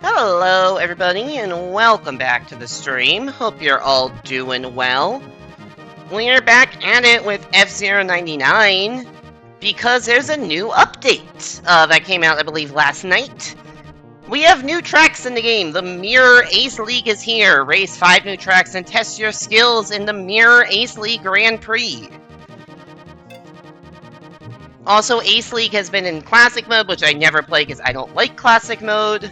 Hello everybody and welcome back to the stream. Hope you're all doing well. We're back at it with F-Zero 99 because there's a new update that came out, I believe, last night. We have new tracks in the game. The Mirror Ace League is here. Race 5 new tracks and test your skills in the Mirror Ace League Grand Prix. Also, Ace League has been in Classic mode, which I never play because I don't like Classic mode.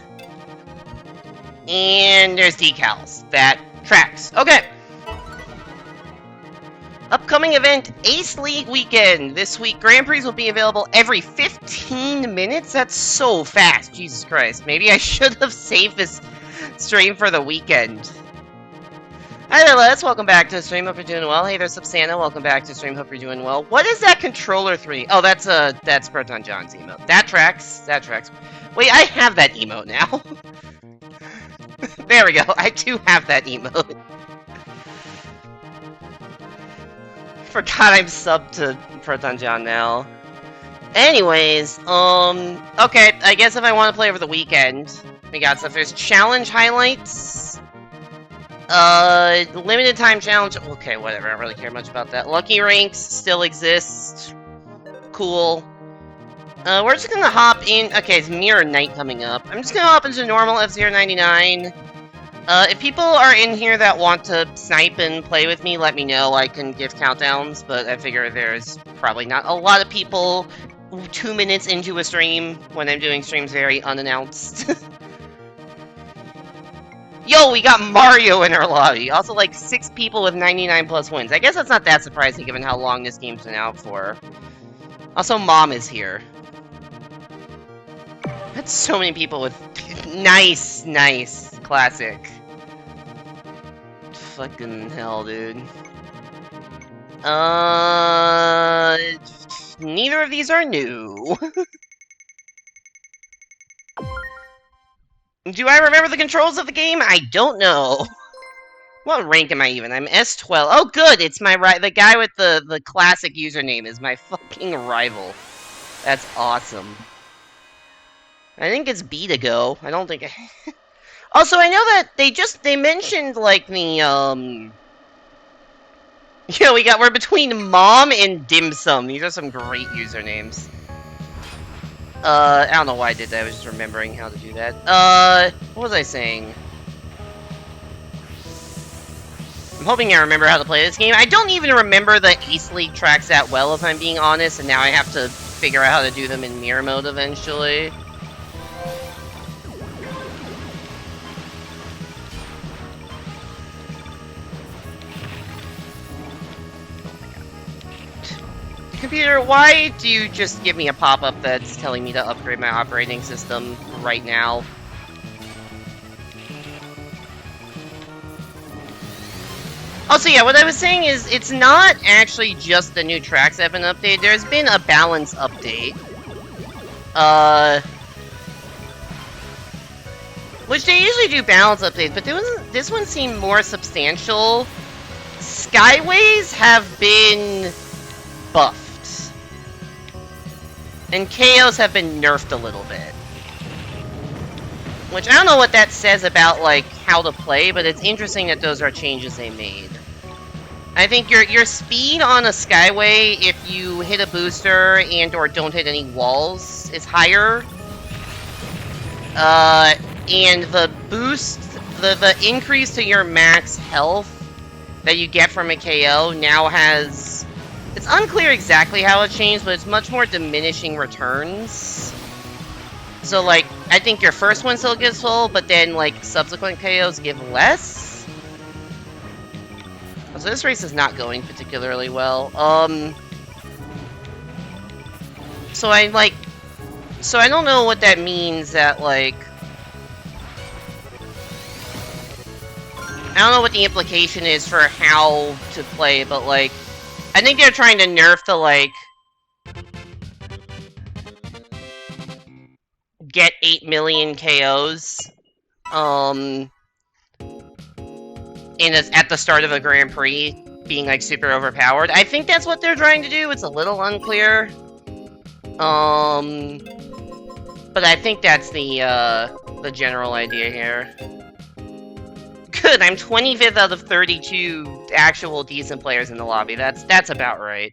And there's decals. That tracks. Okay. Upcoming event, Ace League Weekend. This week, Grand Prix will be available every 15 minutes? That's so fast. Jesus Christ. Maybe I should have saved this stream for the weekend. Hi there, Les. Welcome back to the stream. Hope you're doing well. Hey there, Subsana. Welcome back to the stream. Hope you're doing well. What is that controller 3? Oh, that's Proton John's emote. That tracks. That tracks. Wait, I have that emote now. There we go. I do have that emote. Forgot I'm subbed to Proton John now. Anyways, okay, I guess if I want to play over the weekend, we got stuff. There's challenge highlights. Limited time challenge. Okay, whatever. I don't really care much about that. Lucky ranks still exist. Cool. We're just gonna hop in. Okay, it's Mirror Night coming up. I'm just gonna hop into normal F-Zero 99. If people are in here that want to snipe and play with me, let me know. I can give countdowns, but I figure there's probably not a lot of people 2 minutes into a stream when I'm doing streams very unannounced. Yo, we got Mario in our lobby. Also, like, 6 people with 99 plus wins. I guess that's not that surprising given how long this game's been out for. Also, Mom is here. That's so many people with nice classic. Fucking hell, dude. Neither of these are new. Do I remember the controls of the game? I don't know. What rank am I even? I'm S12. Oh, good. It's my the guy with the classic username is my fucking rival. That's awesome. I think it's B to go. I don't think. Also, I know that they mentioned like the Yeah, we're between Mom and Dim Sum. These are some great usernames. I don't know why I did that. I was just remembering how to do that. What was I saying? I'm hoping I remember how to play this game. I don't even remember the Ace League tracks that well, if I'm being honest, and now I have to figure out how to do them in mirror mode eventually. Computer, why do you just give me a pop-up that's telling me to upgrade my operating system right now? Also, yeah, what I was saying is, it's not actually just the new tracks that have been updated. There's been a balance update. Which they usually do balance updates, but this one seemed more substantial. Skyways have been buffed. And KOs have been nerfed a little bit. Which, I don't know what that says about, like, how to play, but it's interesting that those are changes they made. I think your speed on a Skyway, if you hit a booster and or don't hit any walls, is higher. And the boost, the increase to your max health that you get from a KO now has... It's unclear exactly how it changed, but it's much more diminishing returns. So, like, I think your first one still gives full, but then, like, subsequent KOs give less. So this race is not going particularly well. So I don't know what that means that, like... I don't know what the implication is for how to play, but, like... I think they're trying to nerf to, like, get 8 million KOs, at the start of a Grand Prix, being, like, super overpowered. I think that's what they're trying to do. It's a little unclear. But I think that's the general idea here. Good, I'm 25th out of 32 actual decent players in the lobby. That's about right.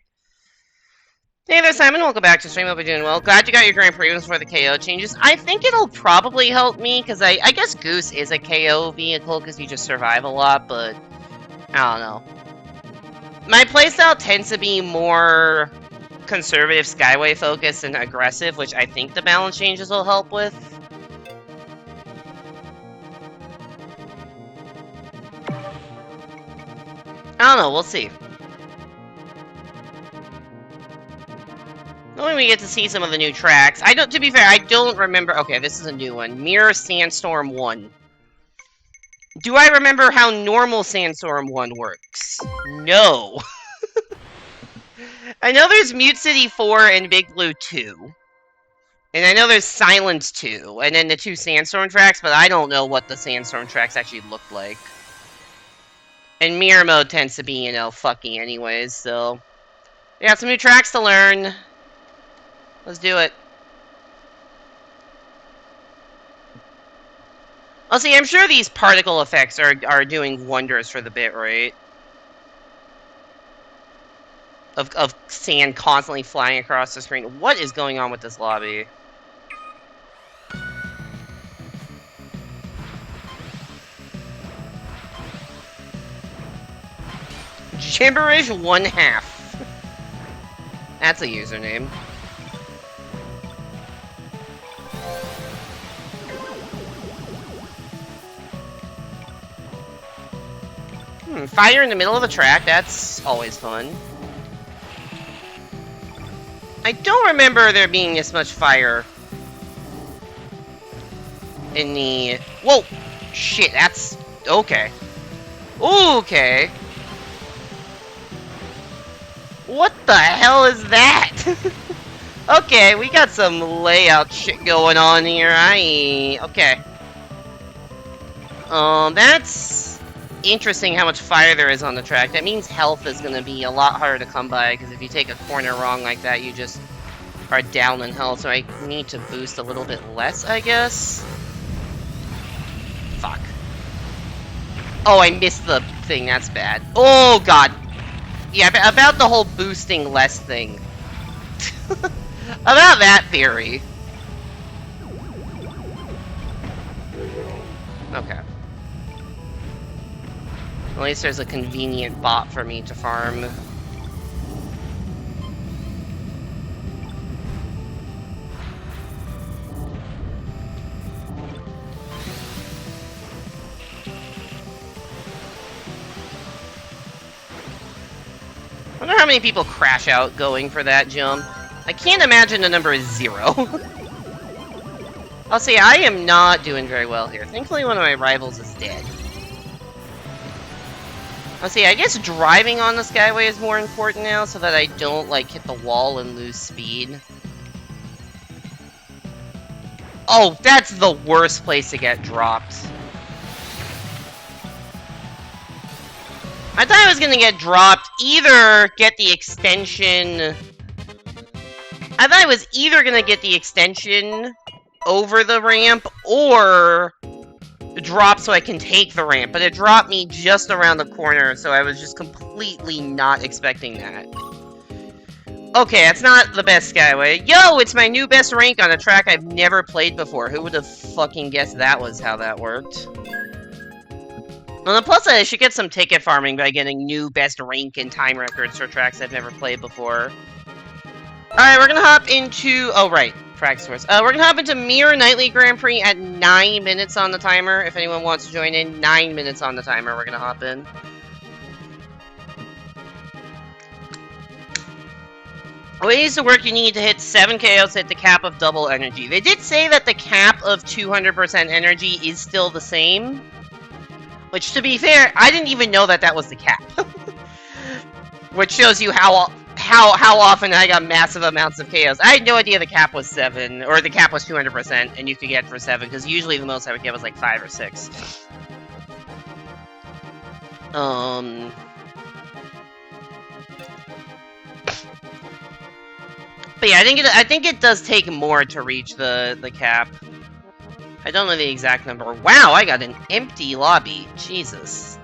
Hey there, Simon. Welcome back to stream. Hope you're doing well. Glad you got your Grand Prix for the KO changes. I think it'll probably help me, because I guess Goose is a KO vehicle, because you just survive a lot, but I don't know. My playstyle tends to be more conservative Skyway focused and aggressive, which I think the balance changes will help with. I don't know, we'll see. When we get to see some of the new tracks. To be fair, I don't remember. Okay, this is a new one. Mirror Sandstorm 1. Do I remember how normal Sandstorm 1 works? No. I know there's Mute City 4 and Big Blue 2. And I know there's Silence 2. And then the 2 Sandstorm tracks, but I don't know what the Sandstorm tracks actually look like. And Mirror Mode tends to be, you know, fucky anyways, so... We got some new tracks to learn. Let's do it. I'll see, I'm sure these particle effects are doing wonders for the bitrate. Of sand constantly flying across the screen. What is going on with this lobby? Gibberish 1/2. That's a username. Fire in the middle of the track, that's always fun. I don't remember there being this much fire in the... Whoa! Shit, that's... Okay. Okay. What the hell is that? Okay, we got some layout shit going on here. Okay. That's... interesting how much fire there is on the track. That means health is going to be a lot harder to come by, because if you take a corner wrong like that, you just are down in health, so I need to boost a little bit less, I guess? Fuck. Oh, I missed the thing, that's bad. Oh, God. Yeah, about the whole boosting less thing. About that theory. Okay. At least there's a convenient bot for me to farm. I wonder how many people crash out going for that jump. I can't imagine the number is 0. I'll say I am not doing very well here. Thankfully one of my rivals is dead. Let's see, I guess driving on the Skyway is more important now, so that I don't, like, hit the wall and lose speed. Oh, that's the worst place to get dropped. I thought I was gonna get dropped, either get the extension... I thought I was either gonna get the extension over the ramp, or... drop so I can take the ramp, but it dropped me just around the corner, so I was just completely not expecting that. Okay, that's not the best Skyway. Yo, it's my new best rank on a track I've never played before. Who would have fucking guessed that was how that worked? On the plus side, I should get some ticket farming by getting new best rank and time records for tracks I've never played before. Alright, we're gonna hop into... Oh, right. Track source. We're gonna hop into Mirror Nightly Grand Prix at 9 minutes on the timer. If anyone wants to join in, 9 minutes on the timer, we're gonna hop in. Ways to work, you need to hit 7 KOs to hit the cap of double energy. They did say that the cap of 200% energy is still the same. Which, to be fair, I didn't even know that that was the cap. Which shows you how often I got massive amounts of KOs. I had no idea the cap was 7, or the cap was 200%, and you could get for 7, because usually the most I would get was like 5 or 6. But yeah, I think it does take more to reach the cap. I don't know the exact number. Wow, I got an empty lobby. Jesus.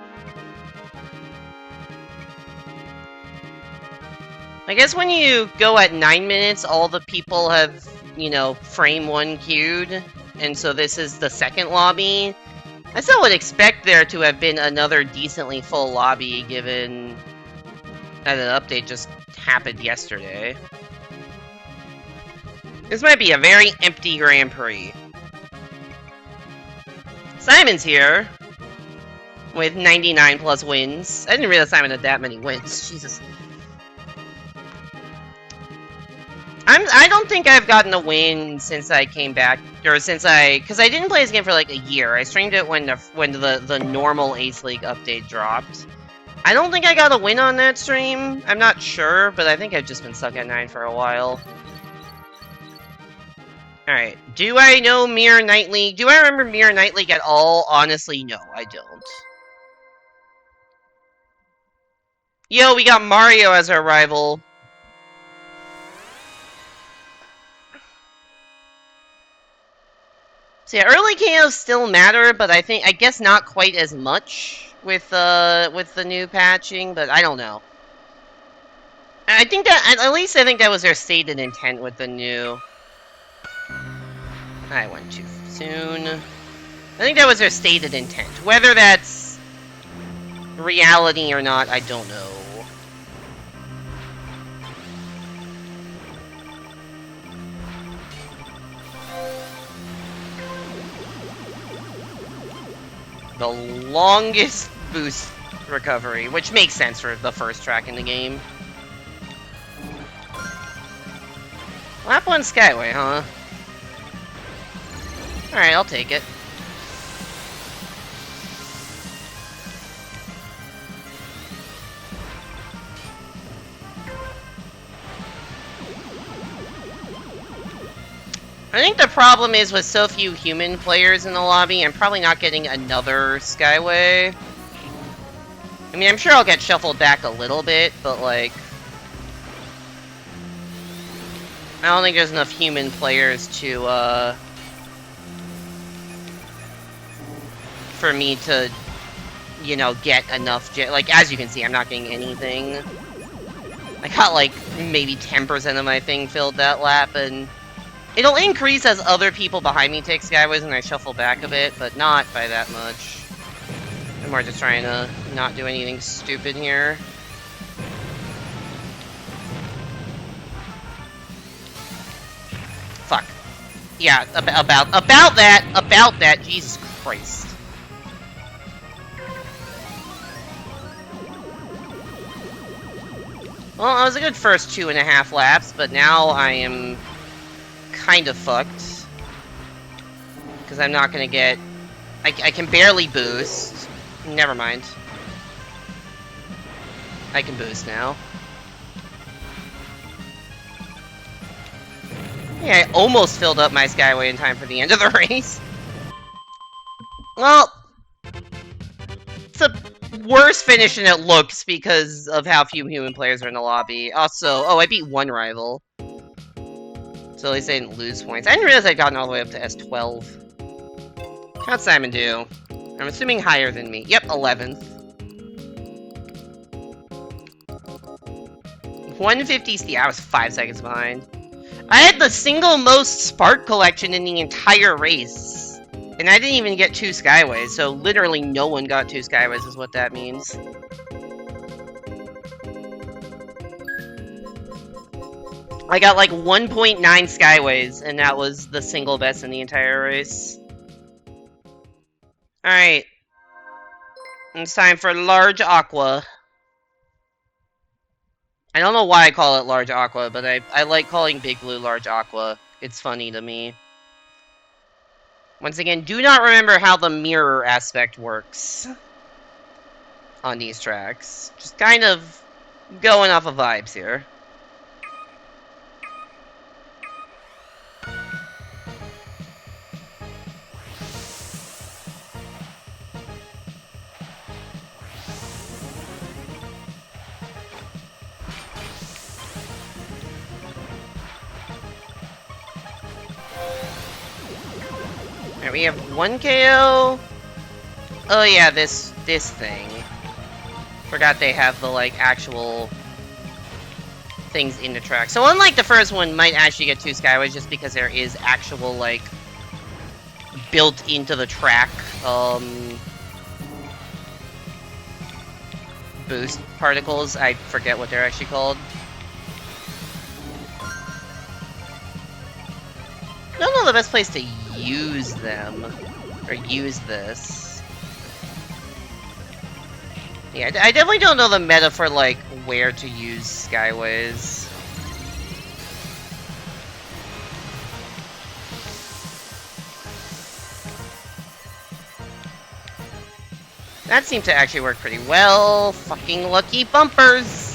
I guess when you go at 9 minutes, all the people have, you know, frame 1 queued, and so this is the second lobby. I still would expect there to have been another decently full lobby, given that an update just happened yesterday. This might be a very empty Grand Prix. Simon's here with 99 plus wins. I didn't realize Simon had that many wins. Jesus. I don't think I've gotten a win since I came back, or since because I didn't play this game for like a year. I streamed it when the normal Ace League update dropped. I don't think I got a win on that stream. I'm not sure, but I think I've just been stuck at 9 for a while. Alright, do I know Mirror Night League? Do I remember Mirror Night League at all? Honestly, no, I don't. Yo, we got Mario as our rival. So yeah, early KOs still matter, but I guess not quite as much with the new patching, but I don't know. I think that, at least I think that was their stated intent with the new... I went too soon. I think that was their stated intent. Whether that's reality or not, I don't know. The longest boost recovery, which makes sense for the first track in the game. Lap 1 Skyway, huh? Alright, I'll take it. I think the problem is with so few human players in the lobby, I'm probably not getting another Skyway. I mean, I'm sure I'll get shuffled back a little bit, but like... I don't think there's enough human players to, for me to, you know, get enough... Like, as you can see, I'm not getting anything. I got, like, maybe 10% of my thing filled that lap, and... It'll increase as other people behind me take Skyways and I shuffle back a bit, but not by that much. I'm more just trying to not do anything stupid here. Fuck. Yeah, about that, Jesus Christ. Well, it was a good first 2.5 laps, but now I am kind of fucked. Because I'm not gonna get... I can barely boost. Never mind. I can boost now. Yeah, I almost filled up my Skyway in time for the end of the race. Well, it's a worse finish than it looks because of how few human players are in the lobby. Also, oh, I beat one rival. So at least I didn't lose points. I didn't realize I'd gotten all the way up to S12. How'd Simon do? I'm assuming higher than me. Yep, 11th. 150. Yeah, I was 5 seconds behind. I had the single most spark collection in the entire race. And I didn't even get 2 Skyways, so literally no one got 2 Skyways is what that means. I got like 1.9 Skyways, and that was the single best in the entire race. Alright. It's time for Large Aqua. I don't know why I call it Large Aqua, but I like calling Big Blue Large Aqua. It's funny to me. Once again, do not remember how the mirror aspect works on these tracks. Just kind of going off of vibes here. Alright, we have 1 KO. Oh yeah, this thing. Forgot they have the, like, actual things in the track. So unlike the first one, might actually get 2 Skyways just because there is actual, like, built into the track, boost particles. I forget what they're actually called. I don't know the best place to use them, or use this. Yeah, I definitely don't know the meta for, like, where to use Skyways. That seemed to actually work pretty well. Fucking lucky bumpers!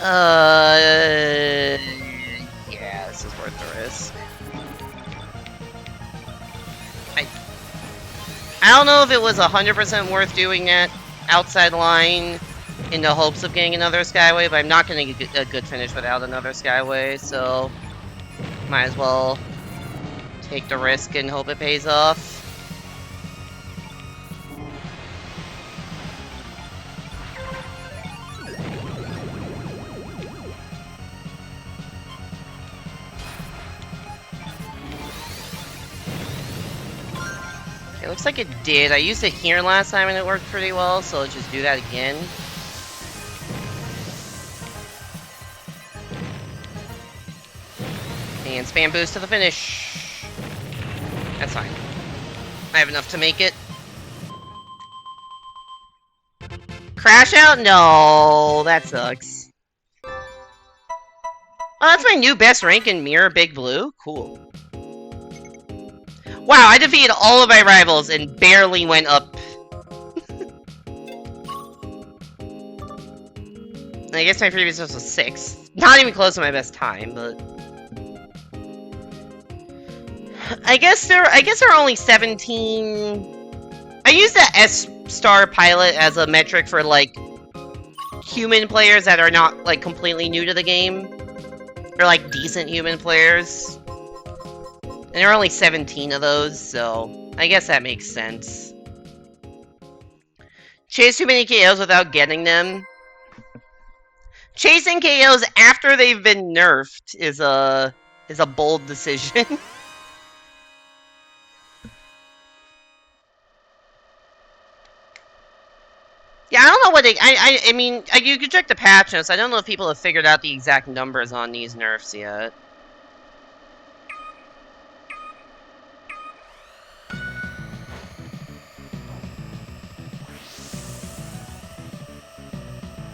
Yeah, this is worth the risk. I don't know if it was 100% worth doing that outside line in the hopes of getting another Skyway, but I'm not going to get a good finish without another Skyway, so might as well take the risk and hope it pays off. Okay, looks like it did. I used it here last time and it worked pretty well, so let's just do that again. And spam boost to the finish. That's fine. I have enough to make it. Crash out? No, that sucks. Oh, that's my new best rank in Mirror Big Blue? Cool. Wow, I defeated all of my rivals and barely went up. I guess my previous was 6. Not even close to my best time, but I guess there are only 17. I use the S-star pilot as a metric for, like, human players that are not, like, completely new to the game. Or, like, decent human players. And there are only 17 of those, so I guess that makes sense. Chase too many KOs without getting them. Chasing KOs after they've been nerfed is a bold decision. Yeah, I don't know what they... I mean, you could check the patch notes. I don't know if people have figured out the exact numbers on these nerfs yet.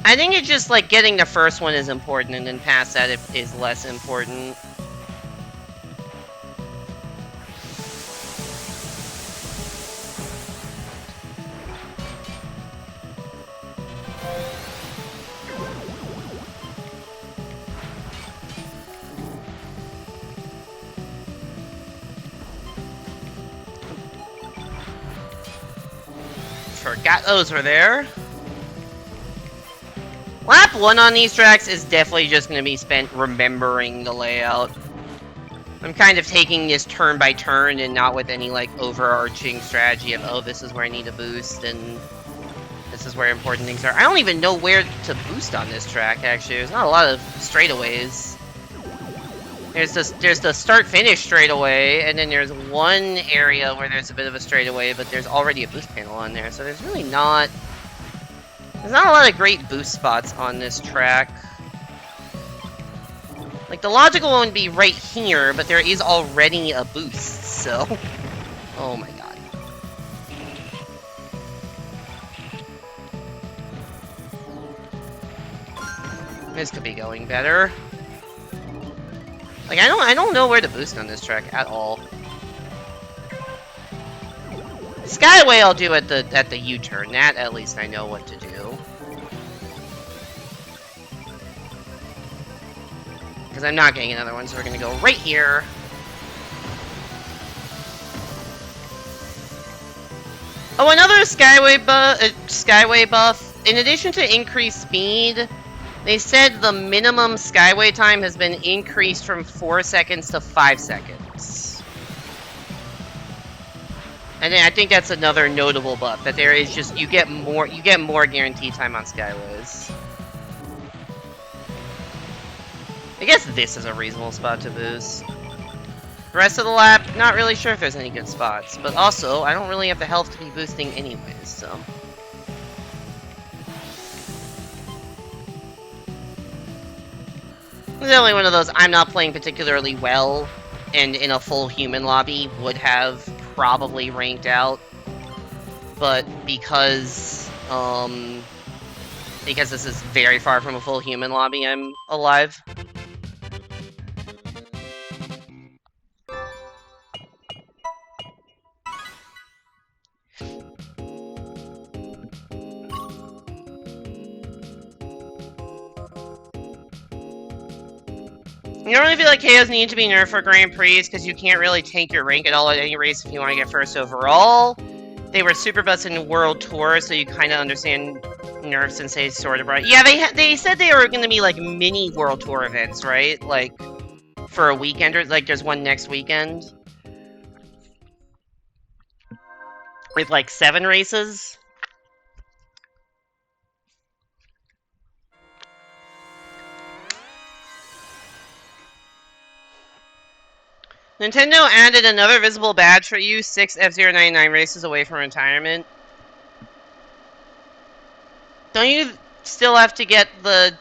I think it's just, like, getting the first one is important, and then past that it is less important. Forgot those were there. Lap 1 on these tracks is definitely just going to be spent remembering the layout. I'm kind of taking this turn by turn and not with any, like, overarching strategy of, oh, this is where I need a boost and this is where important things are. I don't even know where to boost on this track, actually. There's not a lot of straightaways. There's the start-finish straightaway, and then there's one area where there's a bit of a straightaway, but there's already a boost panel on there, so there's really not... There's not a lot of great boost spots on this track. Like, the logical one would be right here, but there is already a boost, so... Oh my god. This could be going better. Like, I don't know where to boost on this track at all. Skyway I'll do at the U-turn. That at least I know what to do. Because I'm not getting another one, so we're gonna go right here. Oh, another Skyway buff. In addition to increased speed, They said the minimum skyway time has been increased from 4 seconds to 5 seconds. And I think that's another notable buff, that there is just, you get more guaranteed time on skyways. I guess this is a reasonable spot to boost. The rest of the lap, not really sure if there's any good spots, but also, I don't really have the health to be boosting anyways, so. It's only one of those I'm not playing particularly well, and in a full human lobby would have probably ranked out. But because this is very far from a full human lobby, I'm alive. You don't really feel like KOs need to be nerfed for Grand Prix because you can't really tank your rank at all at any race if you want to get first overall. They were super busted in World Tour, so you kind of understand nerfs since they sort of brought. Yeah, they said they were going to be like mini World Tour events, right? Like for a weekend, or like there's one next weekend with like 7 races. Nintendo added another visible badge for you, 6 F-099 races away from retirement. Don't you still have to get the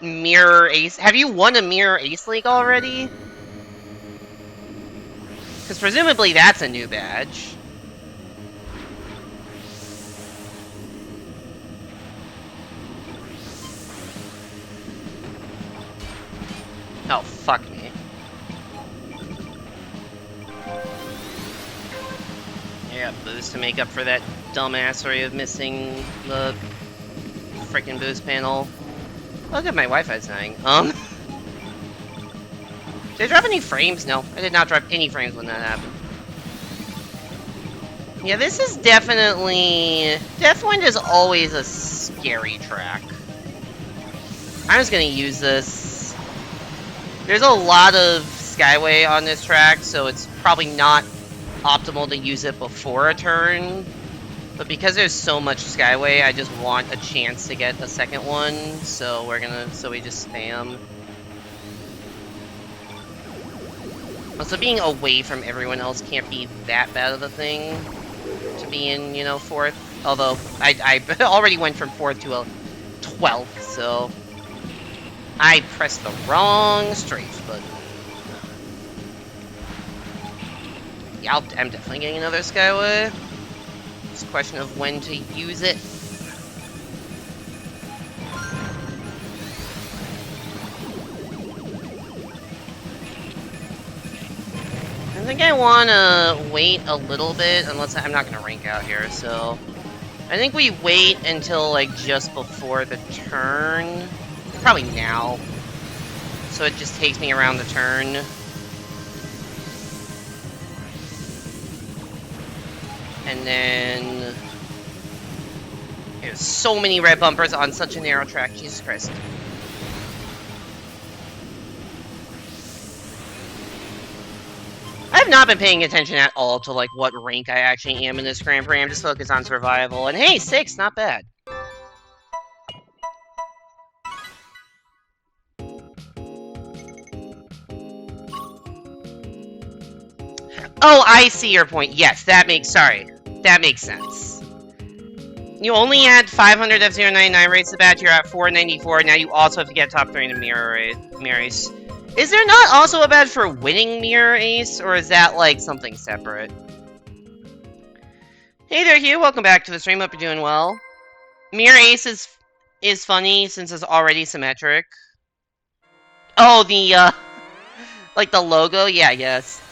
Mirror Ace? Have you won a Mirror Ace League already? Because presumably that's a new badge. Oh, fuck me. Yeah, boost to make up for that dumbassery of missing the freaking boost panel. Look at my Wi-Fi's dying. Did I drop any frames? No, I did not drop any frames when that happened. Yeah, this is definitely... Deathwind is always a scary track. I'm just gonna use this. There's a lot of skyway on this track, so it's probably not optimal to use it before a turn, but because there's so much skyway, I just want a chance to get a second one, so we just spam. Also, being away from everyone else can't be that bad of a thing to be in, you know, 4th, although I already went from 4th to a 12th, so I pressed the wrong strafe, but yeah, I'm definitely getting another skyway. It's a question of when to use it. I think I want to wait a little bit, unless I'm not going to rank out here, so I think we wait until like just before the turn. Probably now. So it just takes me around the turn. And then there's so many red bumpers on such a narrow track, Jesus Christ. I have not been paying attention at all to like what rank I actually am in this Grand Prix. I'm just focused on survival. And hey, 6, not bad. Oh, I see your point. Yes, that makes sense. You only had 500 F-099 rates of badge, you're at 494, now you also have to get top 3 in a Mirror Ace. Is there not also a badge for winning Mirror Ace, or is that, like, something separate? Hey there, Hugh, welcome back to the stream, hope you're doing well. Mirror Ace is funny, since it's already symmetric. Oh, the, like the logo? Yeah, yes.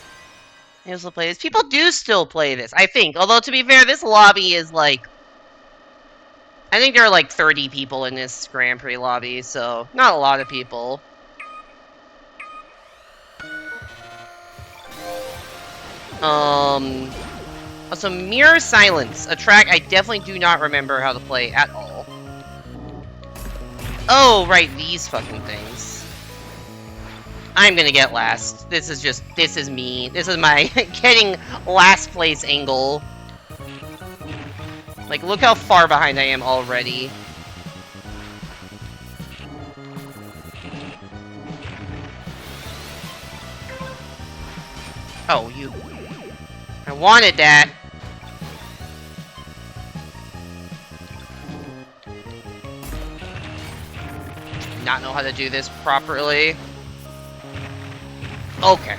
Still play this. People do still play this, I think. Although, to be fair, this lobby is like... I think there are like 30 people in this Grand Prix lobby, so not a lot of people. Also, Mirror Silence, a track I definitely do not remember how to play at all. Oh, right, these fucking things. I'm gonna get last. This is me. This is my getting last place angle. Like, look how far behind I am already. Oh, you... I wanted that. Not know how to do this properly. Okay.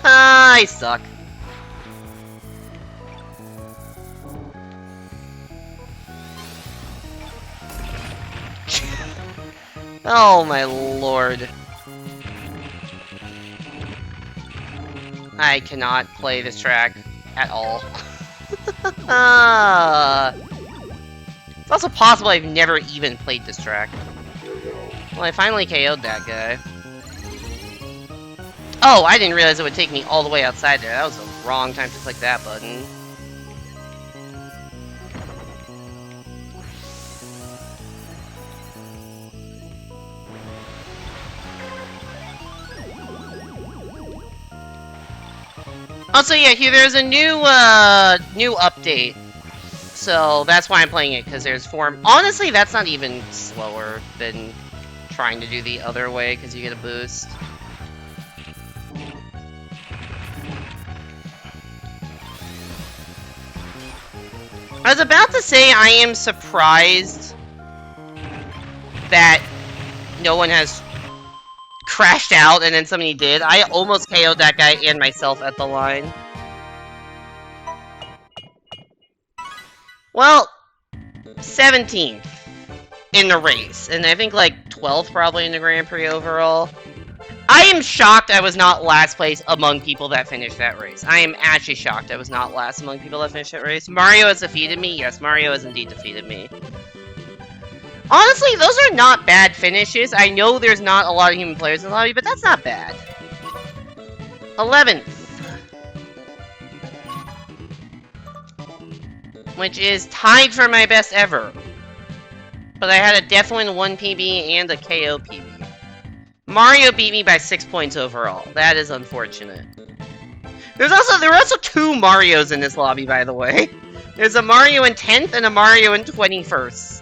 I suck. Oh my lord. I cannot play this track at all. It's also possible I've never even played this track. Well, I finally KO'd that guy. Oh, I didn't realize it would take me all the way outside there. That was the wrong time to click that button. Also, yeah, Hugh, there's a new update. So that's why I'm playing it, because there's 4... Honestly, that's not even slower than trying to do the other way, because you get a boost. I was about to say I am surprised that no one has crashed out and then somebody did. I almost KO'd that guy and myself at the line. Well, 17th in the race, and I think like 12th probably in the Grand Prix overall. I am shocked I was not last place among people that finished that race. I am actually shocked I was not last among people that finished that race. Mario has defeated me? Yes, Mario has indeed defeated me. Honestly, those are not bad finishes. I know there's not a lot of human players in the lobby, but that's not bad. 11th. Which is tied for my best ever. But I had a Death Win 1 PB and a KO PB. Mario beat me by 6 points overall. That is unfortunate. There were also 2 Marios in this lobby, by the way. There's a Mario in 10th and a Mario in 21st.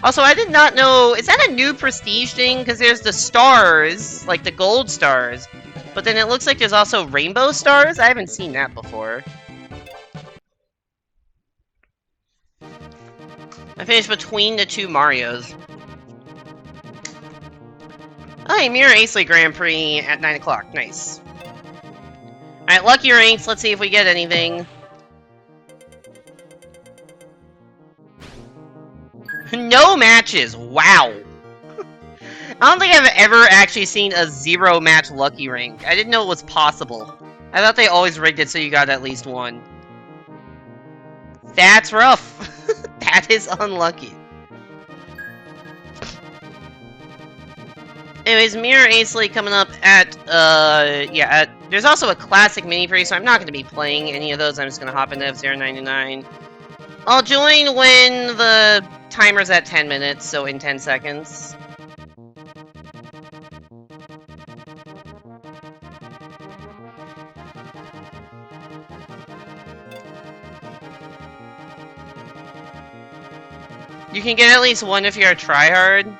Also, I did not know... Is that a new prestige thing? Because there's the stars, like the gold stars. But then it looks like there's also rainbow stars? I haven't seen that before. I finished between the 2 Marios. Oh, hey, Mirror Acely Grand Prix at 9 o'clock. Nice. Alright, lucky ranks. Let's see if we get anything. No matches. Wow. I don't think I've ever actually seen a 0-match lucky rank. I didn't know it was possible. I thought they always rigged it so you got at least 1. That's rough. That is unlucky. Anyways, Mirror Acely coming up at, there's also a classic mini-free, so I'm not going to be playing any of those. I'm just going to hop into F099. I'll join when the timer's at 10 minutes, so in 10 seconds. You can get at least 1 if you're a tryhard.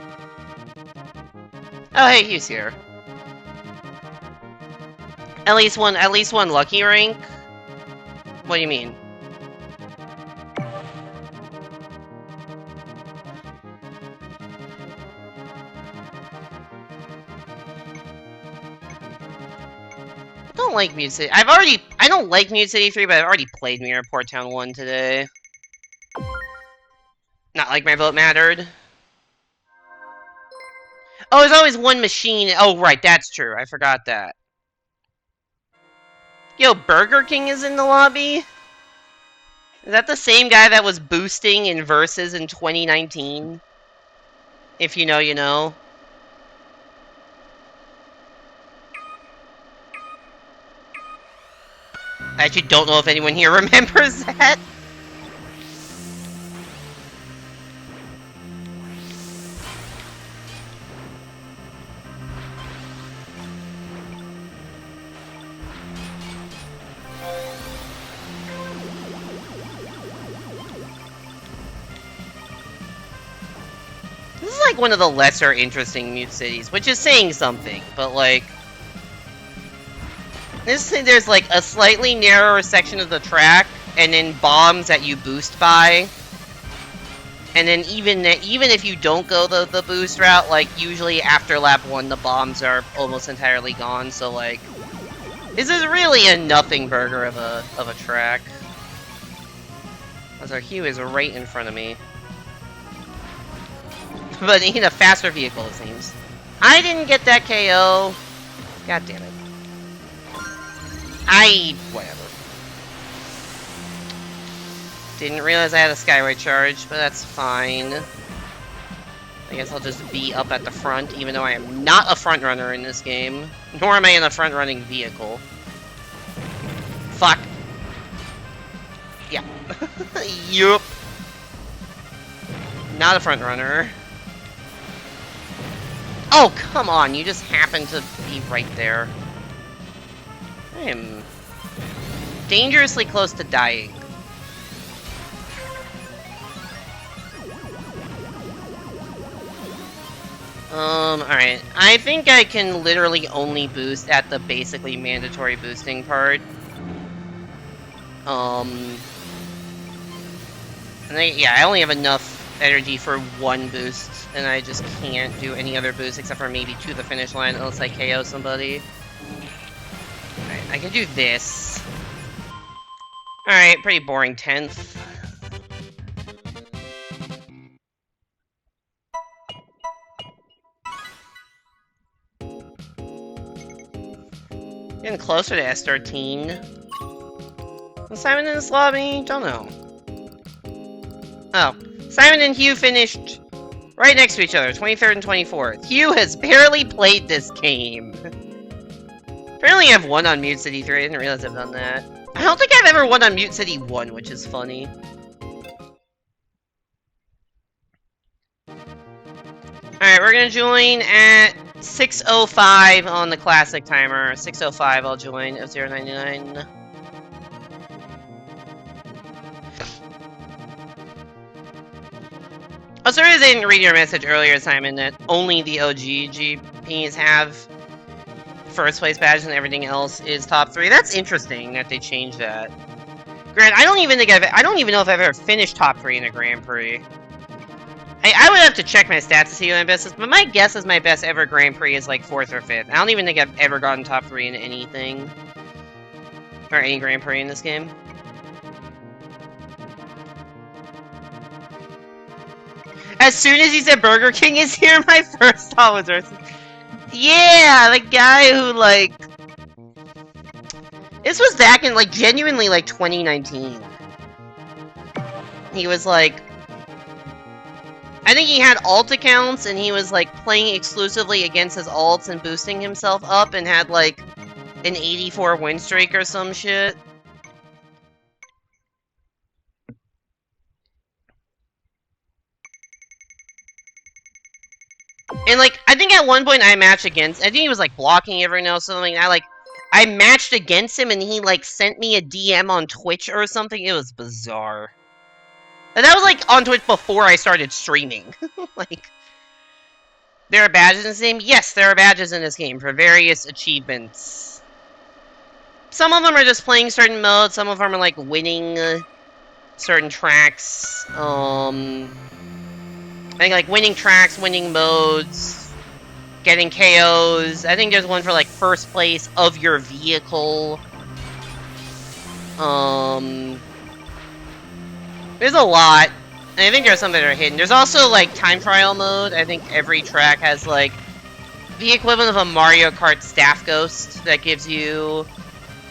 Oh, hey, he's here. At least one lucky rank? What do you mean? I don't like Mute City. I don't like Mute City 3, but I've already played Mirror Port Town 1 today. Not like my vote mattered. Oh, there's always one machine. Oh, right, that's true. I forgot that. Yo, Burger King is in the lobby? Is that the same guy that was boosting in Versus in 2019? If you know, you know. I actually don't know if anyone here remembers that. This is like one of the lesser interesting Mute Cities, which is saying something, but like... there's like a slightly narrower section of the track, and then bombs that you boost by. And then even if you don't go the boost route, like usually after lap 1 the bombs are almost entirely gone, so like... This is really a nothing burger of a track. As our Hugh is right in front of me. But in a faster vehicle, it seems. I didn't get that KO. God damn it. Whatever. Didn't realize I had a Skyway charge, but that's fine. I guess I'll just be up at the front, even though I am not a front runner in this game. Nor am I in a front running vehicle. Fuck. Yeah. Yup. Not a front runner. Oh, come on, you just happen to be right there. I am dangerously close to dying. Alright. I think I can literally only boost at the basically mandatory boosting part. And I only have enough energy for one boost, and I just can't do any other boost except for maybe to the finish line unless I KO somebody. Alright, I can do this. Alright, pretty boring 10th. Getting closer to S13. Was Simon in this lobby? Don't know. Oh. Simon and Hugh finished right next to each other, 23rd and 24th. Hugh has barely played this game. Apparently I've won on Mute City 3, I didn't realize I've done that. I don't think I've ever won on Mute City 1, which is funny. Alright, we're gonna join at 6:05 on the classic timer. 6:05 I'll join F099. Oh, sorry I didn't read your message earlier, Simon, that only the OG GPs have first place badges and everything else is top 3. That's interesting that they changed that. Grant, I don't even know if I've ever finished top 3 in a Grand Prix. I would have to check my stats to see what my best is, but my guess is my best ever Grand Prix is like 4th or 5th. I don't even think I've ever gotten top 3 in anything. Or any Grand Prix in this game. As soon as he said Burger King is here, my first thought was Earth. Yeah, the guy who, like... This was back in, like, genuinely, like, 2019. He was, like... I think he had alt accounts, and he was, like, playing exclusively against his alts and boosting himself up, and had, like, an 84 win streak or some shit. And, like, I think at one point I matched against... I think he was, like, blocking every now and something. I matched against him, and he, like, sent me a DM on Twitch or something. It was bizarre. And that was, like, on Twitch before I started streaming. Like... There are badges in this game? Yes, there are badges in this game for various achievements. Some of them are just playing certain modes. Some of them are, like, winning certain tracks. I think, like, winning tracks, winning modes, getting KOs. I think there's one for, like, first place of your vehicle. There's a lot. And I think there are some that are hidden. There's also, like, time trial mode. I think every track has, like, the equivalent of a Mario Kart staff ghost that gives you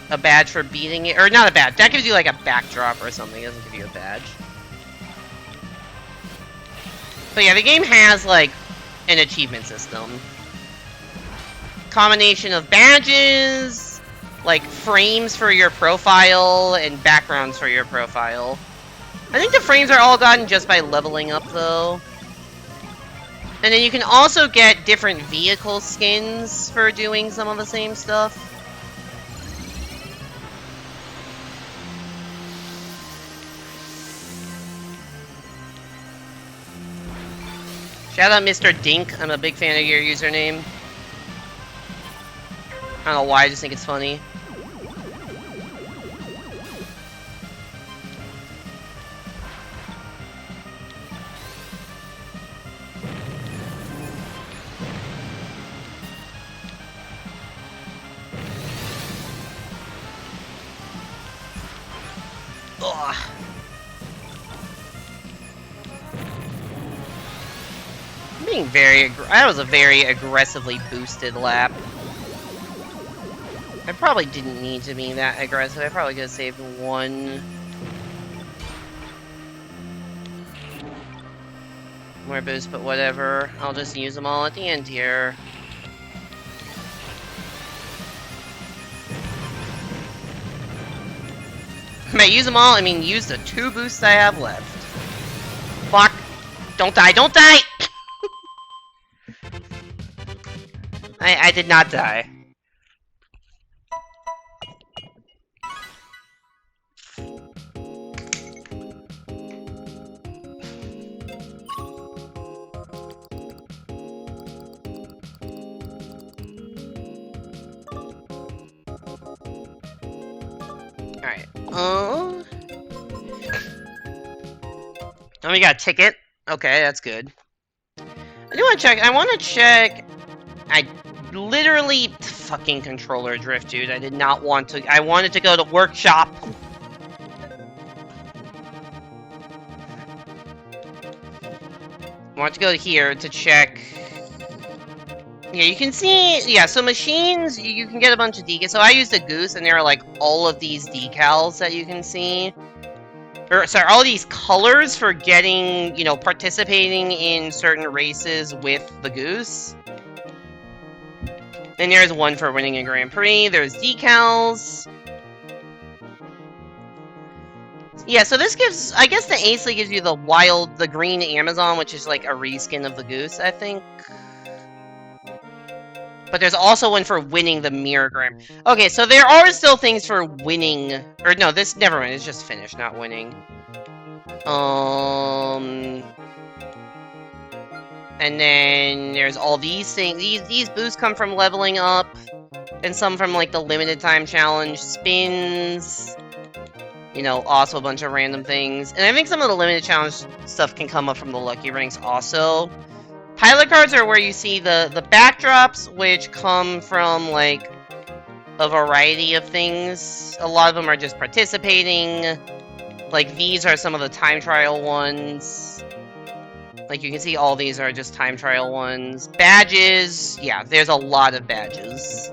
a badge for beating it. Or not a badge. That gives you, like, a backdrop or something. It doesn't give you a badge. But yeah, the game has, like, an achievement system. Combination of badges, like, frames for your profile, and backgrounds for your profile. I think the frames are all gotten just by leveling up, though. And then you can also get different vehicle skins for doing some of the same stuff. Shout out Mr. Dink. I'm a big fan of your username. I don't know why, I just think it's funny. Ugh. That was a very aggressively boosted lap. I probably didn't need to be that aggressive. I probably could have saved one more boost, but whatever. I'll just use them all at the end here. By use them all, I mean use the 2 boosts I have left. Fuck! Don't die! Don't die! I did not die. Alright. Oh, we got a ticket. Okay, that's good. I do want to check. I want to check. I literally fucking controller drift, dude. I did not want to. I wanted to go to workshop. I want to go here to check. Yeah, you can see. Yeah, so machines, you can get a bunch of decals. So I used a goose, and there are like all of these decals that you can see. Or, sorry, all these colors for getting, you know, participating in certain races with the goose. And there's one for winning a Grand Prix. There's decals. Yeah, so this gives, I guess the Ace League gives you the green Amazon, which is like a reskin of the goose, I think. But there's also one for winning the Mirror Grand. Okay, so there are still things for winning, or no, this, never mind, it's just finished, not winning. And then there's all these things. These boosts come from leveling up, and some from like the limited time challenge spins. You know, also a bunch of random things. And I think some of the limited challenge stuff can come up from the lucky ranks also. Pilot cards are where you see the backdrops, which come from like a variety of things. A lot of them are just participating. Like these are some of the time trial ones. Like you can see all these are just time trial ones. Badges, yeah, there's a lot of badges.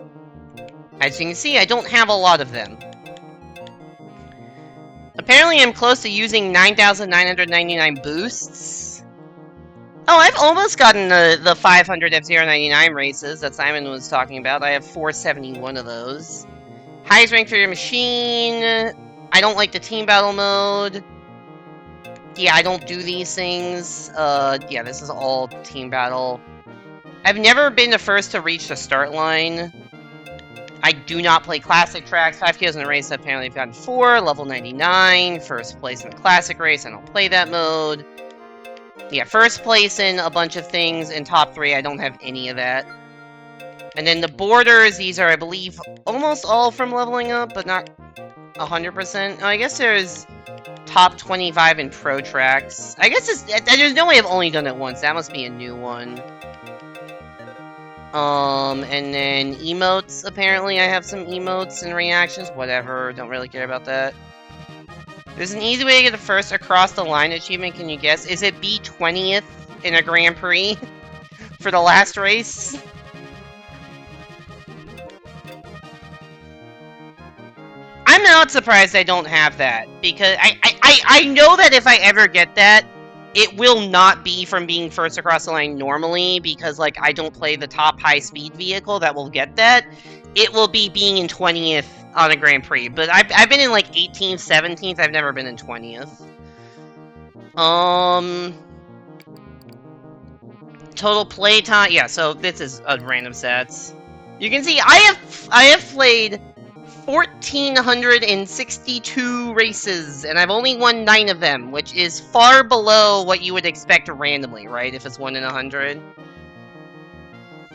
As you can see, I don't have a lot of them. Apparently I'm close to using 9,999 boosts. Oh, I've almost gotten the 500 F099 races that Simon was talking about. I have 471 of those. Highest rank for your machine. I don't like the team battle mode. Yeah, I don't do these things. Yeah, this is all team battle. I've never been the first to reach the start line. I do not play classic tracks. 5 kills in a race, apparently I've gotten 4. Level 99. First place in the classic race. I don't play that mode. Yeah, first place in a bunch of things. In top 3, I don't have any of that. And then the borders, these are, I believe, almost all from leveling up, but not 100%. Oh, I guess there's top 25 in pro tracks. I guess there's no way I've only done it once. That must be a new one. And then emotes, apparently I have some emotes and reactions. Whatever, don't really care about that. There's an easy way to get the first across the line achievement, can you guess? Is it be 20th in a Grand Prix for the last race? I'm not surprised I don't have that, because I know that if I ever get that, it will not be from being first across the line normally, because, like, I don't play the top high-speed vehicle that will get that. It will be being in 20th on a Grand Prix, but I've been in, like, 18th, 17th, I've never been in 20th. Total playtime, yeah, so this is random stats. You can see, I have played 1,462 races, and I've only won 9 of them, which is far below what you would expect randomly, right? If it's 1 in 100.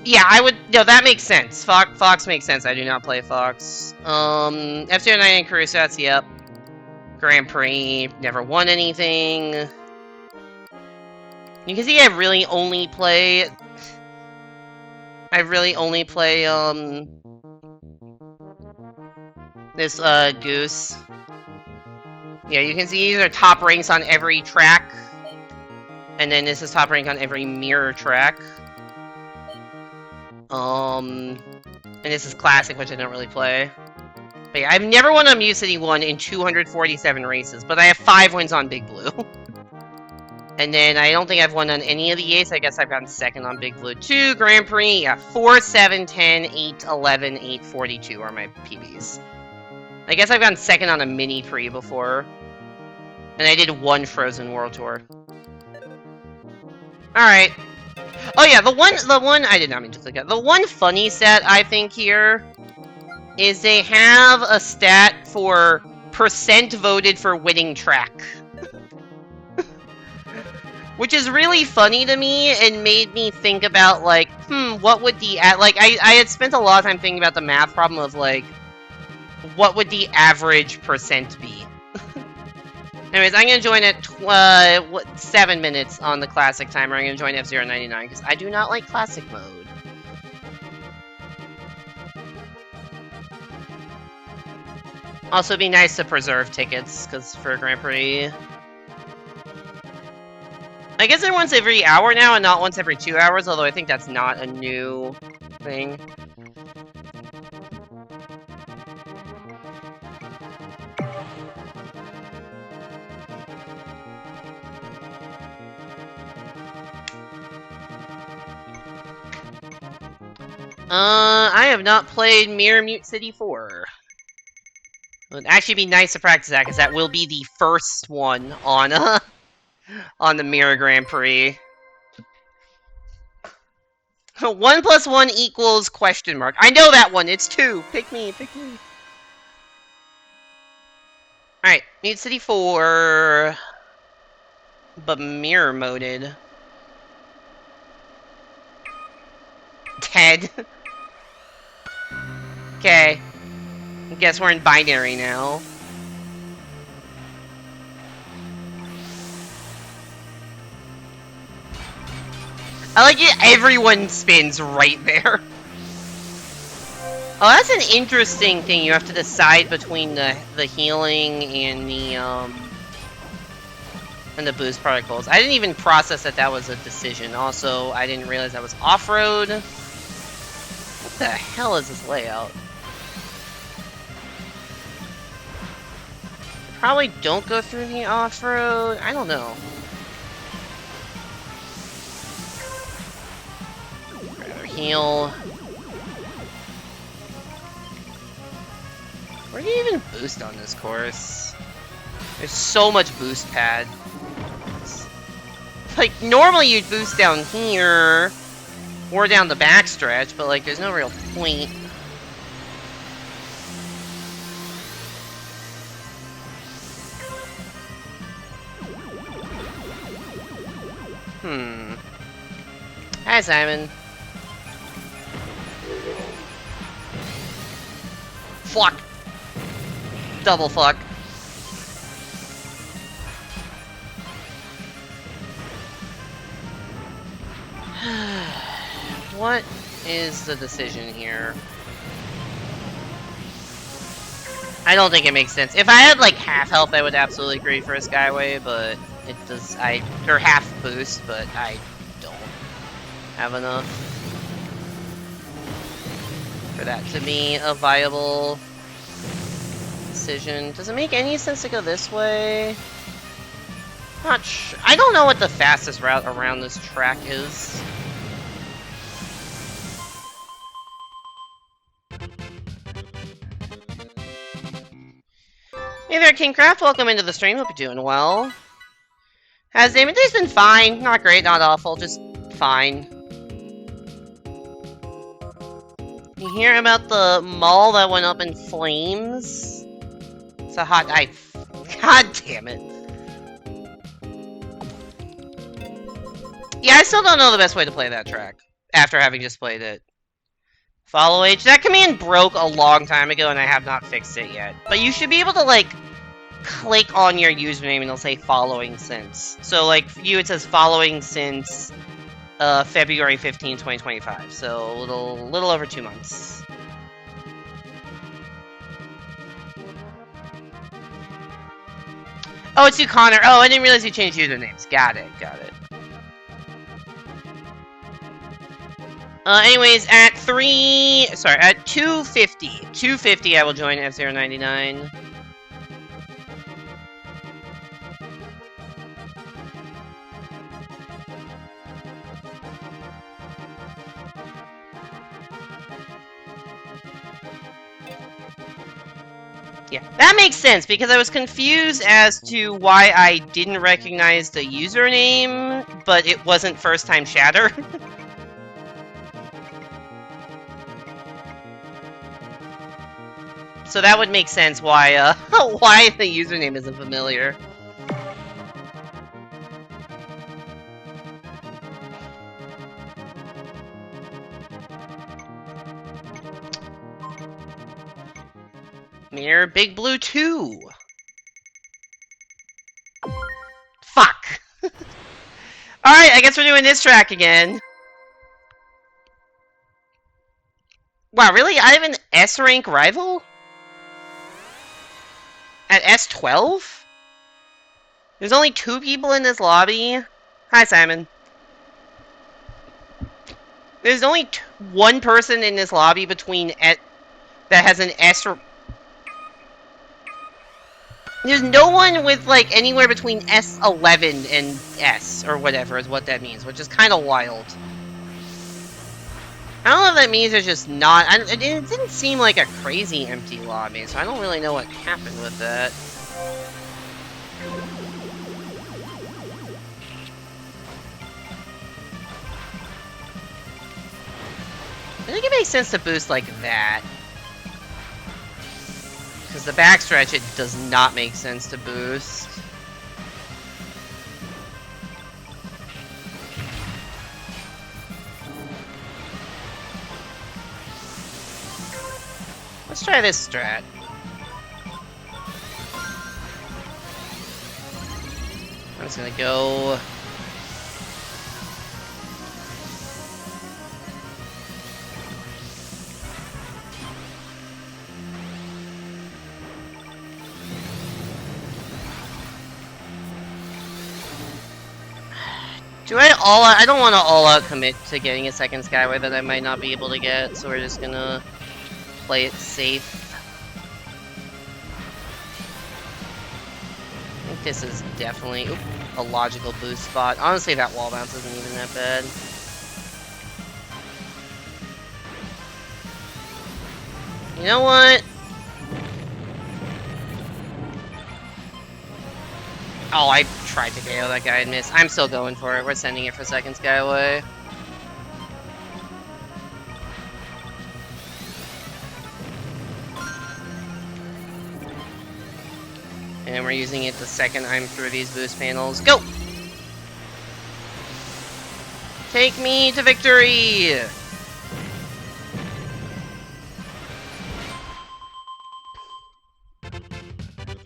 Yeah, I would. No, that makes sense. Fox makes sense. I do not play Fox. F-Zero 99 Cruisats, yep. Grand Prix, never won anything. You can see I really only play, this, Goose. Yeah, you can see these are top ranks on every track. And then this is top rank on every mirror track. And this is Classic, which I don't really play. But yeah, I've never won a Mu City 1 in 247 races, but I have 5 wins on Big Blue. And then I don't think I've won on any of the Ace. I guess I've gotten second on Big Blue 2. Grand Prix, yeah, 4, 7, 10, 8, 11, 8, 42 are my PBs. I guess I've gotten second on a Mini Prix before. And I did 1 Frozen World Tour. Alright. Oh yeah, the one, I did not mean to click that. The one funny stat, I think, here, is they have a stat for % voted for winning track. Which is really funny to me, and made me think about, like, what would the, like, I had spent a lot of time thinking about the math problem of, like, what would the average % be? Anyways, I'm gonna join at 7 minutes on the Classic timer. I'm gonna join F-Zero 99, because I do not like Classic mode. Also, it'd be nice to preserve tickets, because for Grand Prix... I guess they're once every hour now, and not once every 2 hours, although I think that's not a new thing. I have not played Mirror Mute City 4. It would actually be nice to practice that, because that will be the first one on, on the Mirror Grand Prix. 1 + 1 equals question mark. I know that one, it's 2. Pick me, pick me. Alright, Mute City 4. But mirror moded. Ted. Okay. I guess we're in binary now. I like it, everyone spins right there. Oh, that's an interesting thing. You have to decide between the healing and the boost particles. I didn't even process that that was a decision. Also, I didn't realize that was off-road. What the hell is this layout? Probably don't go through the off-road. I don't know. Heal. Where do you even boost on this course? There's so much boost pad. Like, normally you'd boost down here, or down the backstretch, but like, there's no real point. Hi, Simon. Fuck. Double fuck. What is the decision here? I don't think it makes sense. If I had like half health, I would absolutely agree for a Skyway, but it does. Or half boost, but I don't have enough for that to be a viable decision. Does it make any sense to go this way? Not sure. I don't know what the fastest route around this track is. Hey there, Kingcraft. Welcome into the stream. Hope you're doing well. Has Damon Day's been fine. Not great, not awful, just fine. You hear about the mall that went up in flames? It's a hot... God damn it. Yeah, I still don't know the best way to play that track. After having just played it. Follow H. That command broke a long time ago and I have not fixed it yet. But you should be able to, like, click on your username and it'll say following since. So, like, for you it says following since February 15, 2025. So, a little over 2 months. Oh, it's you, Connor. Oh, I didn't realize you changed usernames. Got it. Anyways, at 250, I will join F099. Yeah, that makes sense, because I was confused as to why I didn't recognize the username, but it wasn't first time Shatter. So that would make sense why, why the username isn't familiar. Mirror Big Blue 2. Fuck. Alright, I guess we're doing this track again. Wow, really? I have an S-rank rival? At S12? There's only 2 people in this lobby? Hi, Simon. There's only 1 person in this lobby between that has an S... There's no one with, like, anywhere between S11 and S, or whatever is what that means, which is kind of wild. I don't know if that means there's just not... it didn't seem like a crazy empty lobby, so I don't really know what happened with that. I think it makes sense to boost like that. Because the backstretch, it does not make sense to boost. Let's try this strat. I'm just gonna go... I don't want to all-out commit to getting a second Skyway that I might not be able to get, so we're just gonna play it safe. I think this is definitely a logical boost spot. Honestly, that wall bounce isn't even that bad. You know what? Oh, I tried to KO that guy and missed. I'm still going for it. We're sending it for second Skyway. And we're using it the second I'm through these boost panels. Go! Take me to victory!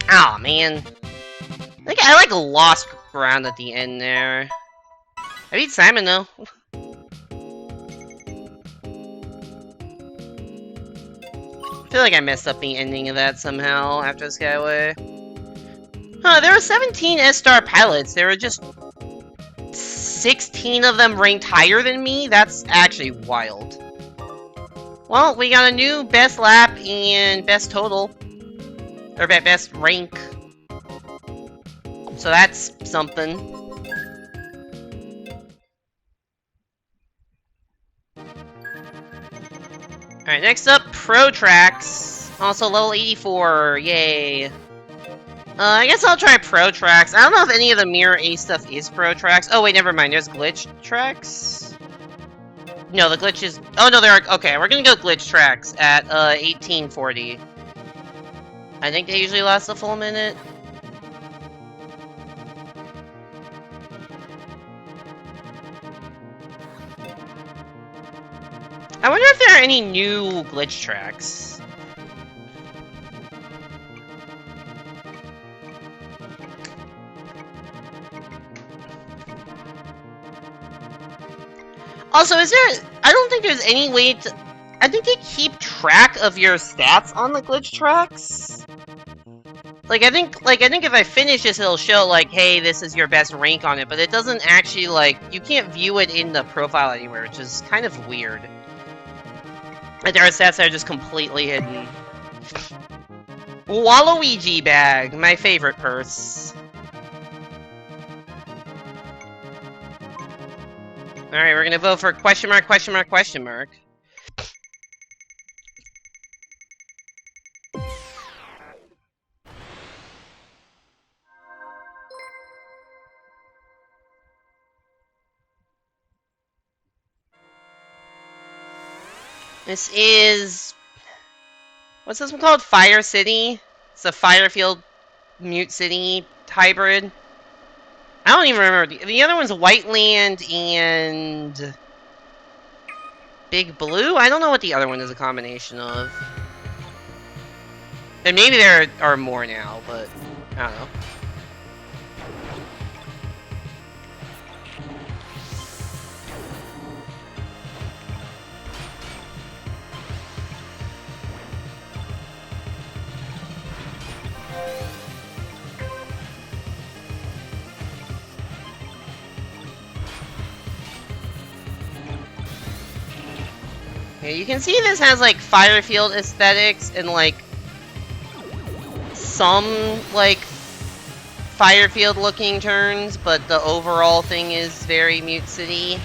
Aw, man. I like lost ground at the end there. I beat Simon though. I feel like I messed up the ending of that somehow after Skyway. Huh, there were 17 S-Star pilots. There were just 16 of them ranked higher than me? That's actually wild. Well, we got a new best lap and best total. Or best rank. So that's something. Alright, next up, Pro Tracks. Also level 84, yay. I guess I'll try Pro Tracks. I don't know if any of the Mirror A stuff is Pro Tracks. Oh wait, never mind, there's Glitch Tracks. No, the glitch is... Oh, no, there are... Okay, we're gonna go glitch tracks at 1840. I think they usually last a full minute. I wonder if there are any new glitch tracks. Also, is there... I don't think there's any way to... I think they keep track of your stats on the glitch tracks. Like, I think if I finish this, it'll show, like, hey, this is your best rank on it, but it doesn't actually, like... You can't view it in the profile anywhere, which is kind of weird. Like, there are stats that are just completely hidden. Waluigi bag, my favorite purse. Alright, we're gonna vote for question mark, question mark, question mark. This is... What's this one called? Fire City? It's a Firefield Mute City hybrid. I don't even remember. The other one's Whiteland and... Big Blue? I don't know what the other one is a combination of. And maybe there are more now, but... I don't know. Yeah, you can see this has, like, Firefield aesthetics and, like, some, like, Firefield-looking turns, but the overall thing is very Mute City.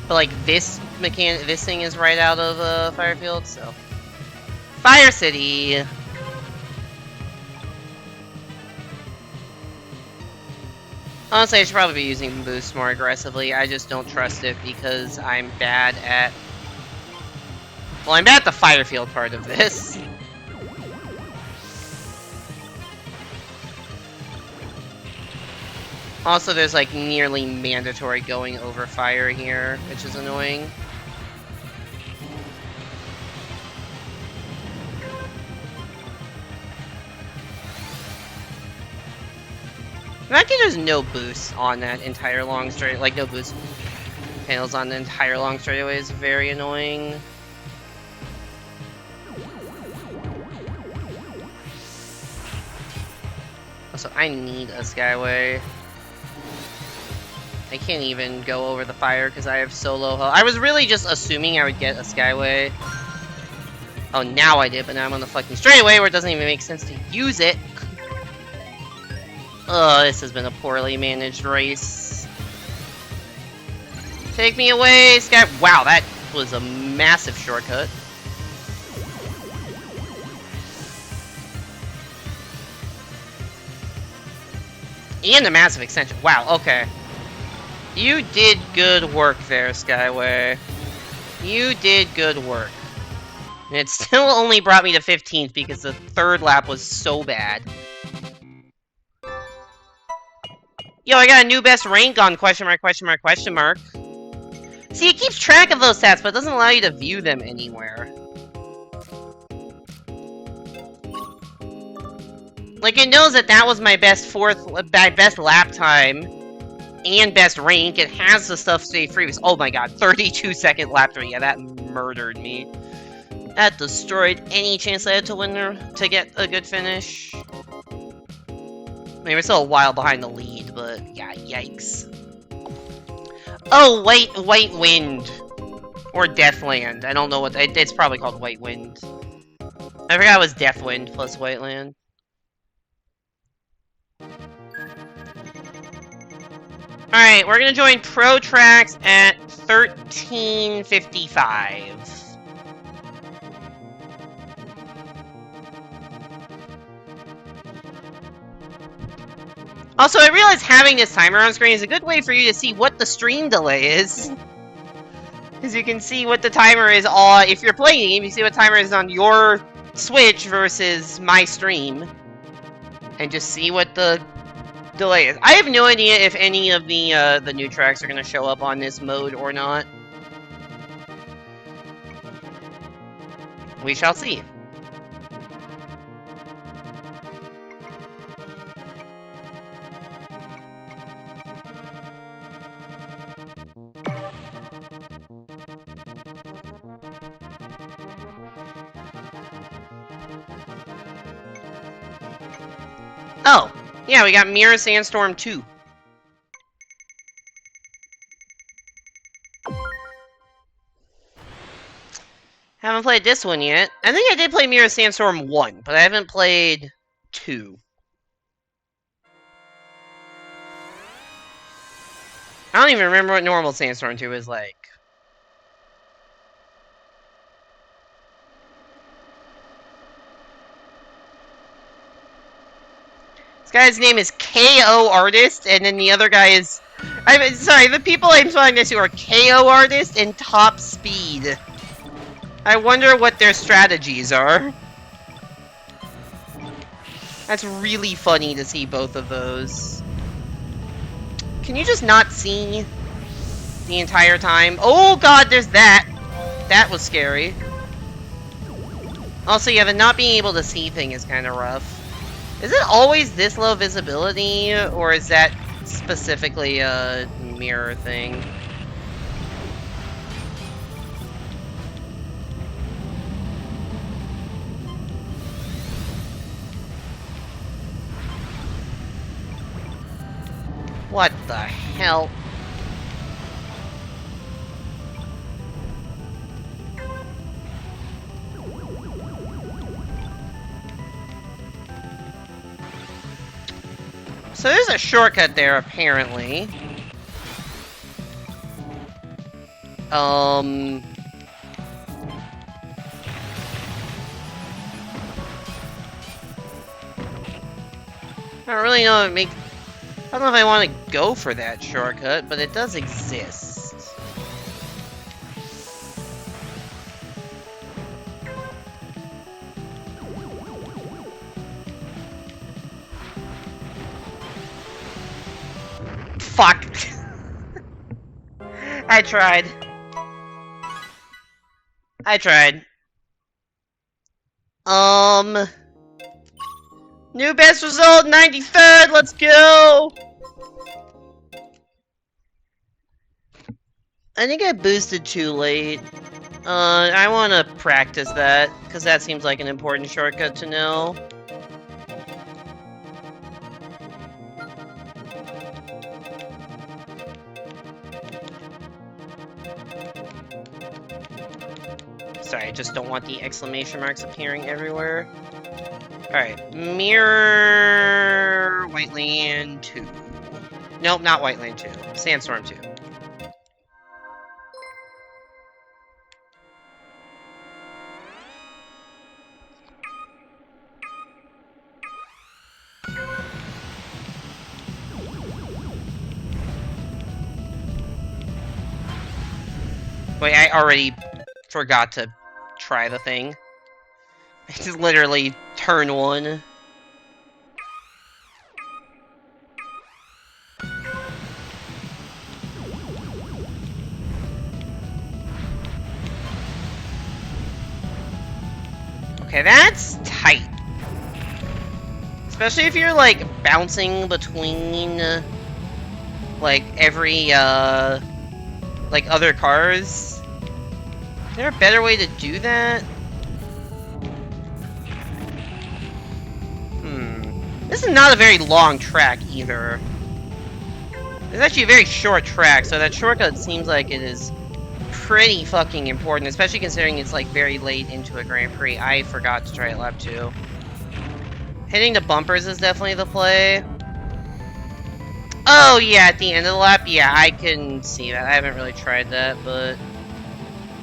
But, like, this thing is right out of, Firefield, so... Fire City! Honestly, I should probably be using boost more aggressively. I just don't trust it because I'm bad at... Well, I'm bad at the Firefield part of this. Also, there's, like, nearly mandatory going over fire here, which is annoying. Actually, there's no boost on that entire long straight, like no boost panels on the entire long straightaway is very annoying. Also, I need a Skyway. I can't even go over the fire because I have so low health. I was really just assuming I would get a Skyway. Oh, now I did, but now I'm on the fucking straightaway where it doesn't even make sense to use it. Ugh, this has been a poorly managed race. Take me away, Sky. Wow, that was a massive shortcut. And a massive extension. Wow, okay. You did good work there, Skyway. You did good work. And it still only brought me to 15th because the third lap was so bad. Yo, I got a new best rank on question mark, question mark, question mark. See, it keeps track of those stats, but it doesn't allow you to view them anywhere. Like, it knows that that was my best best lap time and best rank. It has the stuff saved free. Oh my god, 32-second lap 3. Yeah, that murdered me. That destroyed any chance I had to win to get a good finish. I mean, we're still a while behind the lead, but yeah, yikes. Oh, White Wind. Or Deathland. I don't know what... It's probably called White Wind. I forgot it was Deathwind plus White Land. Alright, we're gonna join Pro Tracks at 13:55. Also, I realize having this timer on screen is a good way for you to see what the stream delay is. Because you can see what the timer is on, if you're playing the game, you see what timer is on your Switch versus my stream. And just see what the delay is. I have no idea if any of the new tracks are going to show up on this mode or not. We shall see. Oh, yeah, we got Mirror Sandstorm 2. Haven't played this one yet. I think I did play Mirror Sandstorm 1, but I haven't played 2. I don't even remember what normal Sandstorm 2 is like. This guy's name is KO Artist, and then the other guy is... sorry, the people I'm talking to are KO Artist and Top Speed. I wonder what their strategies are. That's really funny to see both of those. Can you just not see the entire time? Oh god, there's that! That was scary. Also, yeah, the not being able to see thing is kind of rough. Is it always this low visibility, or is that specifically a mirror thing? What the hell? So there's a shortcut there, apparently. I don't really know if it makes... I don't know if I want to go for that shortcut, but it does exist. Fuck! I tried. New best result, 93rd, let's go! I think I boosted too late. I want to practice that, because that seems like an important shortcut to know. Sorry, I just don't want the exclamation marks appearing everywhere. Alright, Mirror... Whiteland 2. Nope, not Whiteland 2. Sandstorm 2. Wait, I already forgot to try the thing. It's literally turn 1. Okay, that's tight. Especially if you're, like, bouncing between, like, every, like, other cars. Is there a better way to do that? This is not a very long track, either. It's actually a very short track, so that shortcut seems like it is pretty fucking important, especially considering it's, like, very late into a Grand Prix. I forgot to try it lap 2. Hitting the bumpers is definitely the play. Oh, yeah, at the end of the lap? Yeah, I can see that. I haven't really tried that, but...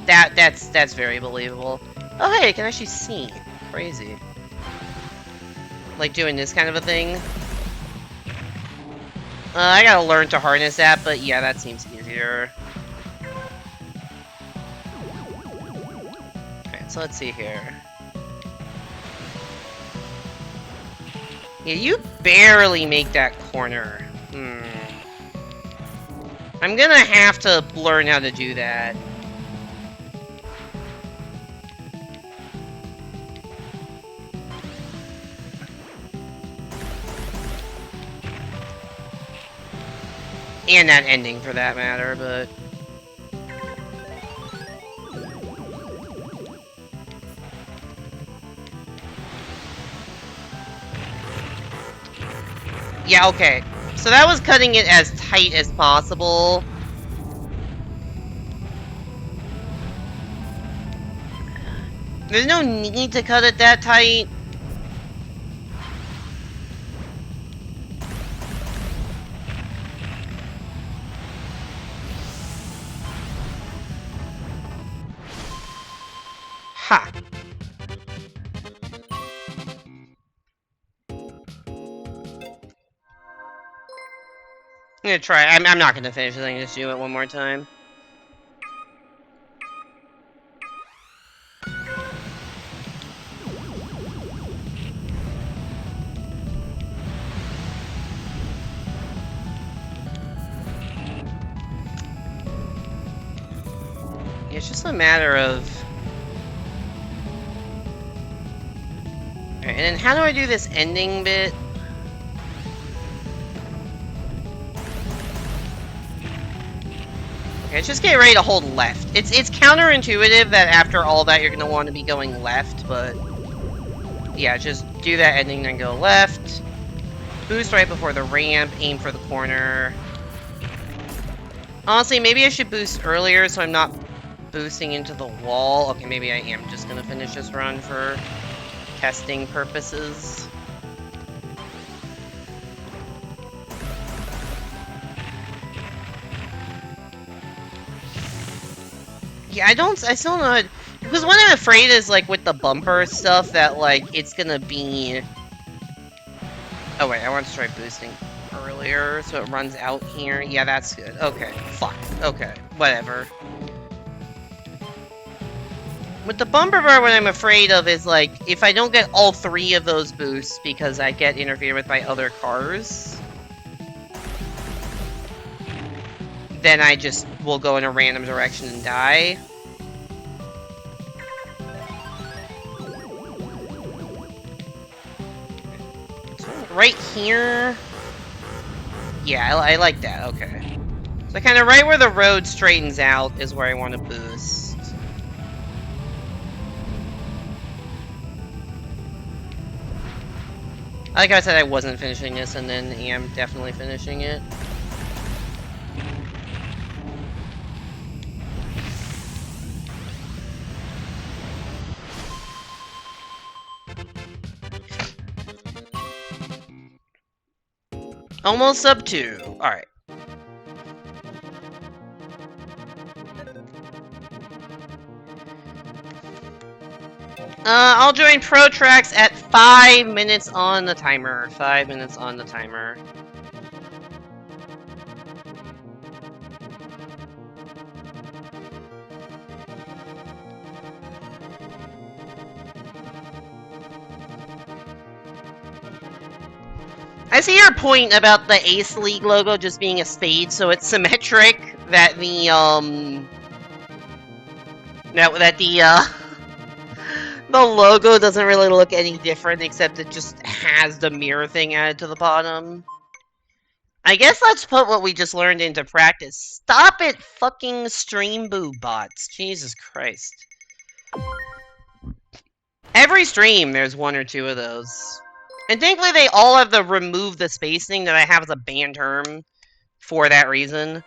That's very believable. Oh, hey, I can actually see. Crazy. Like doing this kind of a thing. I gotta learn to harness that, but yeah, that seems easier. Alright, so let's see here. Yeah, you barely make that corner. I'm gonna have to learn how to do that. And that ending, for that matter, but... Yeah, okay. So that was cutting it as tight as possible. There's no need to cut it that tight. Ha! I'm gonna try. I'm not gonna finish this. I'm gonna just do it one more time. It's just a matter of... Alright, and then how do I do this ending bit? Okay, just get ready to hold left. It's counterintuitive that after all that you're gonna want to be going left, but... Yeah, just do that ending, then go left. Boost right before the ramp, aim for the corner. Honestly, maybe I should boost earlier so I'm not boosting into the wall. Okay, maybe I am just gonna finish this run for testing purposes. Yeah, I still don't know. Because what I'm afraid is, like, with the bumper stuff, that, like, it's gonna be... Oh, wait, I want to try boosting earlier, so it runs out here. Yeah, that's good. Okay, fuck. Okay, whatever. With the bumper bar, what I'm afraid of is, like, if I don't get all 3 of those boosts because I get interfered with by other cars, then I just will go in a random direction and die. Right here. Yeah, I like that. Okay. So kind of right where the road straightens out is where I want to boost. Like I said, I wasn't finishing this, and then am definitely finishing it. Almost sub 2. Alright. I'll join Pro Tracks at 5 minutes on the timer. 5 minutes on the timer. I see your point about the Ace League logo just being a spade, so it's symmetric that the the logo doesn't really look any different, except it just has the mirror thing added to the bottom. I guess let's put what we just learned into practice. Stop it, fucking stream boo bots. Jesus Christ. Every stream, there's 1 or 2 of those. And thankfully they all have the remove the spacing that I have as a banned term for that reason.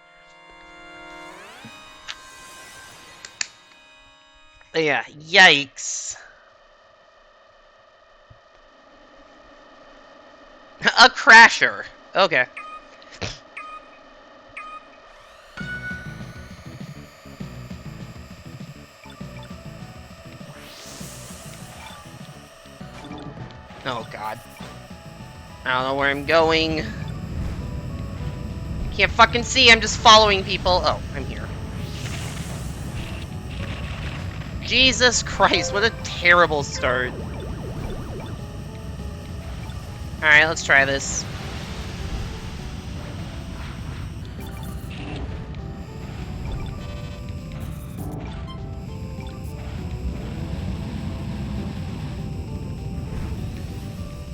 But yeah, yikes. A crasher. Okay. Oh god. I don't know where I'm going. Can't fucking see, I'm just following people. Oh, I'm here. Jesus Christ, what a terrible start. Alright, let's try this.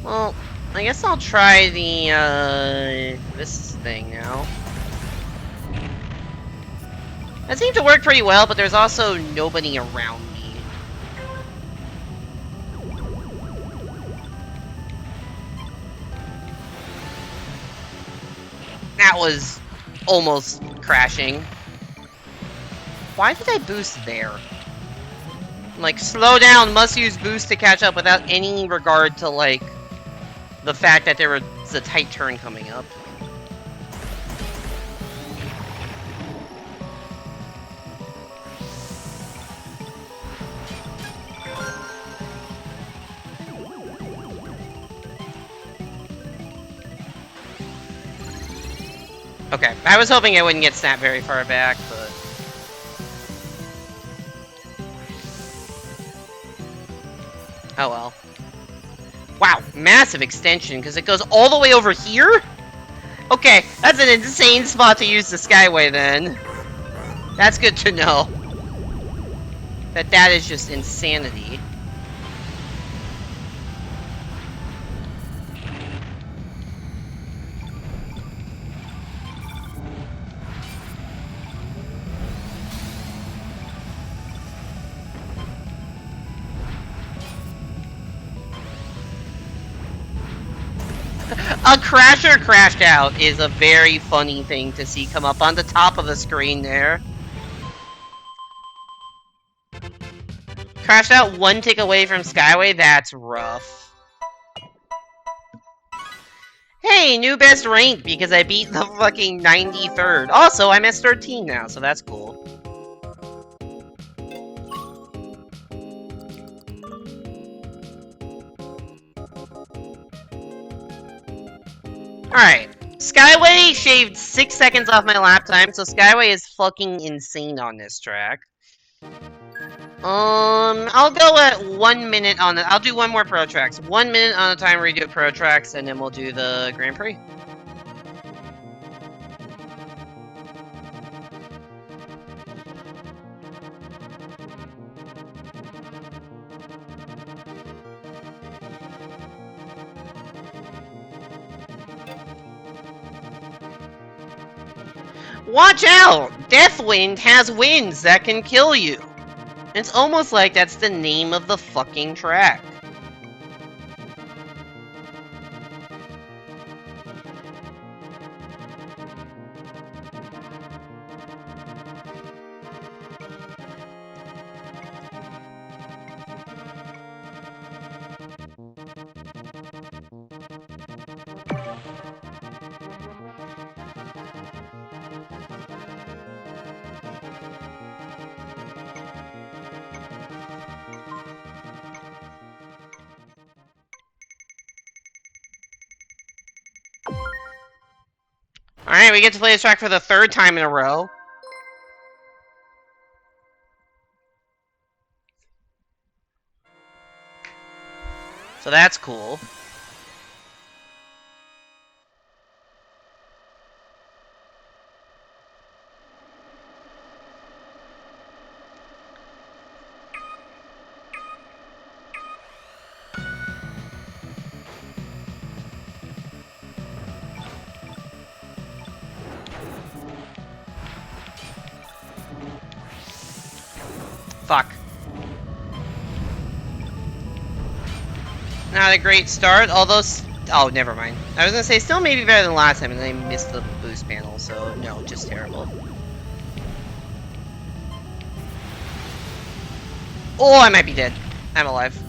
Well, I guess I'll try the, this thing now. That seemed to work pretty well, but there's also nobody around me. That was almost crashing. Why did I boost there? Like, slow down, must use boost to catch up without any regard to, like, the fact that there was a tight turn coming up. Okay, I was hoping I wouldn't get snapped very far back, but... oh well. Wow, massive extension, because it goes all the way over here? Okay, that's an insane spot to use the Skyway, then. That's good to know. That is just insanity. A crasher crashed out is a very funny thing to see come up on the top of the screen there. Crashed out one tick away from Skyway? That's rough. Hey, new best rank because I beat the fucking 93rd. Also, I'm S13 now, so that's cool. Alright, Skyway shaved 6 seconds off my lap time, so Skyway is fucking insane on this track. I'll go at 1 minute on the- I'll do one more Pro Tracks. 1 minute on the time where we do Pro Tracks, and then we'll do the Grand Prix. Watch out! Deathwind has winds that can kill you! It's almost like that's the name of the fucking track. Alright, we get to play this track for the 3rd time in a row. So that's cool. Fuck. Not a great start, although... oh, never mind. I was gonna say, still maybe better than last time, and then I missed the boost panel, so no, just terrible. Oh, I might be dead. I'm alive.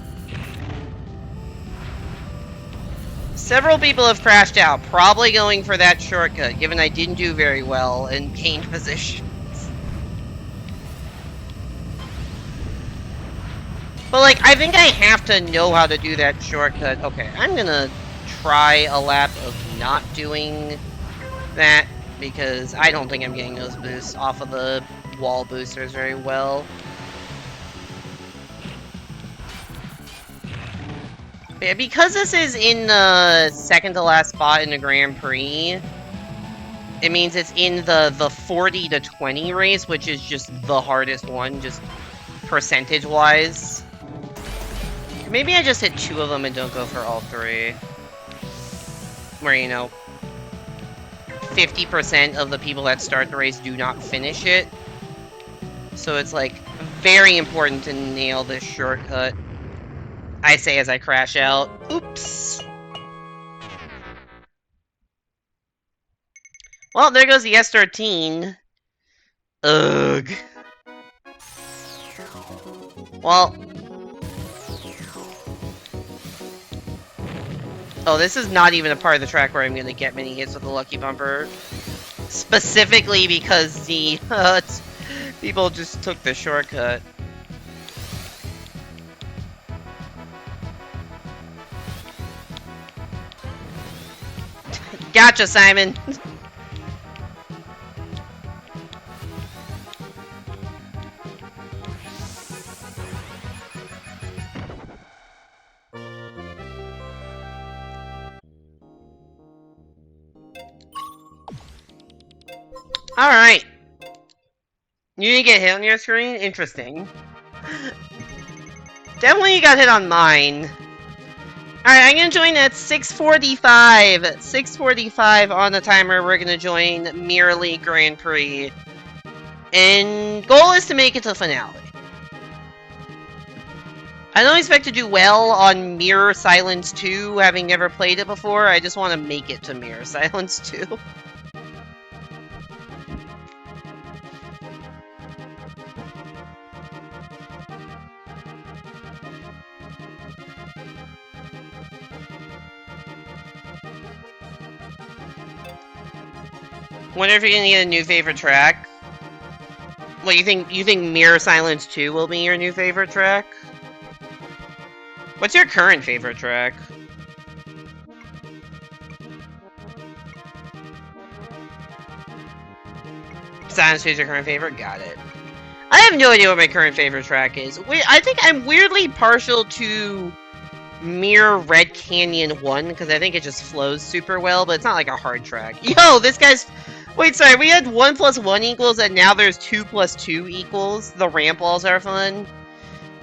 Several people have crashed out, probably going for that shortcut, given I didn't do very well and gained position. But, like, I think I have to know how to do that shortcut. Okay, I'm gonna try a lap of not doing that because I don't think I'm getting those boosts off of the wall boosters very well. But yeah, because this is in the second to last spot in the Grand Prix, it means it's in the 40 to 20 race, which is just the hardest one, just percentage-wise. Maybe I just hit 2 of them and don't go for all 3. Where, you know, 50% of the people that start the race do not finish it. So it's, like, very important to nail this shortcut. I say as I crash out. Oops. Well, there goes the S13. Ugh. Well. Oh, this is not even a part of the track where I'm gonna get many hits with the Lucky Bumper. Specifically because the people just took the shortcut. Gotcha, Simon! Alright. You didn't get hit on your screen? Interesting. Definitely got hit on mine. Alright, I'm gonna join at 6:45. 6:45 on the timer. We're gonna join Mirror League Grand Prix. And goal is to make it to the finale. I don't expect to do well on Mirror Silence 2, having never played it before. I just want to make it to Mirror Silence 2. Wonder if you're gonna get a new favorite track. What, you think Mirror Silence 2 will be your new favorite track? What's your current favorite track? Silence 2 is your current favorite? Got it. I have no idea what my current favorite track is. I think I'm weirdly partial to Mirror Red Canyon 1, because I think it just flows super well, but it's not like a hard track. Yo, this guy's... Wait, sorry, we had 1 + 1 equals, and now there's 2 + 2 equals. The ramp walls are fun.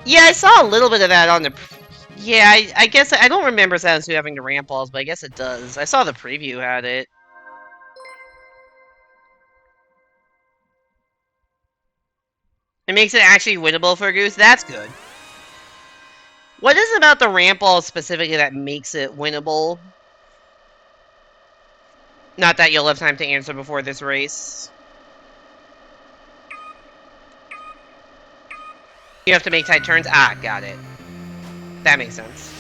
Yeah, I saw a little bit of that on the... Yeah, I guess... I don't remember Silence 2 having the ramp walls, but I guess it does. I saw the preview had it. It makes it actually winnable for Goose? That's good. What is it about the ramp walls specifically that makes it winnable? Not that you'll have time to answer before this race. You have to make tight turns? Ah, got it. That makes sense.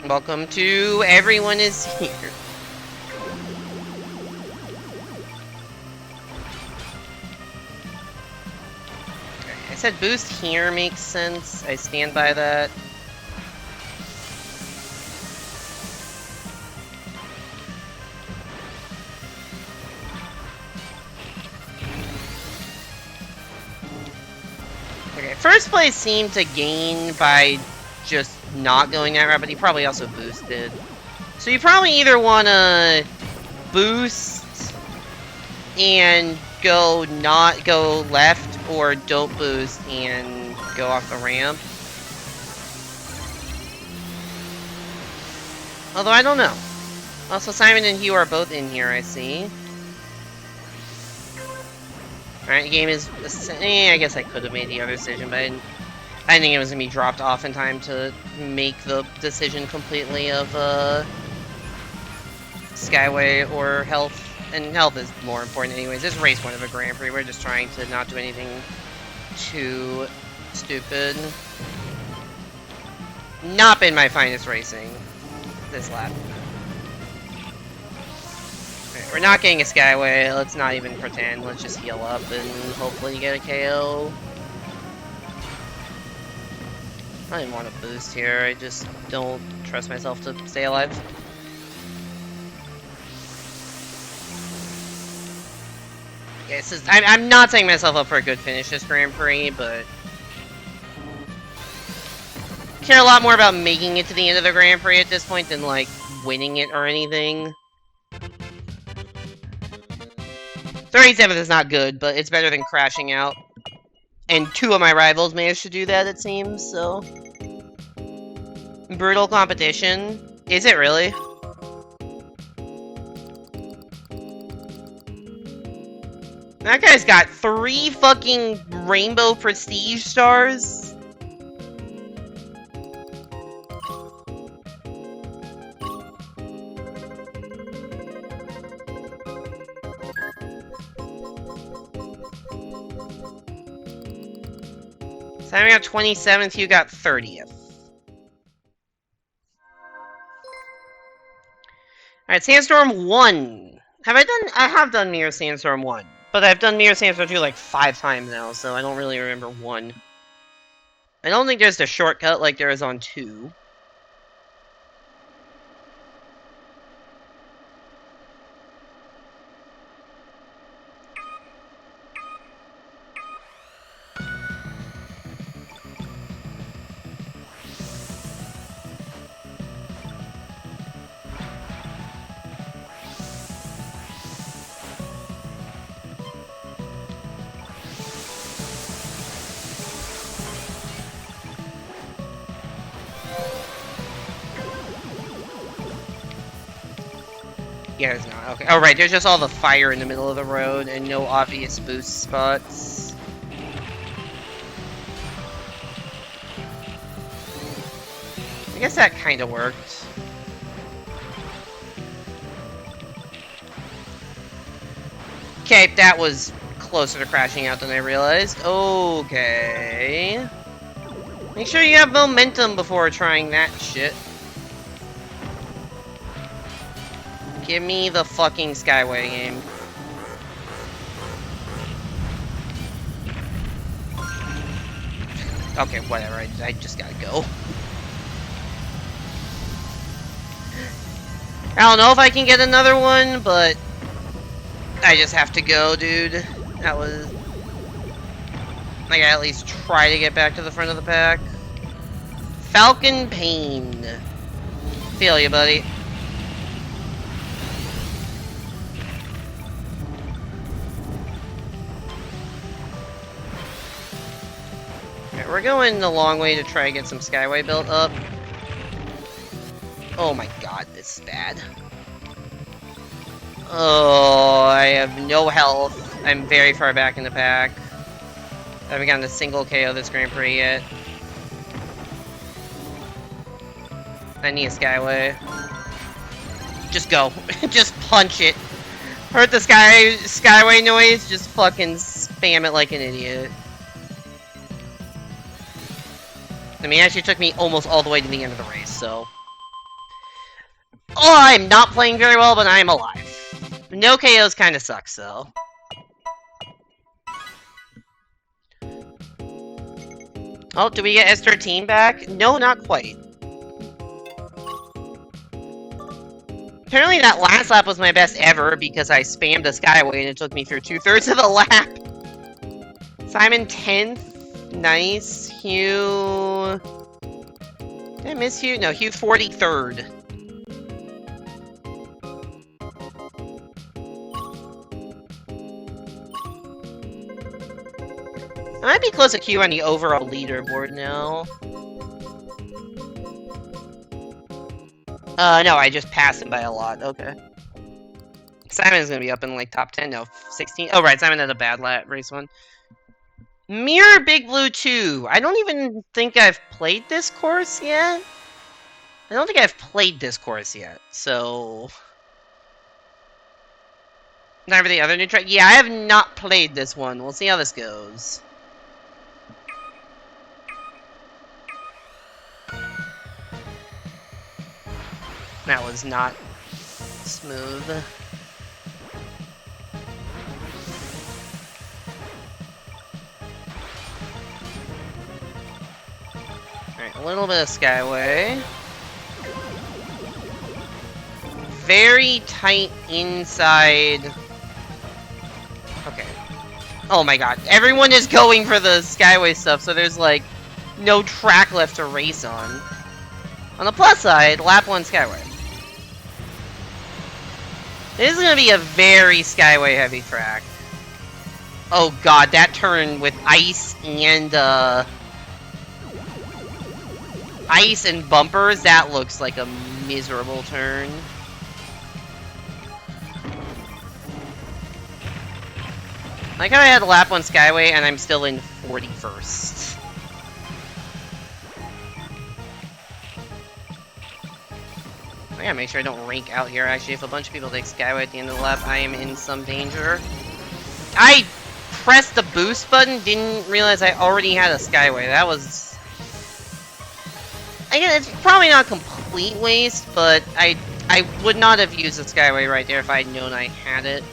Welcome to Everyone is Here. I said boost here makes sense. I stand by that. Okay, first place seemed to gain by just not going that route, but he probably also boosted. So you probably either want to boost and not go left, or don't boost and go off the ramp. Although I don't know. Also, Simon and Hugh are both in here, I see. Alright, the game is... I guess I could have made the other decision, but I didn't think it was going to be dropped off in time to make the decision completely of Skyway or Health. And Health is more important anyways. This race one of a Grand Prix. We're just trying to not do anything too stupid. Not been my finest racing this lap. Right, we're not getting a Skyway. Let's not even pretend. Let's just heal up and hopefully get a KO. I didn't want to boost here, I just don't trust myself to stay alive. Yeah, I'm not setting myself up for a good finish this Grand Prix, but I care a lot more about making it to the end of the Grand Prix at this point than, like, winning it or anything. 37th is not good, but it's better than crashing out. And 2 of my rivals managed to do that, it seems, so... Brutal competition. Is it really? That guy's got 3 fucking rainbow prestige stars? So I got 27th, you got 30th. Alright, Sandstorm 1. I have done Mirror Sandstorm 1. But I've done Mirror Sandstorm 2 like 5 times now, so I don't really remember 1. I don't think there's a shortcut like there is on 2. Yeah, there's not. Okay. Oh, right. There's just all the fire in the middle of the road and no obvious boost spots. I guess that kind of worked. Okay, that was closer to crashing out than I realized. Okay. Make sure you have momentum before trying that shit. Give me the fucking Skyway game. Okay, whatever. I just gotta go. I don't know if I can get another one, but I just have to go, dude. That was... I gotta at least try to get back to the front of the pack. Falcon Pain. Feel you, buddy. Alright, we're going a long way to try to get some Skyway built up. Oh my god, this is bad. Oh, I have no health. I'm very far back in the pack. I haven't gotten a single KO this Grand Prix yet. I need a Skyway. Just go. Just punch it. Heard the Skyway noise? Just fucking spam it like an idiot. I mean, it actually took me almost all the way to the end of the race, so... Oh, I'm not playing very well, but I'm alive. No KOs kinda sucks, though. Oh, do we get S13 back? No, not quite. Apparently that last lap was my best ever because I spammed a Skyway and it took me through 2/3 of the lap. Simon 10th. Nice. Hugh... Did I miss Hugh? No, Hugh 43rd. I might be close to Q on the overall leaderboard now. No, I just passed him by a lot. Okay. Simon's gonna be up in, like, top 10. No, 16. Oh, right, Simon had a bad race one. Mirror Big Blue 2. I don't even think I've played this course yet. I don't think I've played this course yet, so... Not for the other new track? Yeah, I have not played this one. We'll see how this goes. That was not smooth. Alright, A little bit of Skyway. Very tight inside. Okay. Oh my god. Everyone is going for the Skyway stuff, so there's like no track left to race on. On the plus side, lap 1 Skyway. This is going to be a very Skyway heavy track. Oh god, that turn with ice and bumpers, that looks like a miserable turn. I kinda had lap 1 Skyway and I'm still in 41st. I gotta make sure I don't rank out here. Actually, if a bunch of people take Skyway at the end of the lap, I am in some danger. I pressed the boost button, didn't realize I already had a Skyway. That was... Again, it's probably not a complete waste, but I would not have used the Skyway right there if I had known I had it.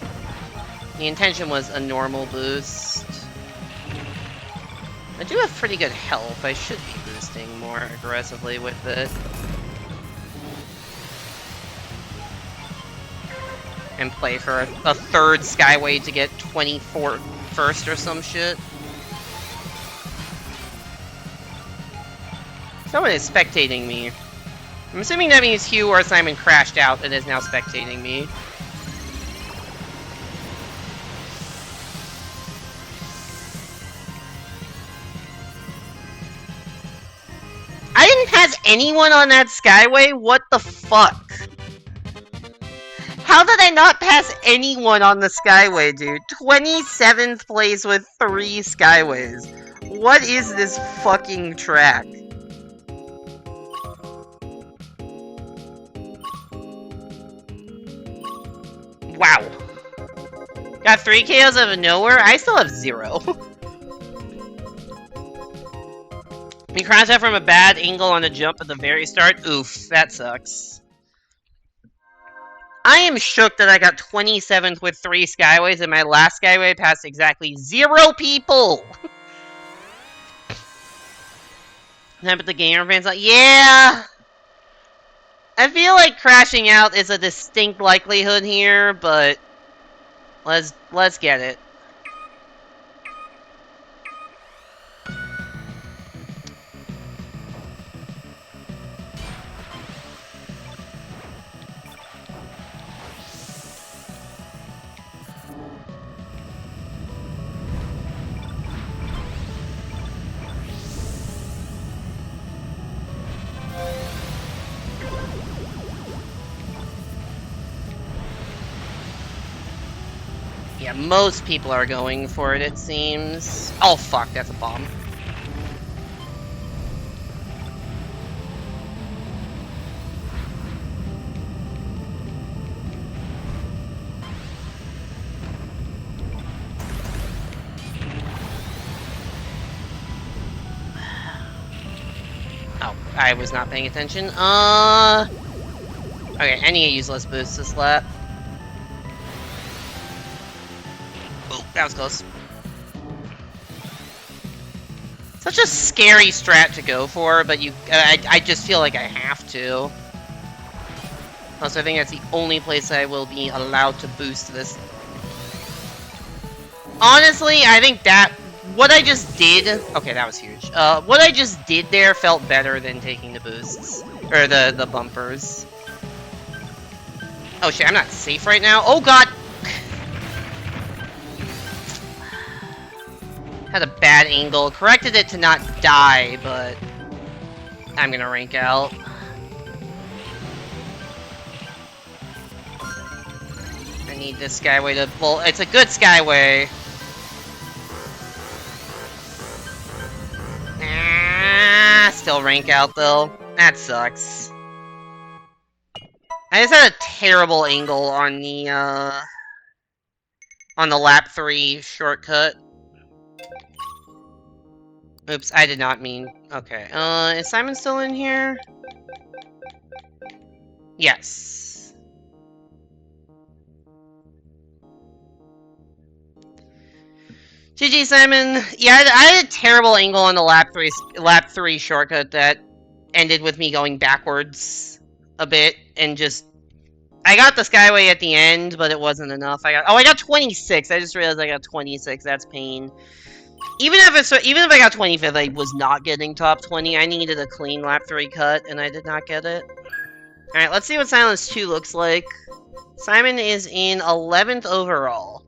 The intention was a normal boost. I do have pretty good health. I should be boosting more aggressively with it. And play for a third Skyway to get 24th first or some shit. Someone is spectating me. I'm assuming that means Hugh or Simon crashed out and is now spectating me. I didn't pass anyone on that Skyway? What the fuck? How did I not pass anyone on the Skyway, dude? 27th place with 3 Skyways. What is this fucking track? Wow. Got 3 KOs out of nowhere? I still have 0. We crashed out from a bad angle on the jump at the very start. Oof, that sucks. I am shook that I got 27th with 3 Skyways, and my last Skyway passed exactly 0 people! Then I put the gamer fans like, yeah! I feel like crashing out is a distinct likelihood here, but let's get it. Yeah, most people are going for it, it seems. Oh fuck, that's a bomb. Oh, I was not paying attention. Okay, I need to use less boost this lap. Oh, that was close. Such a scary strat to go for, but I just feel like I have to. Also, I think that's the only place I will be allowed to boost this. Honestly, I think that what I just did. Okay, that was huge. What I just did there felt better than taking the boosts or the bumpers. Oh shit, I'm not safe right now. Oh god. Had a bad angle. Corrected it to not die, but I'm gonna rank out. I need this Skyway to... Well, it's a good Skyway. Still rank out, though. That sucks. I just had a terrible angle on the lap 3 shortcut. Oops, I did not mean... Okay, is Simon still in here? Yes. GG, Simon. Yeah, I had a terrible angle on the lap 3 shortcut that ended with me going backwards a bit and just... I got the Skyway at the end, but it wasn't enough. I got 26. I just realized I got 26. That's pain. Even if I got 25th, I was not getting top 20. I needed a clean lap 3 cut, and I did not get it. Alright, let's see what Silence 2 looks like. Simon is in 11th overall.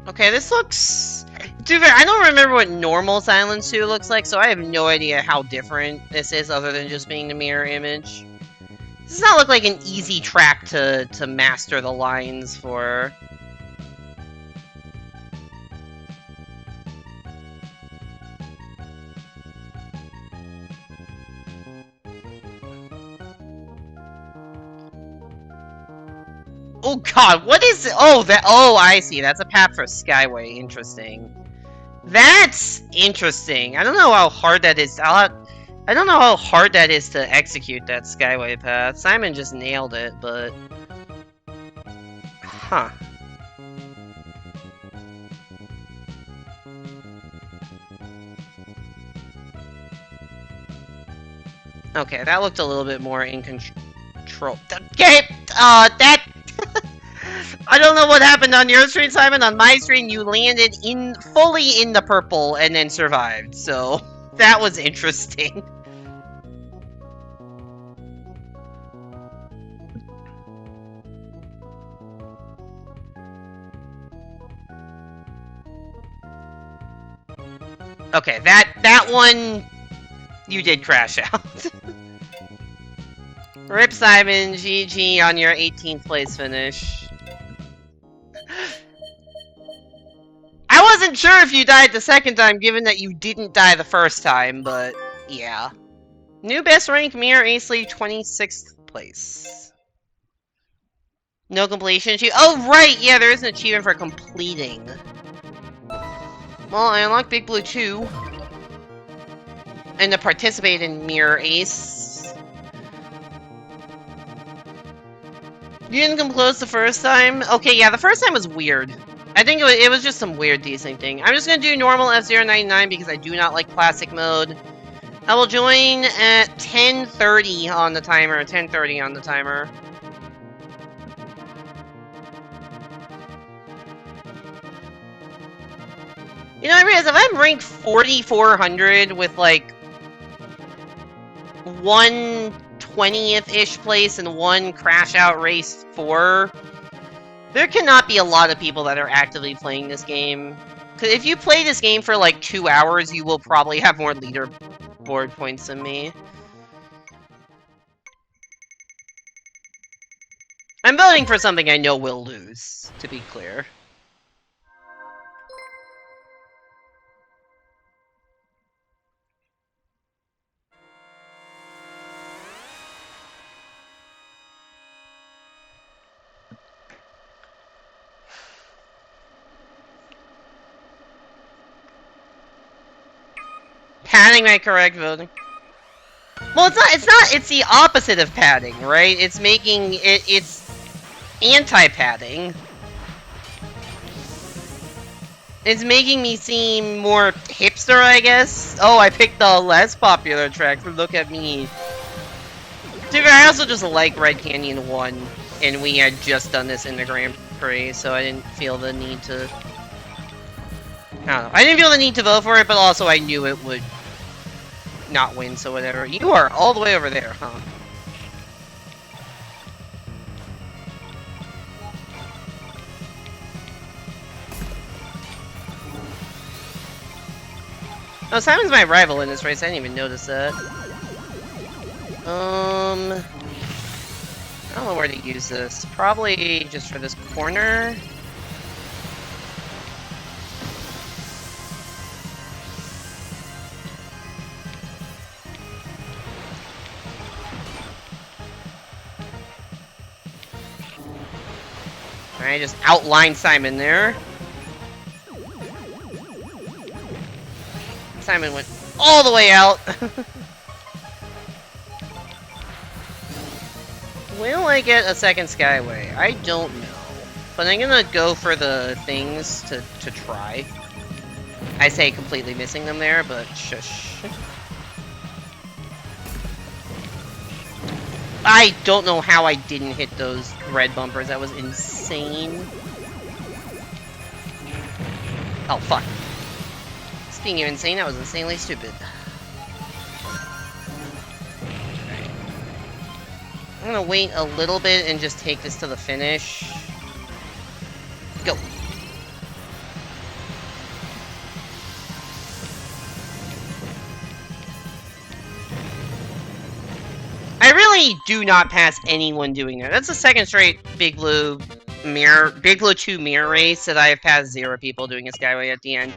Okay, this looks... To be fair, I don't remember what normal Silence 2 looks like, so I have no idea how different this is other than just being the mirror image. This does not look like an easy track to master the lines for. Oh god, what is it? Oh, I see. That's a path for Skyway. Interesting. That's interesting. I don't know how hard that is. I don't know how hard that is to execute that Skyway path. Simon just nailed it, but... Huh. Okay, that looked a little bit more in control. Okay, that... I don't know what happened on your screen, Simon. On my screen, you landed fully in the purple and then survived, so... That was interesting. Okay, that one, you did crash out. Rip Simon, GG on your 18th place finish. I wasn't sure if you died the second time, given that you didn't die the first time, but yeah. New best rank, Mirror Ace League, 26th place. No completion achievement. Oh, right! Yeah, there is an achievement for completing. Well, I unlocked Big Blue 2. And to participate in Mirror Ace. You didn't come close the first time? Okay, yeah, the first time was weird. I think it was just some weird desync thing. I'm just gonna do normal F099 because I do not like classic mode. I will join at 10:30 on the timer. 10:30 on the timer. You know, I realize if I'm ranked 4,400 with like 1/20th-ish place and one crash out race 4, there cannot be a lot of people that are actively playing this game. Because if you play this game for like 2 hours, you will probably have more leaderboard points than me. I'm voting for something I know will lose, to be clear. Padding my correct voting. Well, it's the opposite of padding, right? It's making it's anti-padding. It's making me seem more hipster, I guess. Oh, I picked the less popular track. Look at me. Dude, I also just like Red Canyon 1, and we had just done this in the Grand Prix, so I didn't feel the need to... I don't know. I didn't feel the need to vote for it, but also I knew it would not win, so whatever. You are all the way over there, huh? Oh, Simon's my rival in this race. I didn't even notice that. don't know where to use this. Probably just for this corner. Alright, just outline Simon there. Simon went all the way out. Will I get a second Skyway? I don't know. But I'm gonna go for the things to try. I say completely missing them there, but shush. I don't know how I didn't hit those red bumpers. That was insane. Oh, fuck. Speaking of insane, that was insanely stupid. Right. I'm gonna wait a little bit and just take this to the finish. Go. I really do not pass anyone doing that. That's the second straight Big Blue 2 mirror race that I have passed 0 people doing a Skyway at the end.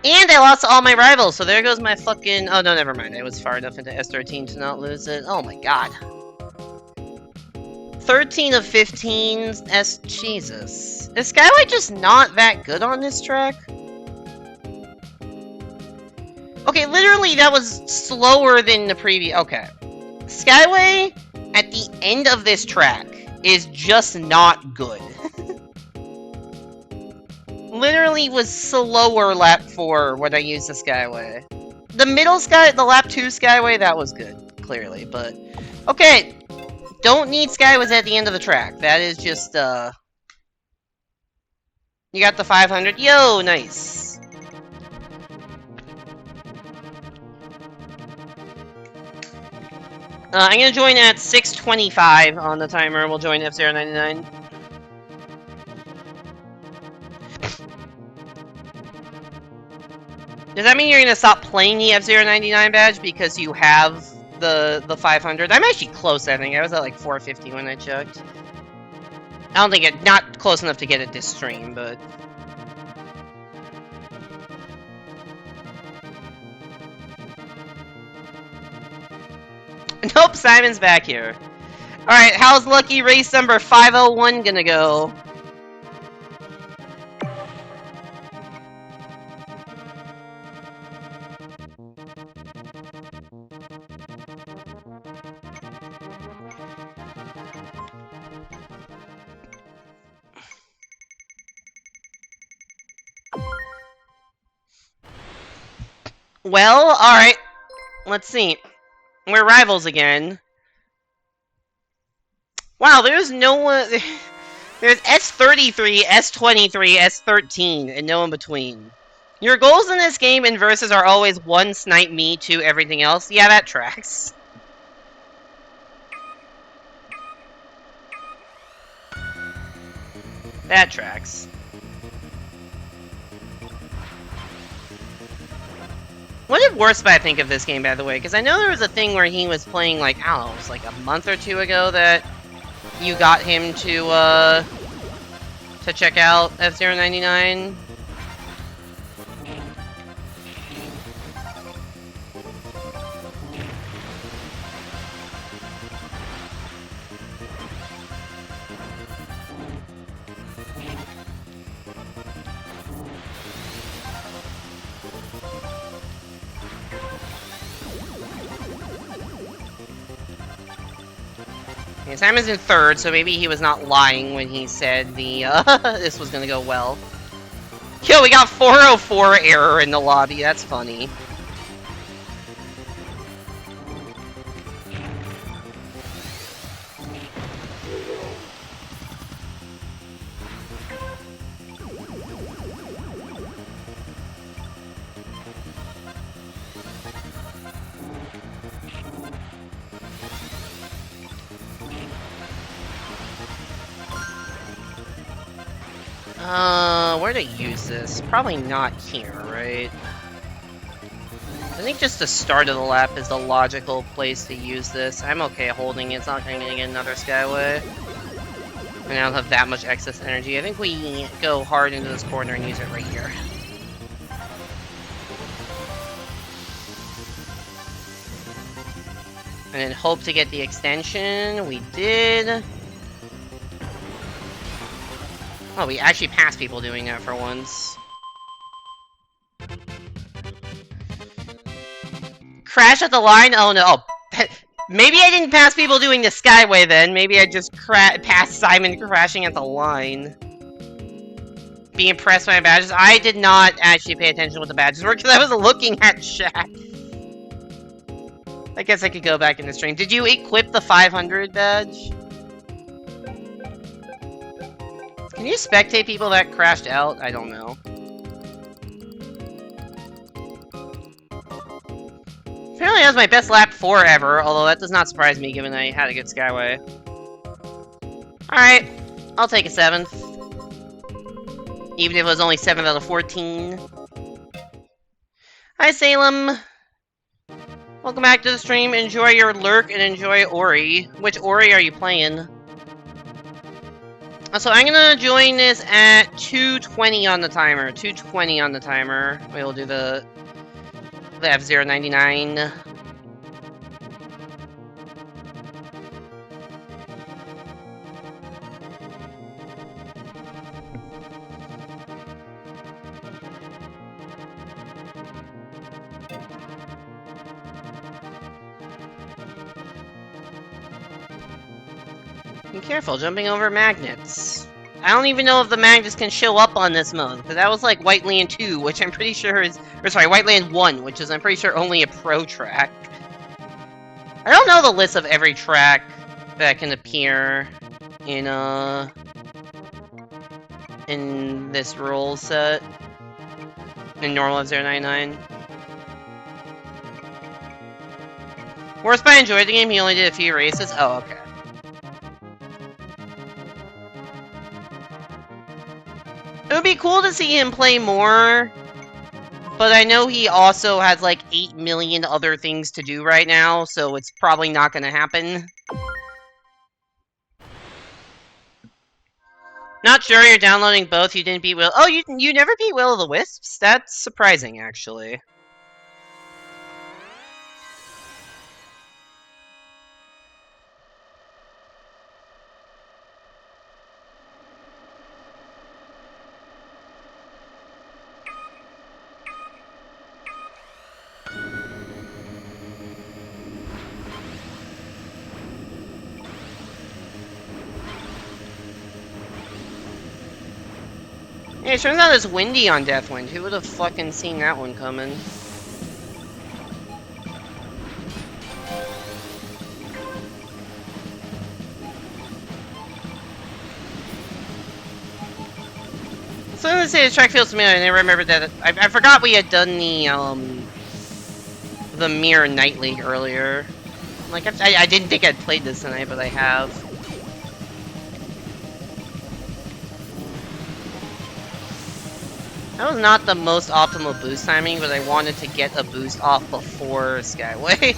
And I lost all my rivals, so there goes my fucking... Oh, no, never mind. I was far enough into S13 to not lose it. Oh my god. 13 of 15... Jesus. Is Skyway just not that good on this track? Okay, literally that was slower than the previous... Okay. Skyway, at the end of this track, is just not good. Literally was slower lap 4 when I used the Skyway. The lap 2 Skyway, that was good, clearly, but... Okay, don't need Skyways at the end of the track. That is just, You got the 500? Yo, nice. I'm gonna join at 6:25 on the timer. We'll join F099. Does that mean you're gonna stop playing the F099 badge because you have the 500? I'm actually close, I think. I was at like 450 when I checked. I don't think not close enough to get it this stream, but... Nope, Simon's back here. Alright, how's lucky race number 501 gonna go? Well, alright. Let's see. We're rivals again. Wow, there's no one... There's S33, S23, S13, and no in between. Your goals in this game and versus are always 1, snipe me, 2, everything else. Yeah, that tracks. That tracks. What did Worstby think of this game, by the way? Because I know there was a thing where he was playing, like, I don't know, it was like a month or 2 ago that you got him to check out F099. Yeah, Simon's in 3rd, so maybe he was not lying when he said the this was gonna go well. Yo, we got 404 error in the lobby. That's funny. Where to use this? Probably not here, right? Is think just the start of the lap is the logical place to use this. I'm okay holding it. It's not going to get another Skyway. And I don't have that much excess energy. I think we go hard into this corner and use it right here. And then hope to get the extension. We did. Oh, we actually passed people doing that for once. Crash at the line? Oh no. Oh, maybe I didn't pass people doing the Skyway then. Maybe I just passed Simon crashing at the line. Be impressed by my badges. I did not actually pay attention to what the badges were because I was looking at chat. I guess I could go back in the stream. Did you equip the 500 badge? Can you spectate people that crashed out? I don't know. Apparently that was my best lap forever, although that does not surprise me given I had a good Skyway. Alright, I'll take a 7th. Even if it was only 7 out of 14. Hi Salem! Welcome back to the stream. Enjoy your lurk and enjoy Ori. Which Ori are you playing? So I'm gonna join this at 2:20 on the timer. 2:20 on the timer. We'll do the F099. Be careful jumping over magnets. I don't even know if the magnets can show up on this mode, because that was like White Land 2, which I'm pretty sure is... Or sorry, White Land 1, which is I'm pretty sure only a pro track. I don't know the list of every track that can appear in this rule set. In normal F099. Worst I enjoyed the game, he only did a few races? Oh, okay. It would be cool to see him play more, but I know he also has like 8 million other things to do right now, so it's probably not going to happen. Not sure you're downloading both, you didn't beat Will. Oh, you never beat Will of the Wisps? That's surprising, actually. Hey, it turns out it's windy on Deathwind. Who would have fucking seen that one coming? So let's say the track feels familiar, and I remember that I forgot we had done the Mirror Night League earlier. Like I didn't think I'd played this tonight, but I have. That was not the most optimal boost timing, but I wanted to get a boost off before Skyway.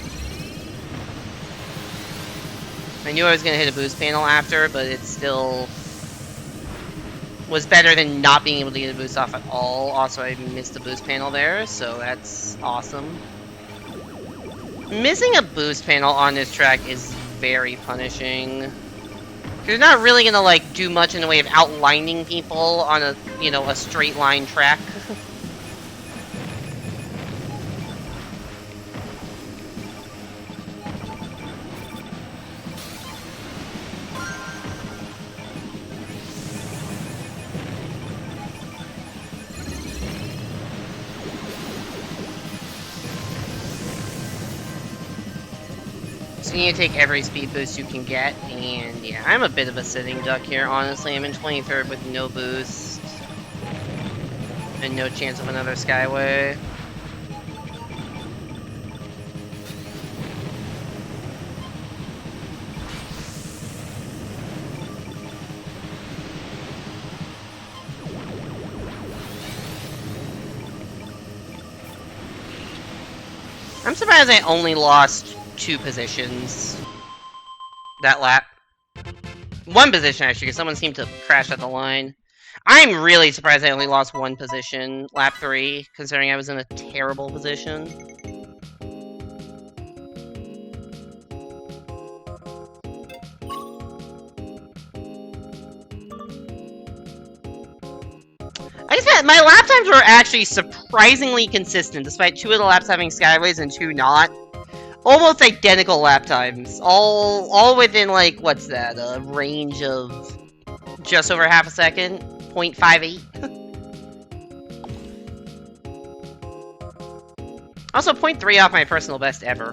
I knew I was going to hit a boost panel after, but it still was better than not being able to get a boost off at all. Also, I missed the boost panel there, so that's awesome. Missing a boost panel on this track is very punishing. You're not really gonna like do much in the way of outlining people on a, you know, a straight line track. So you need to take every speed boost you can get, and yeah, I'm a bit of a sitting duck here, honestly. I'm in 23rd with no boost. And no chance of another Skyway. I'm surprised I only lost 2 positions that lap. 1 position, actually, because someone seemed to crash at the line. I'm really surprised I only lost 1 position, lap 3, considering I was in a terrible position. I guess my lap times were actually surprisingly consistent, despite 2 of the laps having skyways and 2 not. Almost identical lap times, all within, like, what's that, a range of just over half a second, 0.58. Also, 0.3 off my personal best ever.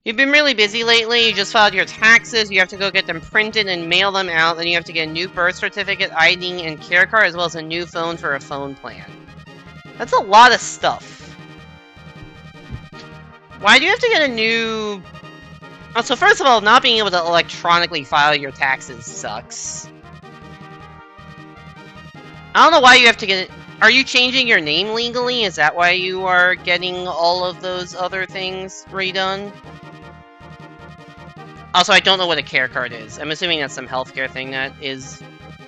You've been really busy lately. You just filed your taxes. You have to go get them printed and mail them out. Then you have to get a new birth certificate, ID, and care card, as well as a new phone for a phone plan. That's a lot of stuff. Why do you have to get a new... Oh, so first of all, not being able to electronically file your taxes sucks. I don't know why you have to get... Are you changing your name legally? Is that why you are getting all of those other things redone? Also, I don't know what a care card is. I'm assuming that's some healthcare thing that is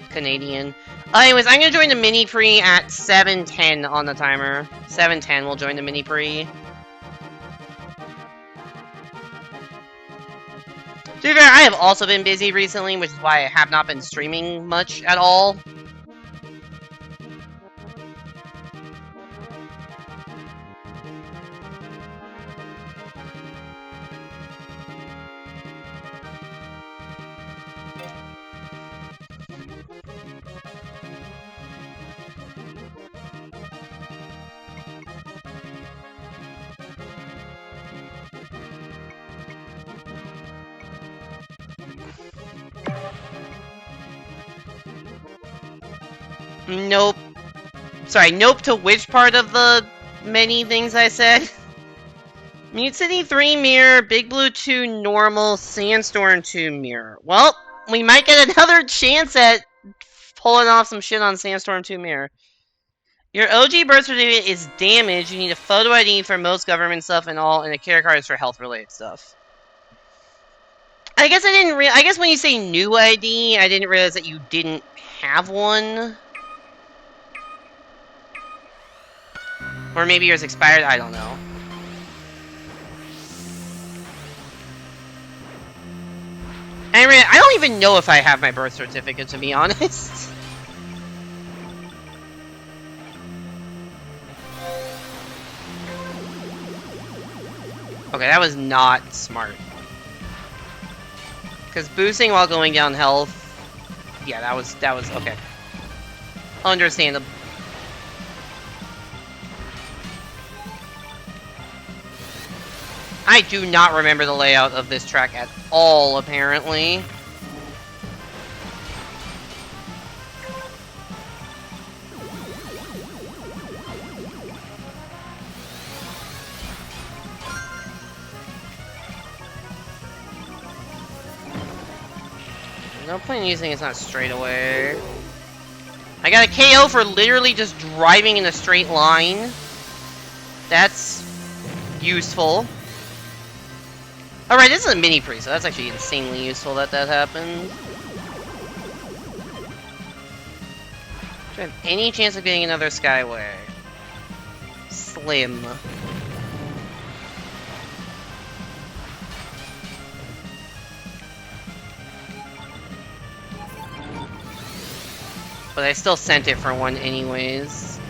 Canadian. Anyways, I'm gonna join the mini pre at 7:10 on the timer. 7:10, we'll join the mini pre. To be fair, I have also been busy recently, which is why I have not been streaming much at all. Nope. Sorry, nope to which part of the many things I said? Mute City 3 mirror, Big Blue 2 normal, Sandstorm 2 mirror. Well, we might get another chance at pulling off some shit on Sandstorm 2 mirror. Your OG birth certificate is damaged. You need a photo ID for most government stuff and all, and a care card is for health-related stuff. I guess I didn't I guess when you say new ID, I didn't realize that you didn't have one. Or maybe yours expired, I don't know. I don't even know if I have my birth certificate, to be honest. Okay, that was not smart. Because boosting while going down health... Yeah, that was okay. Understandable. I do not remember the layout of this track at all, apparently. No point in using it's not straight away. I got a KO for literally just driving in a straight line. That's useful. Alright, this is a mini pre, so that's actually insanely useful that that happened. Do I have any chance of getting another Skyway? Slim. But I still sent it for one anyways.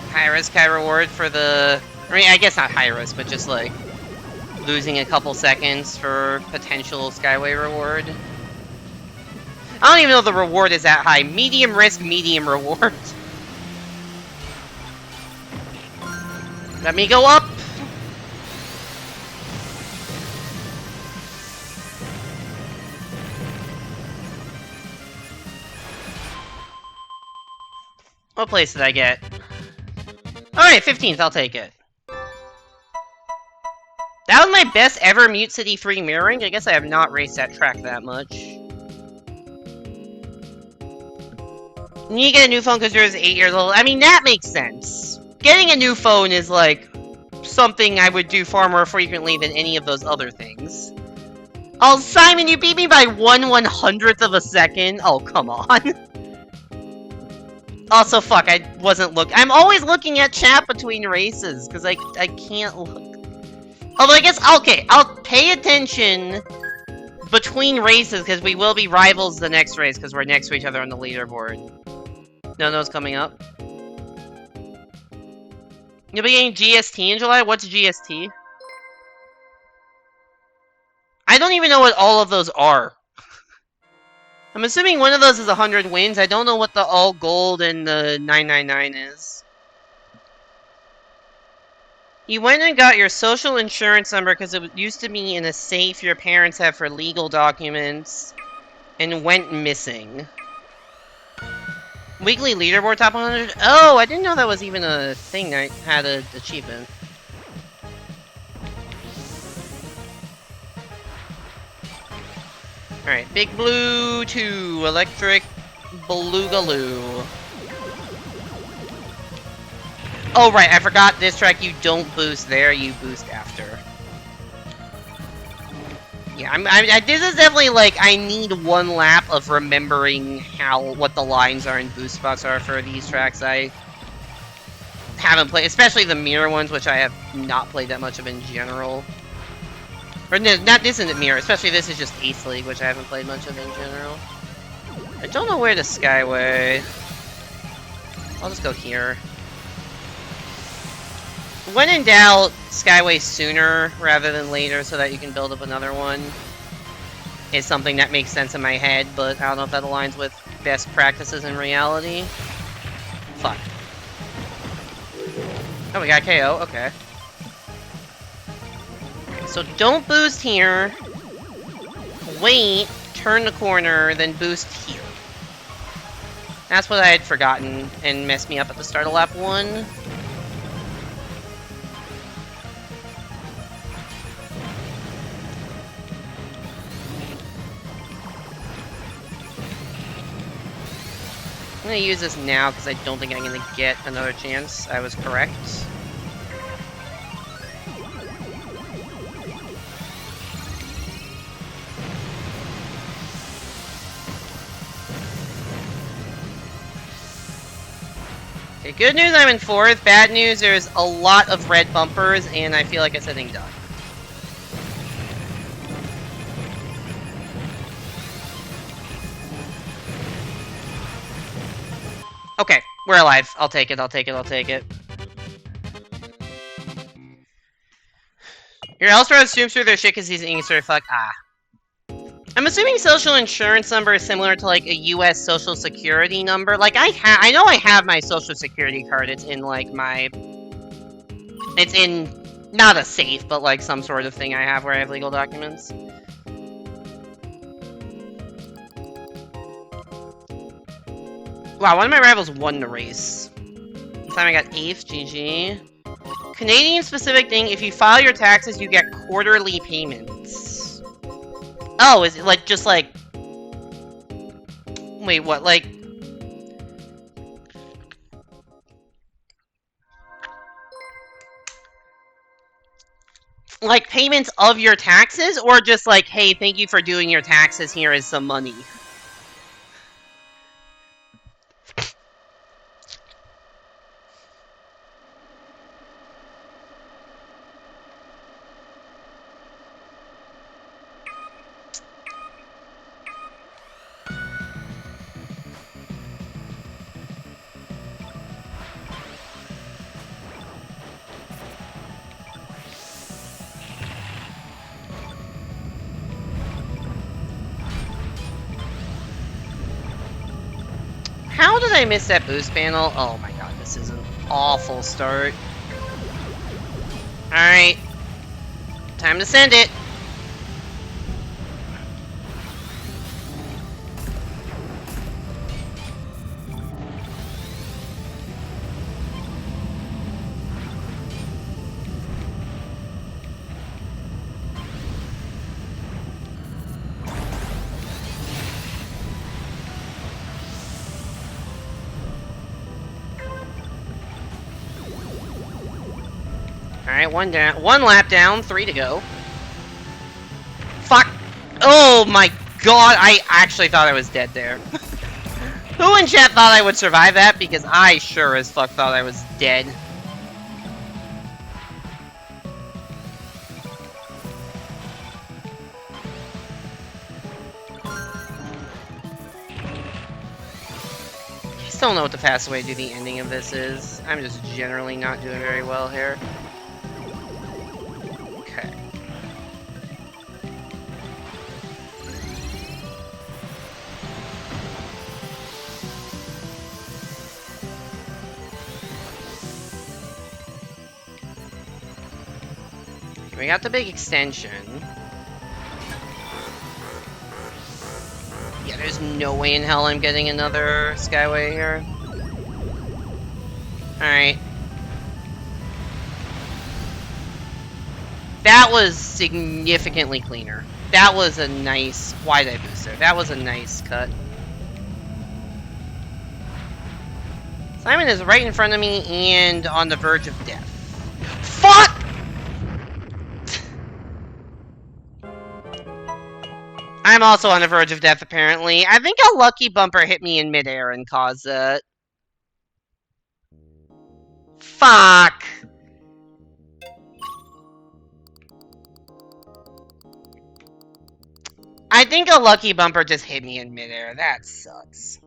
High risk, high reward for the... I mean, I guess not high risk, but just like losing a couple seconds for potential Skyway reward. I don't even know if the reward is that high. Medium risk, medium reward. Let me go up! What place did I get? Alright, 15th, I'll take it. That was my best ever Mute City 3 mirroring. I guess I have not raced that track that much. You get a new phone because you're 8 years old. I mean, that makes sense. Getting a new phone is, like, something I would do far more frequently than any of those other things. Oh, Simon, you beat me by 1/100th of a second? Oh, come on. Also, fuck, I wasn't I'm always looking at chat between races, because I can't look. Although, I guess, okay, I'll pay attention between races, because we will be rivals the next race, because we're next to each other on the leaderboard. No, coming up. You'll be getting GST in July? What's GST? I don't even know what all of those are. I'm assuming one of those is 100 wins. I don't know what the all gold and the 999 is. You went and got your social insurance number because it used to be in a safe your parents have for legal documents and went missing. Weekly leaderboard top 100? Oh, I didn't know that was even a thing that had an achievement. Alright, Big Blue 2, Electric Boogaloo. Oh, right, I forgot this track, you don't boost there, you boost after. Yeah, this is definitely, like, I need one lap of remembering what the lines are and boost spots are for these tracks. I haven't played, especially the mirror ones, which I have not played that much of in general. Or, no, this isn't mirror, especially this is just Ace League, which I haven't played much of in general. I don't know where to Skyway. I'll just go here. When in doubt, Skyway sooner rather than later so that you can build up another one is something that makes sense in my head, but I don't know if that aligns with best practices in reality. Fuck. Oh, we got KO, okay. So don't boost here. Wait, turn the corner, then boost here. That's what I had forgotten and messed me up at the start of lap 1. I'm gonna use this now because I don't think I'm gonna get another chance. I was correct. Okay, good news, I'm in 4th. Bad news, there's a lot of red bumpers, and I feel like it's sitting duck. Okay, we're alive. I'll take it, I'll take it, I'll take it. Your Elster zooms through their shit because he's Easter, fuck, I'm assuming social insurance number is similar to, like, a US social security number. Like, I know I have my social security card. It's in, like, it's in, not a safe, but, like, some sort of thing I have where I have legal documents. Wow, one of my rivals won the race. This time I got 8th, GG. Canadian-specific thing, if you file your taxes, you get quarterly payments. Oh, is it, like, just, like... Wait, what, like... Like, payments of your taxes? Or just like, hey, thank you for doing your taxes, here is some money? How did I miss that boost panel? Oh my god, this is an awful start. Alright. Time to send it. Alright, one down. One lap down, 3 to go. Fuck! Oh my god, I actually thought I was dead there. Who in chat thought I would survive that? Because I sure as fuck thought I was dead. I still don't know what the fastest way to do the ending of this is. I'm just generally not doing very well here. Okay. We got the big extension. Yeah, there's no way in hell I'm getting another Skyway here. Alright. That was significantly cleaner. That was a nice... Why did I boost there? That was a nice cut. Simon is right in front of me and on the verge of death. Fuck! I'm also on the verge of death, apparently. I think a lucky bumper hit me in midair and caused that. Fuck! I think a lucky bumper just hit me in midair. That sucks.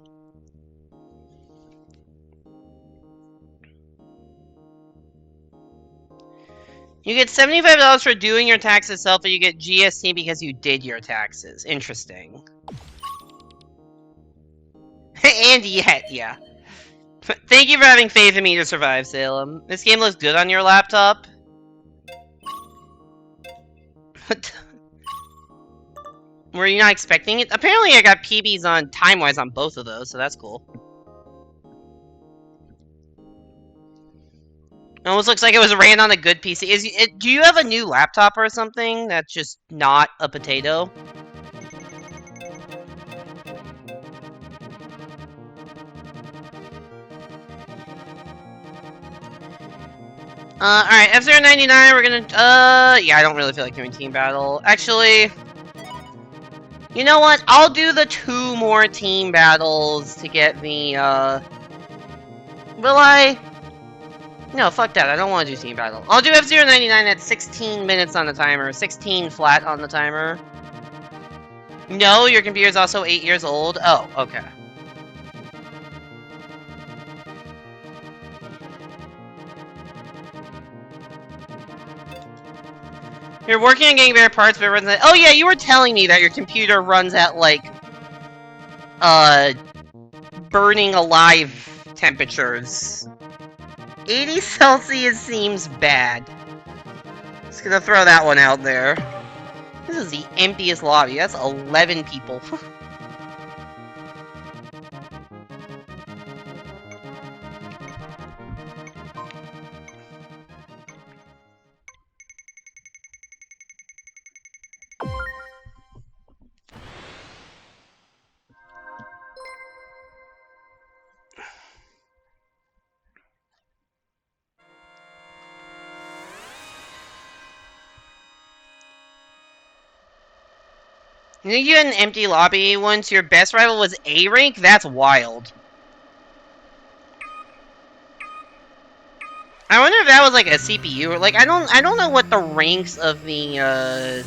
You get $75 for doing your taxes self, but you get GST because you did your taxes. Interesting. And yet, yeah. Thank you for having faith in me to survive, Salem. This game looks good on your laptop. Were you not expecting it? Apparently I got PBs on time-wise on both of those, so that's cool. It almost looks like it was ran on a good PC. Do you have a new laptop or something that's just not a potato? Alright, F-099, we're gonna, yeah, I don't really feel like doing team battle. Actually, you know what? I'll do the 2 more team battles to get the, will I? No, fuck that. I don't want to do team battle. I'll do F-099 at 16 minutes on the timer. 16 flat on the timer. No, your computer's also 8 years old. Oh, okay. You're working on getting better parts, but it runs at... Oh yeah, you were telling me that your computer runs at, like... burning alive temperatures. 80 Celsius seems bad. Just gonna throw that one out there. This is the emptiest lobby. That's 11 people. You think you had an empty lobby once your best rival was A rank? That's wild. I wonder if that was like a CPU or like I don't know what the ranks of the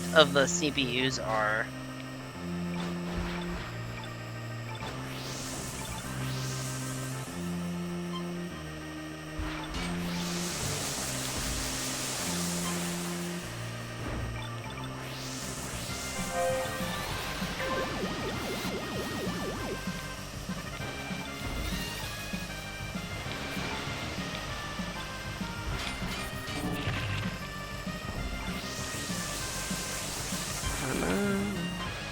CPUs are.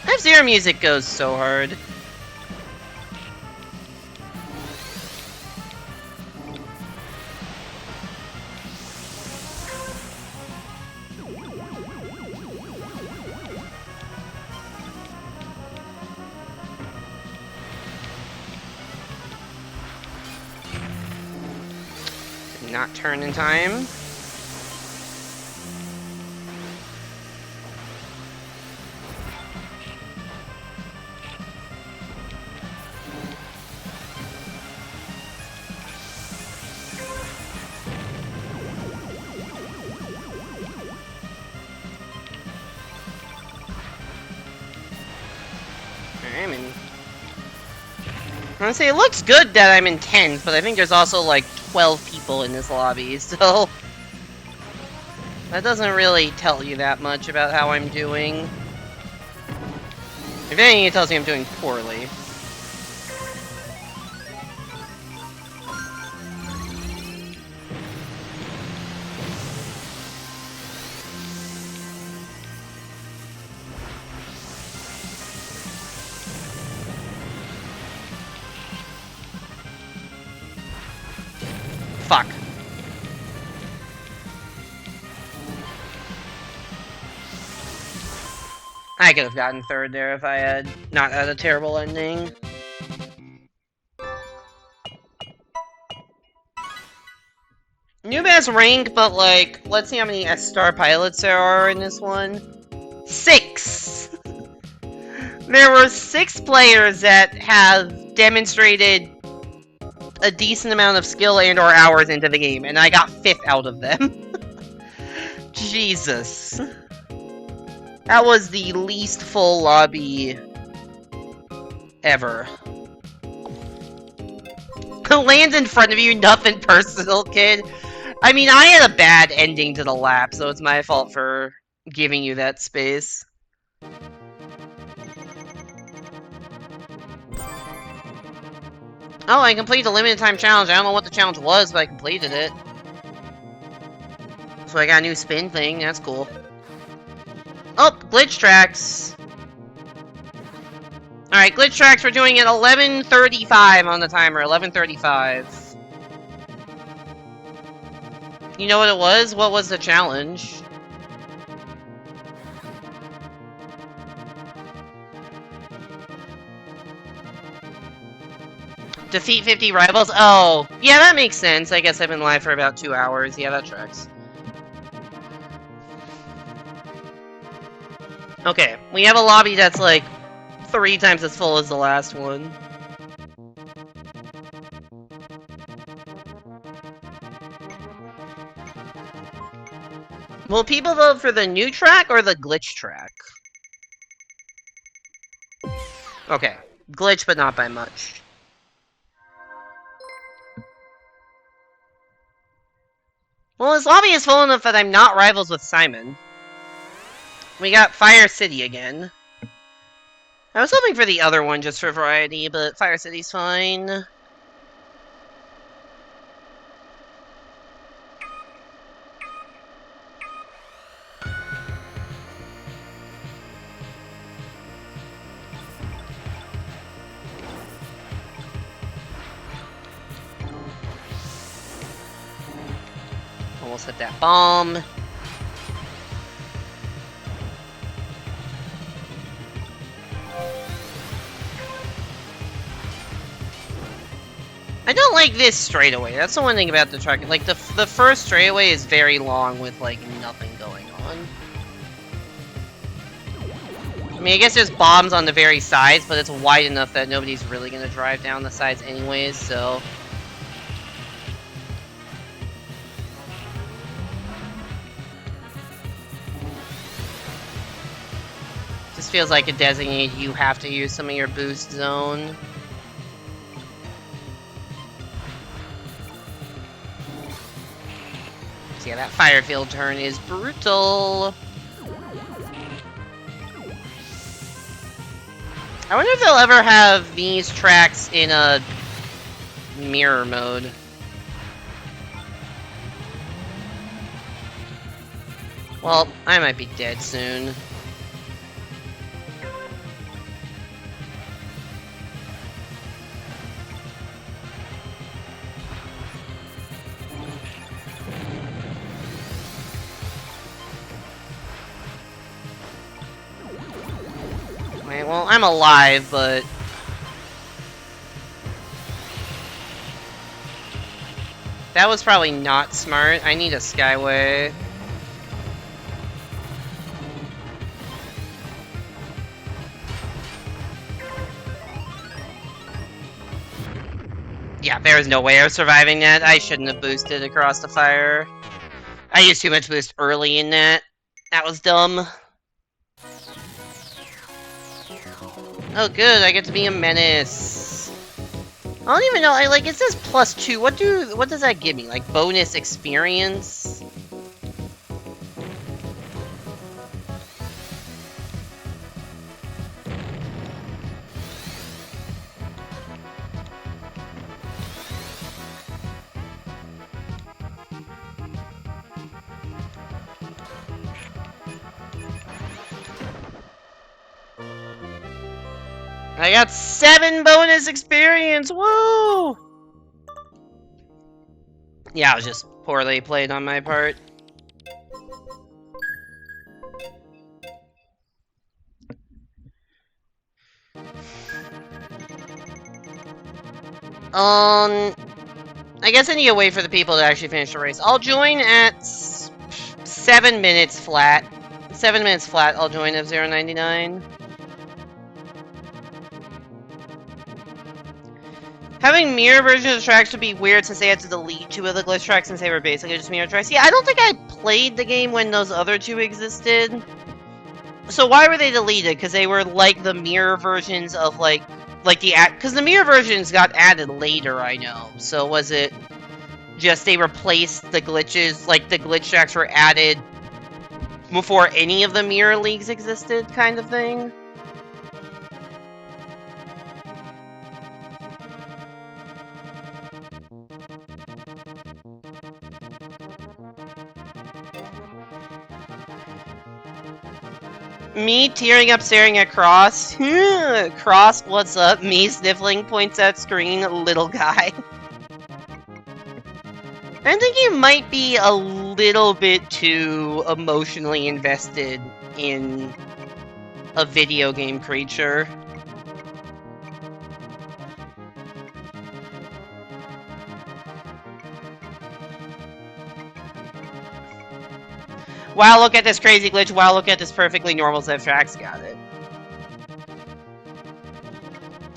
F-Zero music goes so hard. Did not turn in time. I'm in... I want to say, it looks good that I'm in 10th, but I think there's also, like, 12 people in this lobby, so... That doesn't really tell you that much about how I'm doing. If anything, it tells me I'm doing poorly. Fuck. I could have gotten third there if I had not had a terrible ending. Noob has rank, but like, let's see how many S-star pilots there are in this one. 6! There were 6 players that have demonstrated a decent amount of skill and or hours into the game, and I got 5th out of them. Jesus. That was the least full lobby ever. Land in front of you, nothing personal, kid. I mean, I had a bad ending to the lap, so it's my fault for giving you that space. Oh, I completed the limited time challenge. I don't know what the challenge was, but I completed it. So I got a new spin thing. That's cool. Oh, glitch tracks. Alright, glitch tracks, we're doing it 11:35 on the timer. 11:35. You know what it was? What was the challenge? Defeat 50 rivals? Oh, yeah, that makes sense. I guess I've been live for about 2 hours. Yeah, that tracks. Okay, we have a lobby that's like 3 times as full as the last one. Will people vote for the new track or the glitch track? Okay, glitch but not by much. Well, this lobby is full enough that I'm not rivals with Simon. We got Fire City again. I was hoping for the other one just for variety, but Fire City's fine. Almost hit that bomb. I don't like this straightaway. That's the one thing about the truck. Like, the first straightaway is very long with, like, nothing going on. I mean, I guess there's bombs on the very sides, but it's wide enough that nobody's really gonna drive down the sides anyways, so... Just feels like a designated you have to use some of your boost zone. So yeah, that fire field turn is brutal. I wonder if they'll ever have these tracks in a mirror mode. Well, I might be dead soon. Wait, well, I'm alive, but... That was probably not smart. I need a skyway. Yeah, there is no way of surviving that. I shouldn't have boosted across the fire. I used too much boost early in that. That was dumb. Oh, good. I get to be a menace. I don't even know. Like, it says +2. What does that give me? Like, bonus experience? I got 7 bonus experience! Woo! Yeah, it was just poorly played on my part. I guess I need to wait for the people to actually finish the race. I'll join at 7 minutes flat. 7 minutes flat, I'll join F099. Having mirror versions of tracks would be weird since they had to delete 2 of the glitch tracks since they were basically just mirror tracks. Yeah, I don't think I played the game when those other 2 existed. So why were they deleted? Because they were like the mirror versions of like the because the mirror versions got added later, I know. So was it just they replaced the glitches, like the glitch tracks were added before any of the mirror leagues existed, kind of thing? Me tearing up staring at Cross. Cross, what's up? Me sniffling, points at screen, little guy. I think you might be a little bit too emotionally invested in a video game creature. Wow, look at this crazy glitch. Wow, look at this perfectly normal set of tracks. Got it.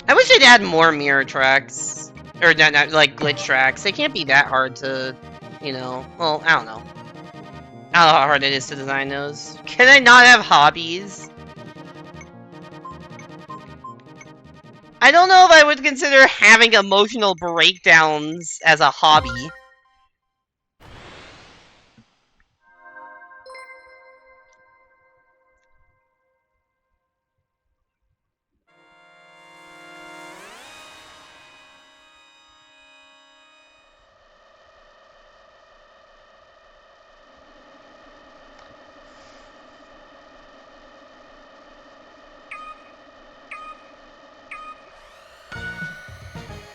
I wish they'd add more mirror tracks. Or, not like, glitch tracks. They can't be that hard to, you know... Well, I don't know. I don't know how hard it is to design those. Can I not have hobbies? I don't know if I would consider having emotional breakdowns as a hobby.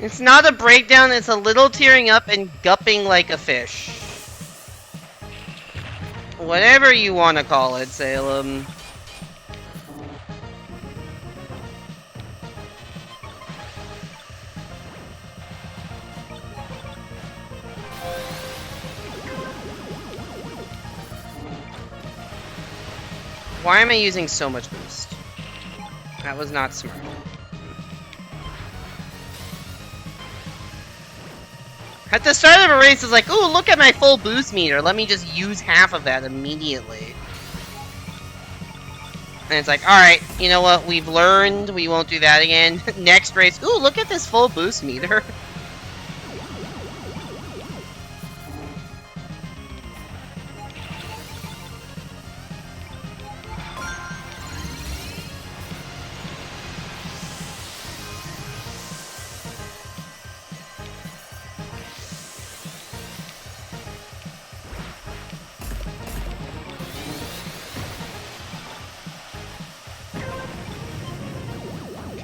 It's not a breakdown, it's a little tearing up and gupping like a fish. Whatever you want to call it, Salem. Why am I using so much boost? That was not smart. At the start of a race, it's like, ooh, look at my full boost meter. Let me just use half of that immediately. And it's like, alright, you know what? We've learned. We won't do that again. Next race, ooh, look at this full boost meter.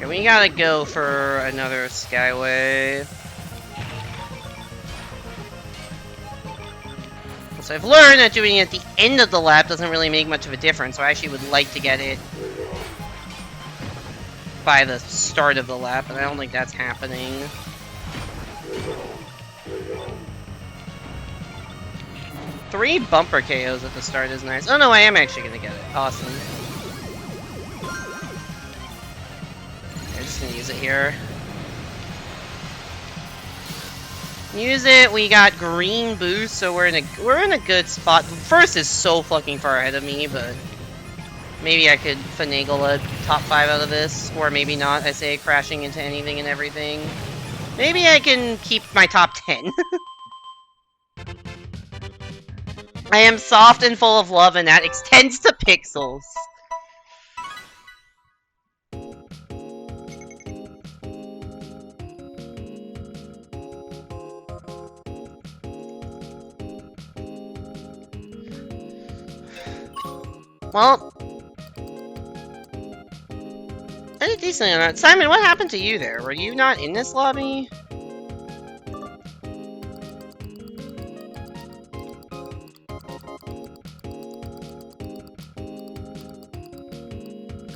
We gotta go for another Skyway. So I've learned that doing it at the end of the lap doesn't really make much of a difference, so I actually would like to get it by the start of the lap, but I don't think that's happening. Three bumper KOs at the start is nice. Oh no, I am actually gonna get it. Awesome. Just gonna use it here. Use it. We got green boost, so we're in a good spot. First is so fucking far ahead of me, but Maybe I could finagle a top 5 out of this, or maybe not. I say crashing into anything and everything. Maybe I can keep my top 10. I am soft and full of love, and that extends to pixels. Well, I did decently on that. Simon, what happened to you there? Were you not in this lobby?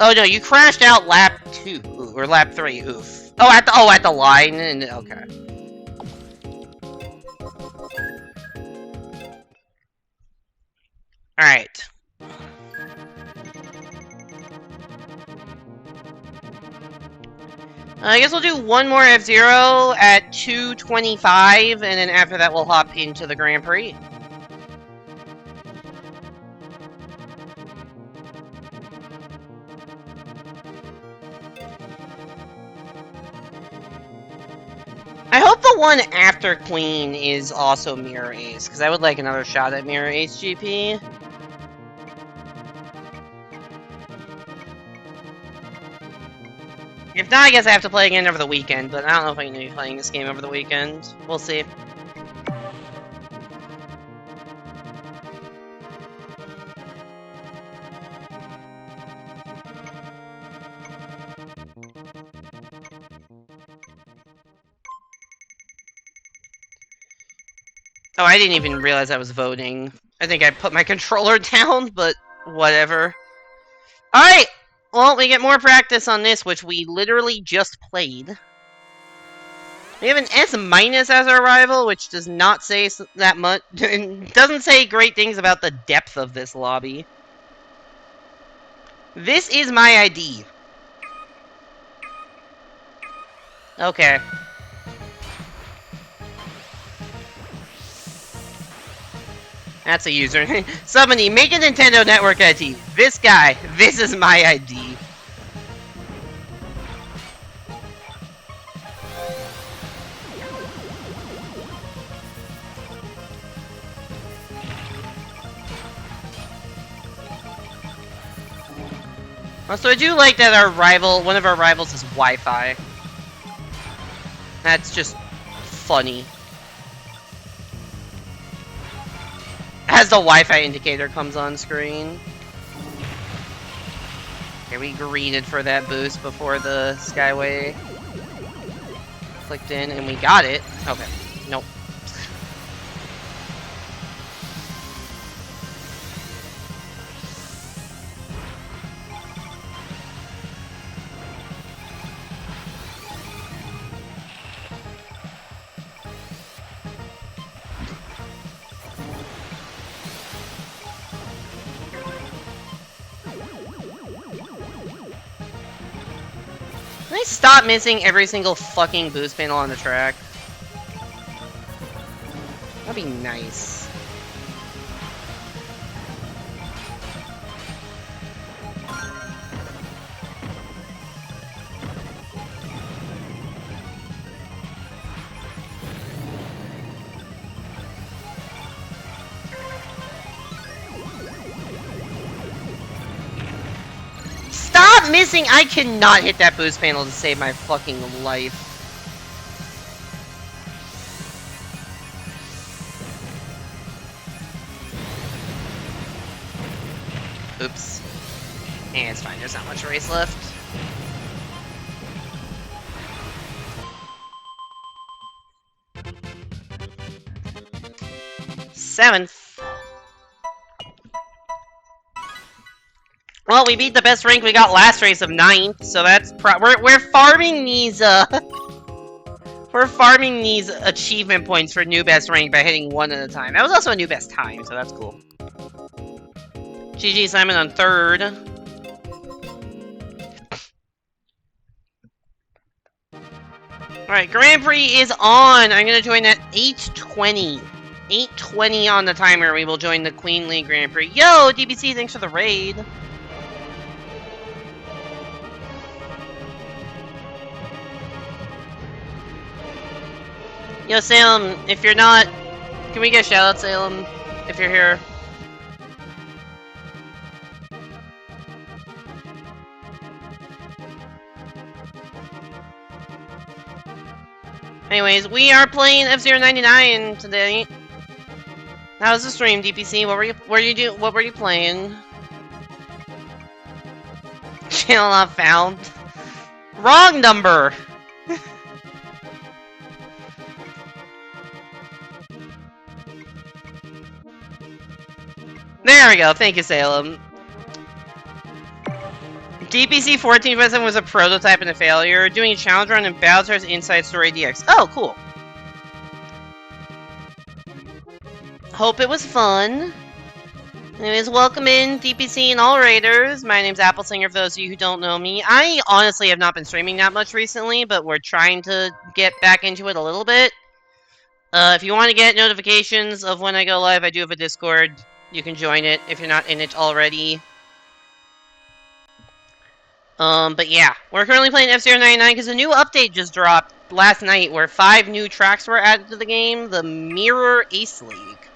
Oh no, you crashed out lap 2 or lap 3. Oof. Oh, at the line. And okay. All right. I guess we'll do one more F-Zero at 2:25, and then after that we'll hop into the Grand Prix. I hope the one after Queen is also Mirror Ace, because I would like another shot at Mirror Ace GP. If not, I guess I have to play again over the weekend, but I don't know if I'm going to be playing this game over the weekend. We'll see. Oh, I didn't even realize I was voting. I think I put my controller down, but whatever. Alright! Well, we get more practice on this, which we literally just played. We have an S- as our rival, which does not say that much. Doesn't say great things about the depth of this lobby. This is my ID. Okay. That's a user. Somebody, make a Nintendo Network ID. This guy, this is my ID. Also, I do like that one of our rivals is Wi-Fi. That's just funny. As the Wi-Fi indicator comes on screen. Okay, we greeted for that boost before the Skyway clicked in, and we got it. Okay, nope. Can I stop missing every single fucking boost panel on the track? That'd be nice. Stop missing! I cannot hit that boost panel to save my fucking life. Oops. Eh, it's fine, there's not much race left. Seventh. Well, we beat the best rank we got last race of 9th, so that's we're farming these we're farming these achievement points for new best rank by hitting one at a time. That was also a new best time, so that's cool. GG Simon on 3rd. Alright, Grand Prix is on! I'm gonna join at 8:20. 8:20 on the timer, we will join the Queen League Grand Prix. Yo, DBC, thanks for the raid. Yo, Salem, if you're not... Can we get a shout out, Salem? If you're here. Anyways, we are playing F-Zero 99 today. How was the stream, DPC? What were you playing? Channel not found. Wrong number! There we go, thank you, Salem. DPC 14.7 was a prototype and a failure, doing a challenge run in Bowser's Inside Story DX. Oh, cool. Hope it was fun. Anyways, welcome in, DPC and all raiders. My name's Applesinger, for those of you who don't know me. I honestly have not been streaming that much recently, but we're trying to get back into it a little bit. If you want to get notifications of when I go live, I do have a Discord. You can join it if you're not in it already. But yeah, we're currently playing F-Zero 99 because a new update just dropped last night where 5 new tracks were added to the game. The Mirror Ace League.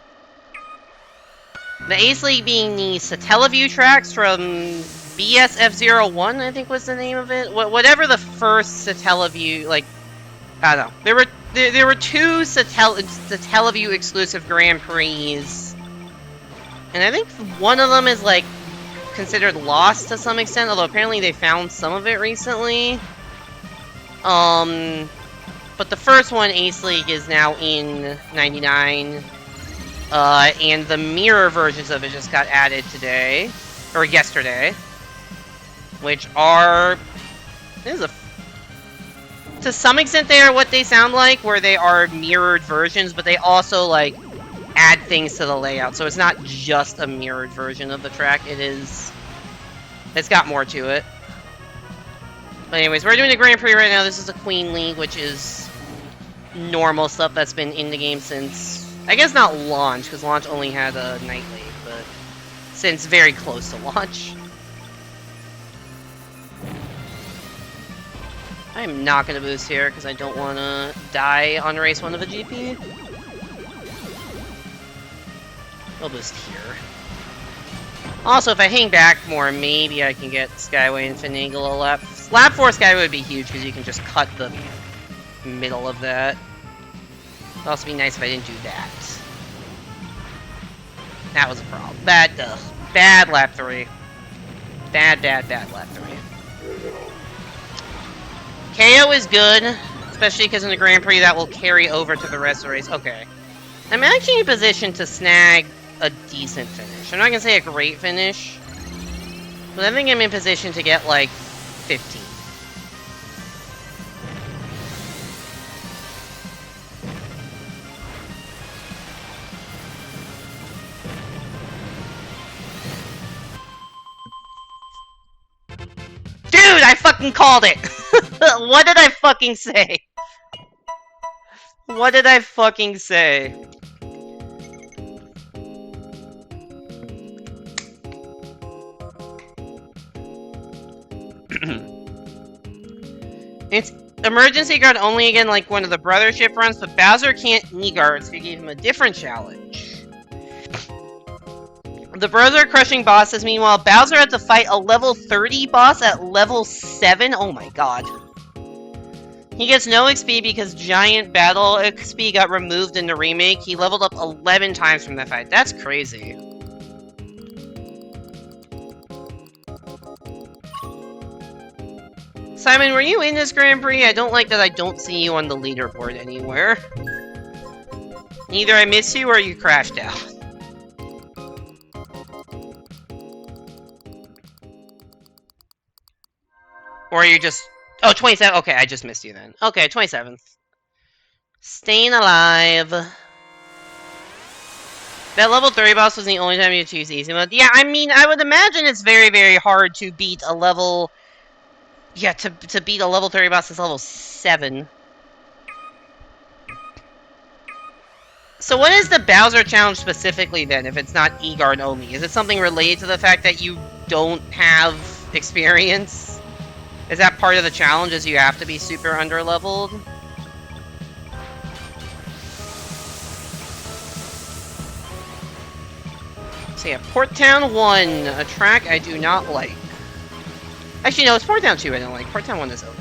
The Ace League being the Satellaview tracks from BSF 01, I think was the name of it. Whatever the first Satellaview, like, I don't know. There were 2 Satellaview exclusive Grand Prix. And I think one of them is, like, considered lost to some extent, although apparently they found some of it recently. But the first one, Ace League, is now in 99. And the mirror versions of it just got added today, or yesterday, which are, to some extent they are what they sound like, where they are mirrored versions, but they also, like, add things to the layout, so it's not just a mirrored version of the track, it's got more to it. But anyways, we're doing a Grand Prix right now. This is a Queen League, which is normal stuff that's been in the game since, I guess not launch, because launch only had a Night League, but since very close to launch. I'm not going to boost here, because I don't want to die on race 1 of a GP. I'll boost here. Also, if I hang back more, maybe I can get Skyway and finagle a lap. Lap 4 Skyway would be huge, because you can just cut the middle of that. It'd also be nice if I didn't do that. That was a problem. Bad lap 3. Bad lap 3. KO is good, especially because in the Grand Prix that will carry over to the rest of the race. Okay. I'm actually in position to snag a decent finish. I'm not gonna say a great finish, but I think I'm in position to get like 15. Dude, I fucking called it! What did I fucking say? What did I fucking say? It's emergency guard only again like one of the brothership runs, but Bowser can't E-guard, so you gave him a different challenge. The brothers are crushing bosses, meanwhile Bowser had to fight a level 30 boss at level 7? Oh my god. He gets no XP because Giant Battle XP got removed in the remake. He leveled up 11 times from that fight. That's crazy. Simon, were you in this Grand Prix? I don't like that I don't see you on the leaderboard anywhere. Either I miss you or you crashed out. Or you just... Oh, 27. Okay, I just missed you then. Okay, 27th. Staying alive. That level 30 boss was the only time you choose easy mode. Yeah, I mean, I would imagine it's very, very hard to beat a level... Yeah, to beat a level 30 boss is level 7. So what is the Bowser challenge specifically then, if it's not E-guard only? Is it something related to the fact that you don't have experience? Is that part of the challenge, is you have to be super under-leveled? So yeah, Port Town 1, a track I do not like. Actually, no, it's Port Town 2 I don't like. Port Town 1 is okay.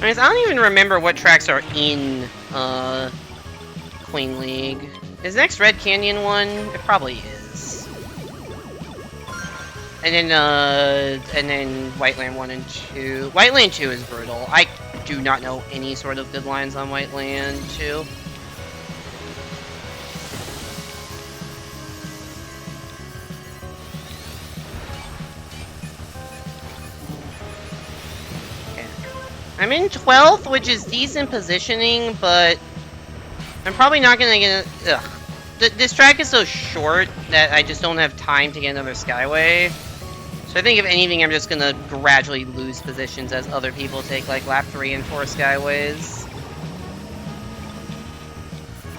I don't even remember what tracks are in, Queen League. Is next Red Canyon one? It probably is. And then Whiteland 1 and 2. Whiteland 2 is brutal. I do not know any sort of good lines on Whiteland 2. I'm in 12th, which is decent positioning, but I'm probably not gonna get... Ugh. This track is so short that I just don't have time to get another Skyway. So I think if anything, I'm just gonna gradually lose positions as other people take like lap 3 and 4 Skyways.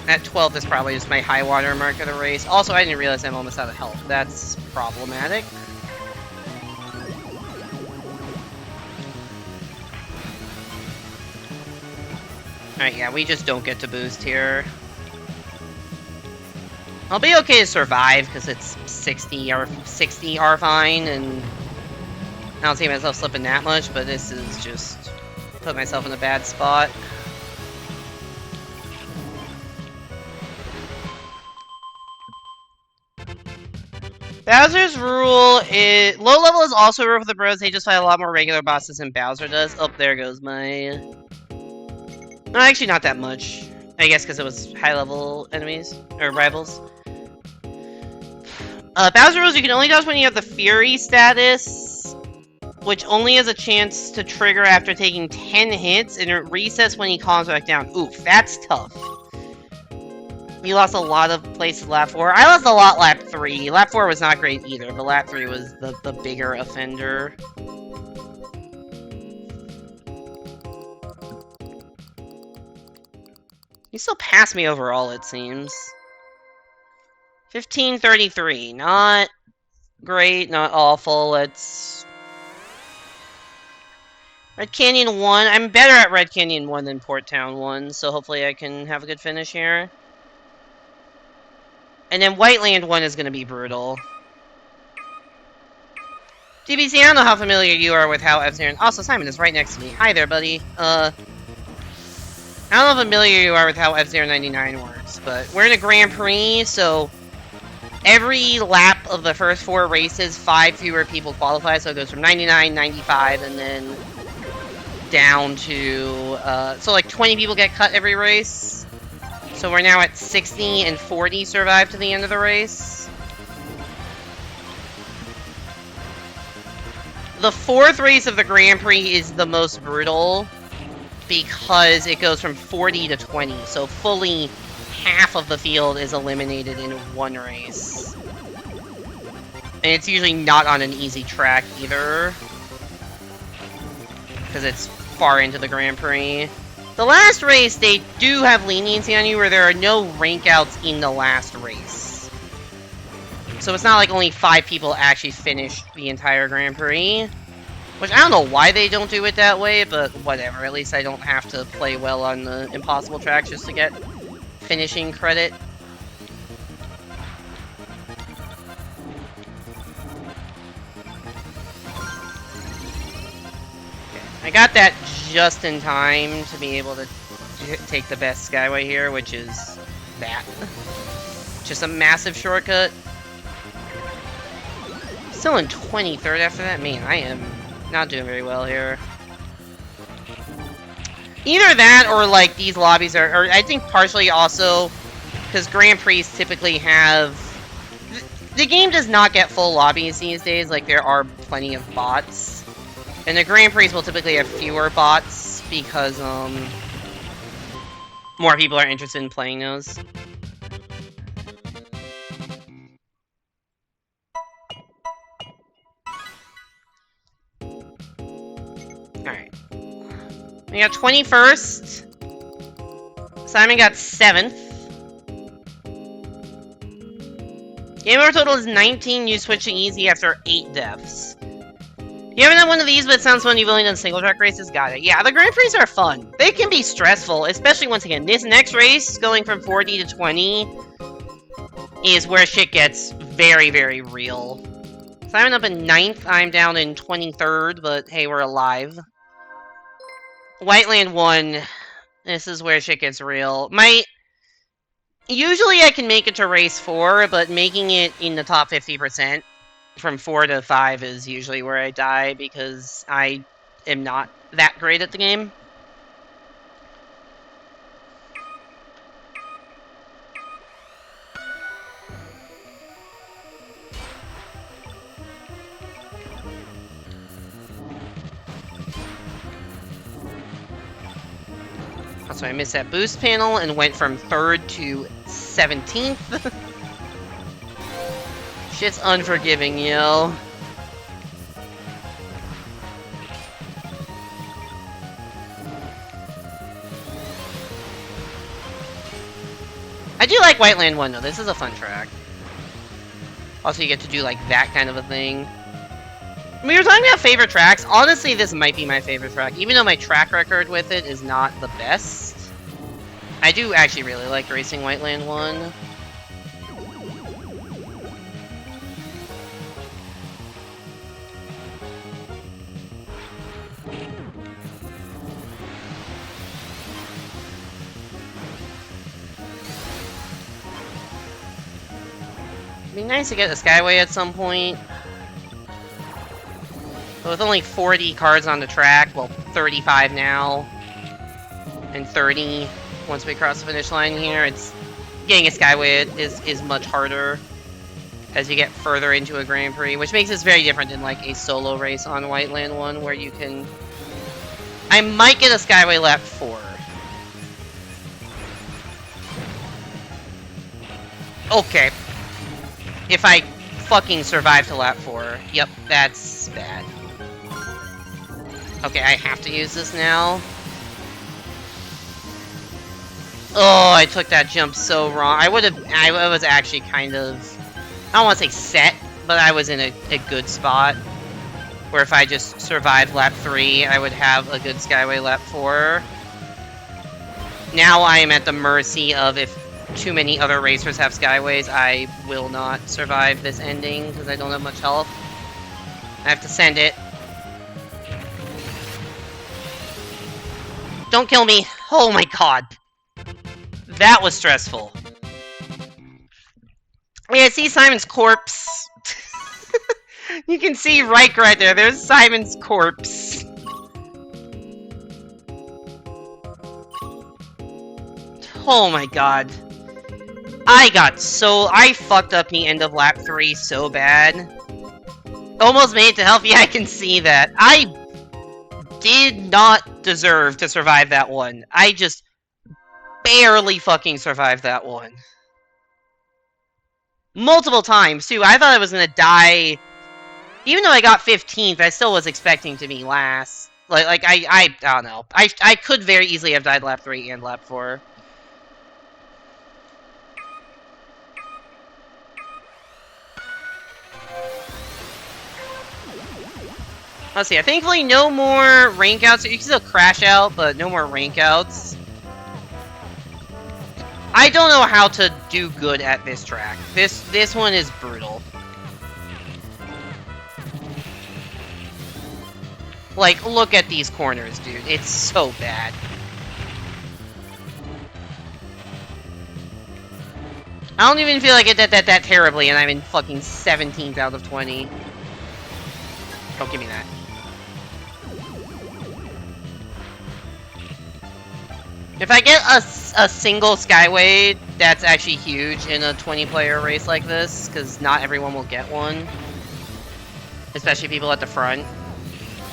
At 12th is probably just my high water mark of the race. Also, I didn't realize I'm almost out of health. That's problematic. Alright, yeah, we just don't get to boost here. I'll be okay to survive, because it's 60 are fine, and I don't see myself slipping that much, but this is just put myself in a bad spot. Bowser's rule is... Low level is also a rule for the bros, they just fight a lot more regular bosses than Bowser does. Oh, there goes my... No, actually not that much. I guess because it was high-level enemies, or rivals. Bowser rules, you can only dodge when you have the Fury status, which only has a chance to trigger after taking 10 hits, and it resets when he calms back down. Oof, that's tough. You lost a lot of places lap 4. I lost a lot lap 3. Lap 4 was not great either, but lap 3 was the bigger offender. You still passed me overall, it seems. 1533. Not great, not awful. Let's... Red Canyon 1. I'm better at Red Canyon 1 than Port Town 1, so hopefully I can have a good finish here. And then Whiteland 1 is going to be brutal. DBC, I don't know how familiar you are with how F-Zero... Also, Simon is right next to me. Hi there, buddy. I don't know how familiar you are with how F-Zero 99 works, but we're in a Grand Prix, so every lap of the first 4 races, 5 fewer people qualify, so it goes from 99, 95, and then down to, so like 20 people get cut every race. So we're now at 60 and 40 survive to the end of the race. The 4th race of the Grand Prix is the most brutal, because it goes from 40 to 20, so fully half of the field is eliminated in one race. And it's usually not on an easy track either, because it's far into the Grand Prix. The last race, they do have leniency on you where there are no rank outs in the last race. So it's not like only 5 people actually finish the entire Grand Prix. Which, I don't know why they don't do it that way, but whatever. At least I don't have to play well on the impossible tracks just to get finishing credit. Okay. I got that just in time to be able to take the best Skyway here, which is that. Just a massive shortcut. Still in 23rd after that? Man, I am not doing very well here. Either that or like these lobbies are, or I think partially also because Grand Prix typically have, the game does not get full lobbies these days, like there are plenty of bots. And the Grand Prix will typically have fewer bots because more people are interested in playing those. Alright. We got 21st. Simon got 7th. Game over total is 19. You switch to easy after 8 deaths. You haven't done one of these, but it sounds fun. You've only done single track races. Got it. Yeah, the Grand Prix are fun. They can be stressful, especially once again. This next race, going from 40 to 20, is where shit gets very, very real. So I'm up in 9th. I'm down in 23rd, but hey, we're alive. Whiteland 1. This is where shit gets real. Usually I can make it to race 4, but making it in the top 50%. From 4 to 5 is usually where I die because I am not that great at the game. So I missed that boost panel and went from 3rd to 17th. Shit's unforgiving, yo. I do like Whiteland 1, though. This is a fun track. Also, you get to do, like, that kind of a thing. We were talking about favorite tracks. Honestly, this might be my favorite track. Even though my track record with it is not the best. I do actually really like racing Whiteland 1. It'd be nice to get a Skyway at some point. But with only 40 cars on the track, well, 35 now, and 30 once we cross the finish line here, it's getting a Skyway is much harder as you get further into a Grand Prix, which makes this very different than like a solo race on Whiteland 1 where you can... I might get a Skyway lap 4. Okay. If I fucking survive to lap 4. Yep, that's bad. Okay, I have to use this now. Oh, I took that jump so wrong. I was actually kind of... I don't want to say set, but I was in a good spot. Where if I just survived lap 3, I would have a good Skyway lap 4. Now I am at the mercy of if too many other racers have Skyways, I will not survive this ending because I don't have much health. I have to send it. Don't kill me! Oh my god! That was stressful. Yeah, I see Simon's corpse. You can see right there. There's Simon's corpse. Oh my god. I fucked up the end of lap 3 so bad. Almost made it to health. Yeah, I can see that. I did not deserve to survive that one. I just barely fucking survived that one. Multiple times, too. I thought I was gonna die. Even though I got 15th, I still was expecting to be last. I don't know. I could very easily have died lap 3 and lap 4. Let's see, thankfully no more rank outs. You can still crash out, but no more rank outs. I don't know how to do good at this track. This one is brutal. Like, look at these corners, dude. It's so bad. I don't even feel like it did that terribly, and I'm in fucking 17th out of 20. Don't give me that. If I get a single Skyway, that's actually huge in a 20-player race like this, because not everyone will get one. Especially people at the front.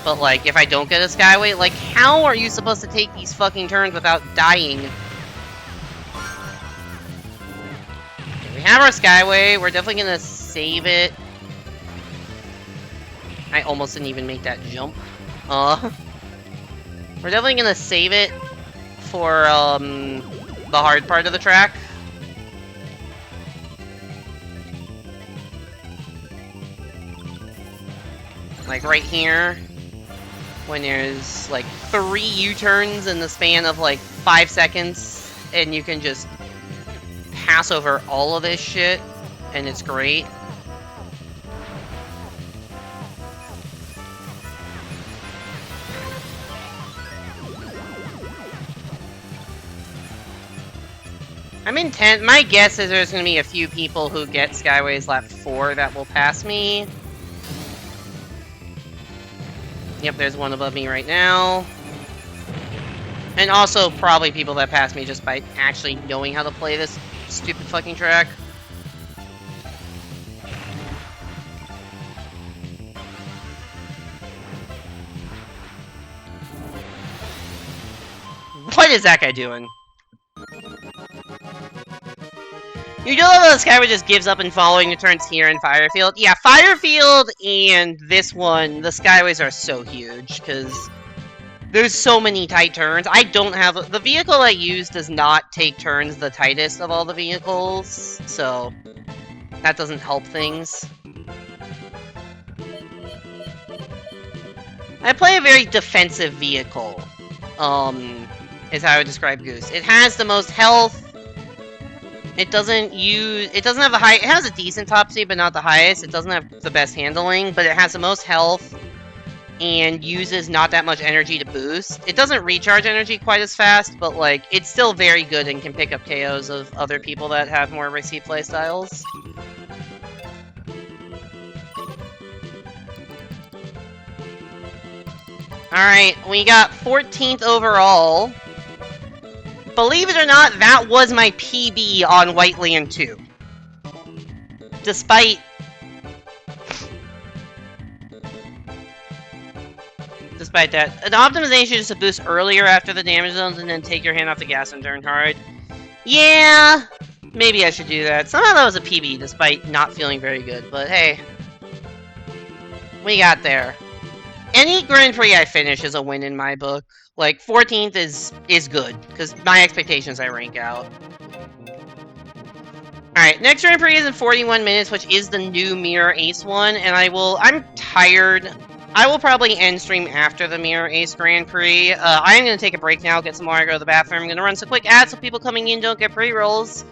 But, like, if I don't get a Skyway, like, how are you supposed to take these fucking turns without dying? Okay, we have our Skyway. We're definitely gonna save it. I almost didn't even make that jump. We're definitely gonna save it for, the hard part of the track. Like right here, when there's like 3 U-turns in the span of like 5 seconds, and you can just pass over all of this shit, and it's great. I'm intent. My guess is there's going to be a few people who get Skyways Lap 4 that will pass me. Yep, there's one above me right now. And also probably people that pass me just by actually knowing how to play this stupid fucking track. What is that guy doing? You do love how the Skyway just gives up and following the turns here in Firefield. Yeah, Firefield and this one, the Skyways are so huge, because there's so many tight turns. I don't have... The vehicle I use does not take turns the tightest of all the vehicles, so that doesn't help things. I play a very defensive vehicle, is how I would describe Goose. It has the most health. It doesn't have the high, it has a decent top speed, but not the highest. It doesn't have the best handling, but it has the most health and uses not that much energy to boost. It doesn't recharge energy quite as fast, but like, it's still very good and can pick up KOs of other people that have more risky playstyles. Alright, we got 14th overall. Believe it or not, that was my PB on Whiteland 2. Despite that. An optimization is to boost earlier after the damage zones and then take your hand off the gas and turn hard. Yeah, maybe I should do that. Somehow that was a PB despite not feeling very good, but hey. We got there. Any Grand Prix I finish is a win in my book. Like, 14th is good, because my expectations I rank out. Alright, next Grand Prix is in 41 minutes, which is the new Mirror Ace one, and I'm tired. I will probably end stream after the Mirror Ace Grand Prix. I am going to take a break now, get some water, go to the bathroom. I'm going to run some quick ads so people coming in don't get pre-rolls.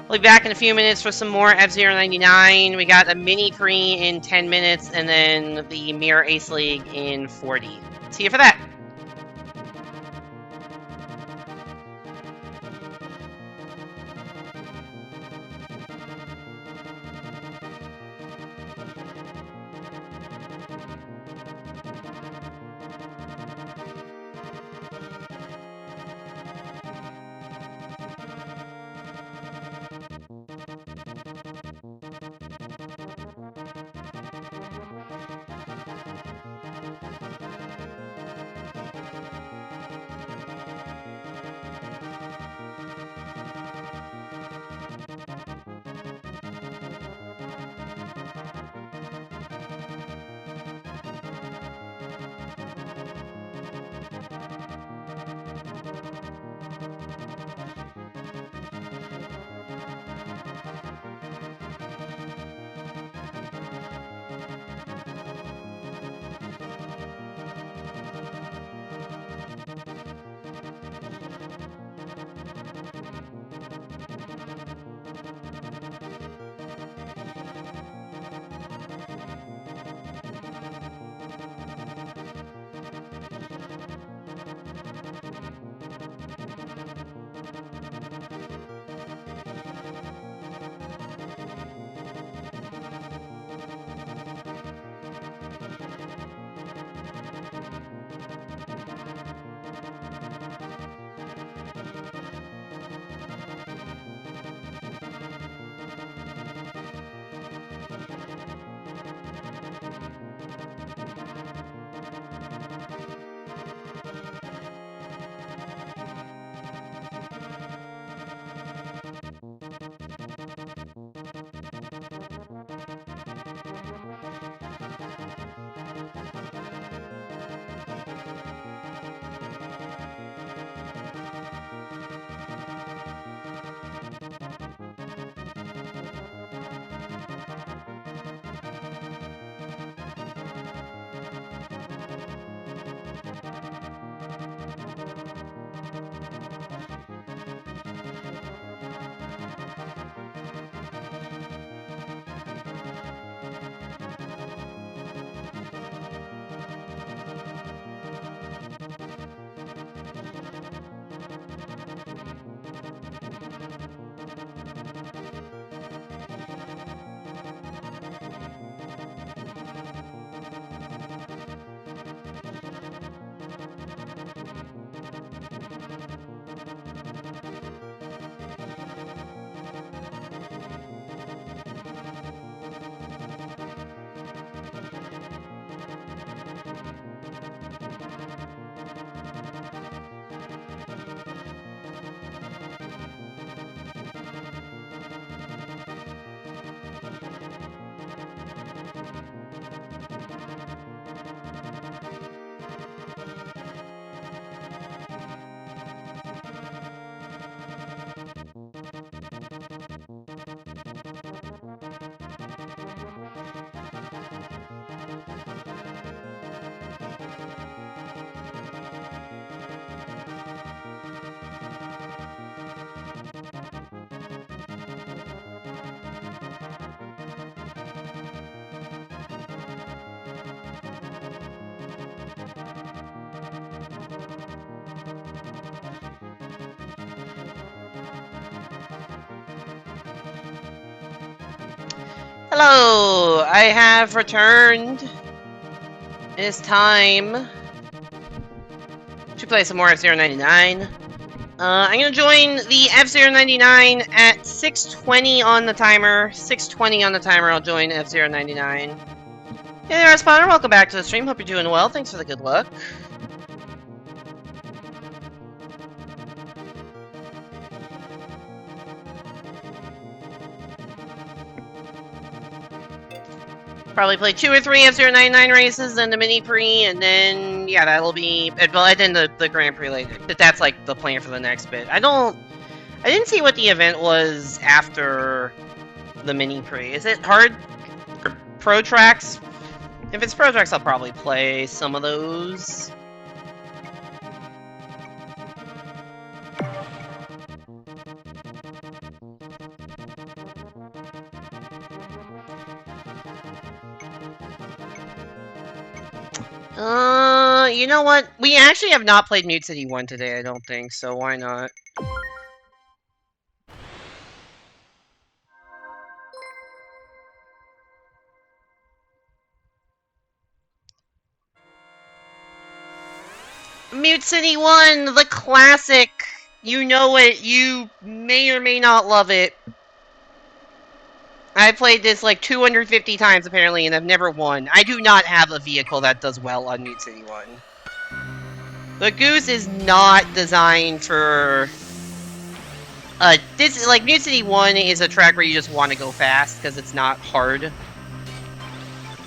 We'll be back in a few minutes for some more F-Zero 99. We got a mini pre in 10 minutes, and then the Mirror Ace League in 40. See you for that! Hello! I have returned. It is time to play some more F-Zero 99. I'm gonna join the F-Zero 99 at 6:20 on the timer. 6:20 on the timer, I'll join F-Zero 99. Hey there, Spawner. Welcome back to the stream. Hope you're doing well. Thanks for the good luck. Probably play 2 or 3 F-Zero 99 races, then the mini pre, and then yeah, that'll be well, and then the Grand Prix later. But that's like the plan for the next bit. I didn't see what the event was after the mini pre. Is it hard or pro tracks? If it's pro tracks, I'll probably play some of those. You know what? We actually have not played Mute City 1 today, I don't think, so why not? Mute City 1, the classic! You know it, you may or may not love it. I played this like 250 times apparently, and I've never won. I do not have a vehicle that does well on Mute City 1. The Goose is not designed for... Mute City 1 is a track where you just want to go fast, because it's not hard.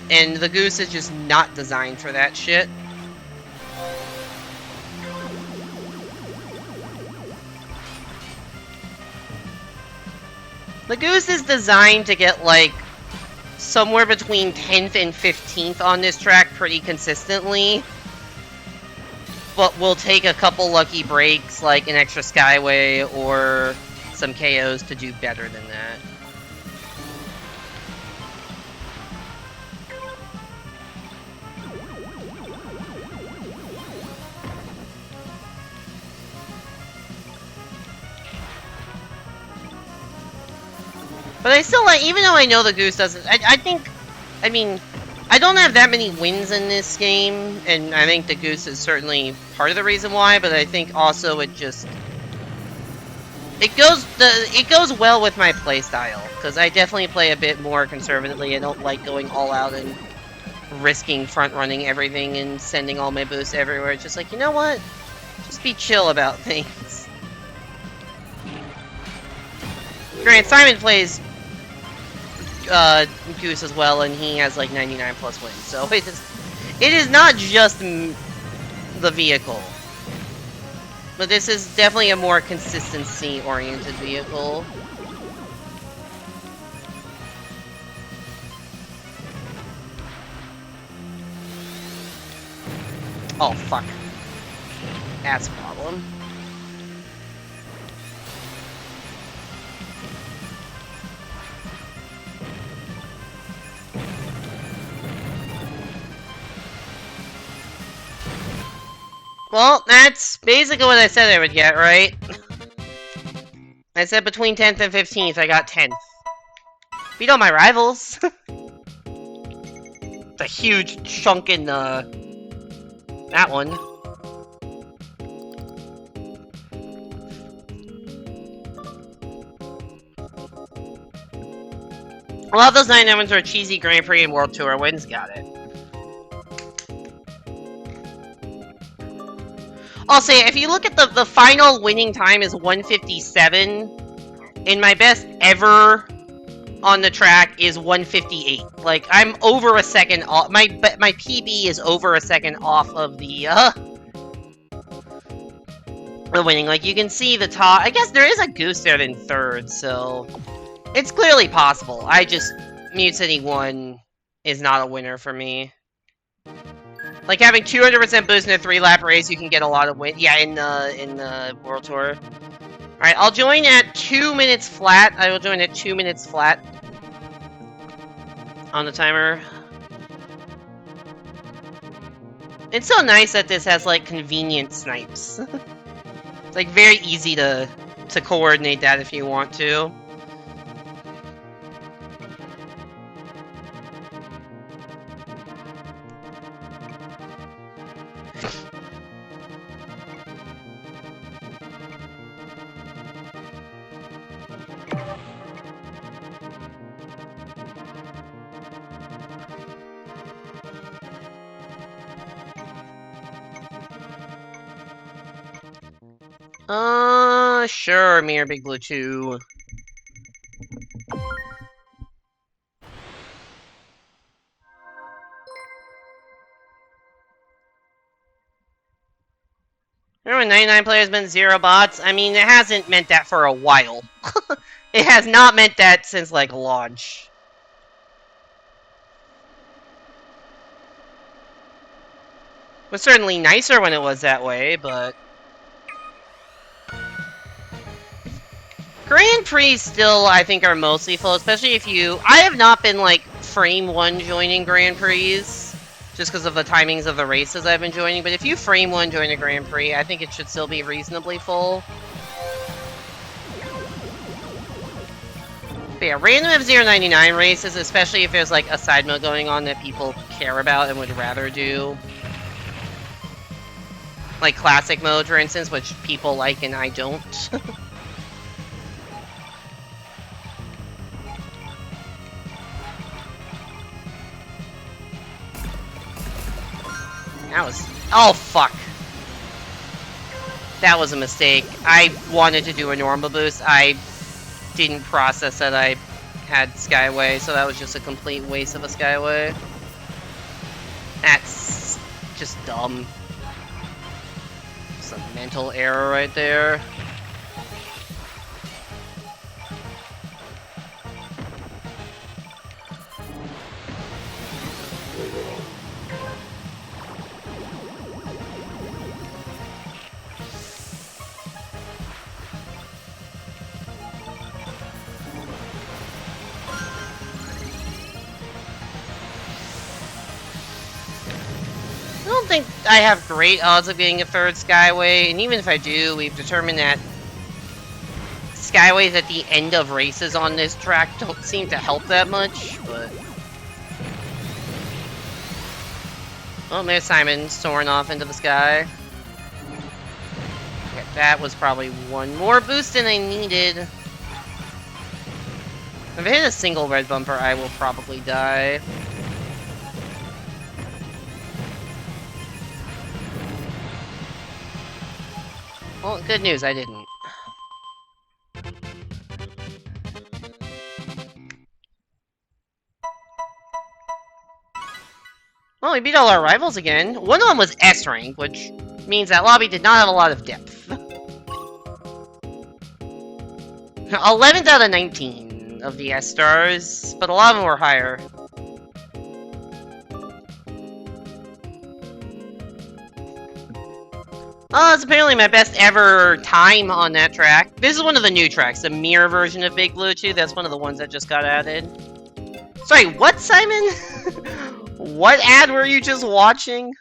And the Goose is just not designed for that shit. The Goose is designed to get, like, somewhere between 10th and 15th on this track pretty consistently. But we'll take a couple lucky breaks, like an extra Skyway or some KOs to do better than that. But I still like, even though I know the Goose doesn't, I mean, I don't have that many wins in this game, and I think the Goose is certainly part of the reason why, but I think also it just, it goes well with my playstyle, because I definitely play a bit more conservatively. I don't like going all out and risking front-running everything and sending all my boosts everywhere. It's just like, you know what? Just be chill about things. Grant, Simon plays Goose as well, and he has like 99 plus wins, so it is not just the vehicle, but this is definitely a more consistency oriented vehicle. Oh fuck, that's a problem. Well, that's basically what I said I would get, right? I said between 10th and 15th, I got 10th. Beat all my rivals. It's a huge chunk in, that one. A lot of those 99's are cheesy Grand Prix and World Tour wins, got it. I'll say, if you look at the final winning time is 1:57, and my best ever on the track is 1:58. Like, I'm over a second off. My PB is over a second off of the winning. Like, you can see the top. I guess there is a Goose there in third, so it's clearly possible. Mute City 1 is not a winner for me. Like, having 200% boost in a 3-lap race, you can get a lot of wins. Yeah, in the World Tour. Alright, I'll join at 2 minutes flat. I will join at 2 minutes flat on the timer. It's so nice that this has, like, convenient snipes. It's, like, very easy to coordinate that if you want to. Sure, Mirror Big Blue 2. Remember when 99 players meant 0 bots? I mean, it hasn't meant that for a while. It has not meant that since, like, launch. It was certainly nicer when it was that way, but... Grand Prix still, I think, are mostly full, especially if you... I have not been, like, frame 1 joining Grand Prix, just because of the timings of the races I've been joining, but if you frame 1 join a Grand Prix, I think it should still be reasonably full. But yeah, random F099 races, especially if there's, like, a side mode going on that people care about and would rather do. Like classic mode, for instance, which people like and I don't. That was... Oh, fuck. That was a mistake. I wanted to do a normal boost. I didn't process that I had Skyway, so that was just a complete waste of a Skyway. That's just dumb. Some mental error right there. I don't think I have great odds of getting a third Skyway, and even if I do, we've determined that Skyways at the end of races on this track don't seem to help that much, but... Oh, there's Simon soaring off into the sky. Okay, that was probably one more boost than I needed. If I hit a single red bumper, I will probably die. Well, good news, I didn't. Well, we beat all our rivals again. One of them was S rank, which means that lobby did not have a lot of depth. 11th out of 19 of the S stars, but a lot of them were higher. Oh, it's apparently my best ever time on that track. This is one of the new tracks, the mirror version of Big Blue 2. That's one of the ones that just got added. Sorry, what, Simon? What ad were you just watching?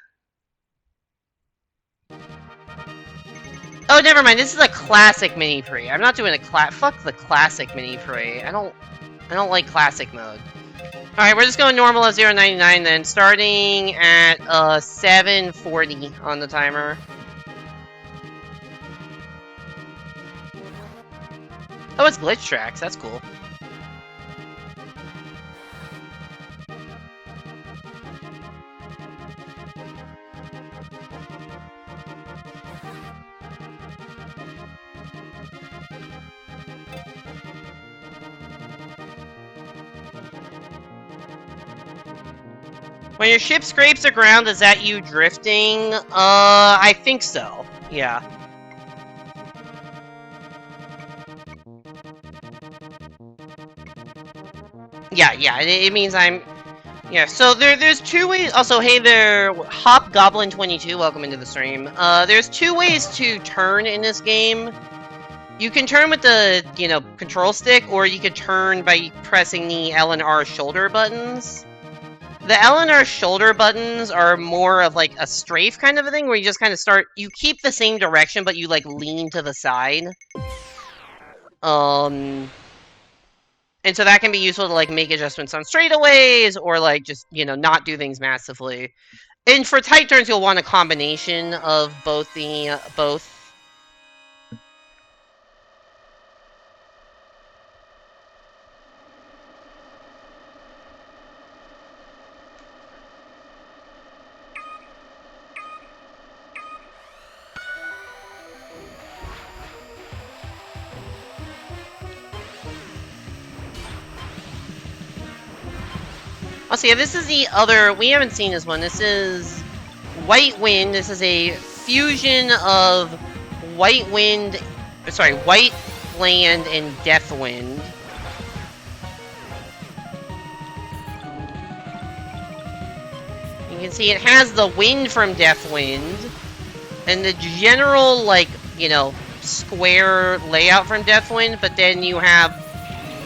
Oh, never mind. This is a classic mini pre. I'm not doing a fuck the classic mini pre. I don't like classic mode. Alright, we're just going normal at 0.99 then, starting at 7:40 on the timer. Oh, it's glitch tracks. That's cool. When your ship scrapes the ground, is that you drifting? I think so. Yeah. Yeah, it means I'm... Yeah, so there's two ways... Also, hey there, Hopgoblin22, welcome into the stream. There's two ways to turn in this game. You can turn with the, control stick, or you could turn by pressing the L and R shoulder buttons. The L and R shoulder buttons are more of, like, a strafe kind of a thing, where you just kind of start... You keep the same direction, but you, like, lean to the side. And so that can be useful to, like, make adjustments on straightaways, or, like, just, not do things massively. And for tight turns, you'll want a combination of both the, Oh, so yeah, this is the other... We haven't seen this one. This is White Wind. This is a fusion of White Wind... Sorry, White Land and Deathwind. You can see it has the wind from Deathwind, and the general, like, you know, square layout from Deathwind, but then you have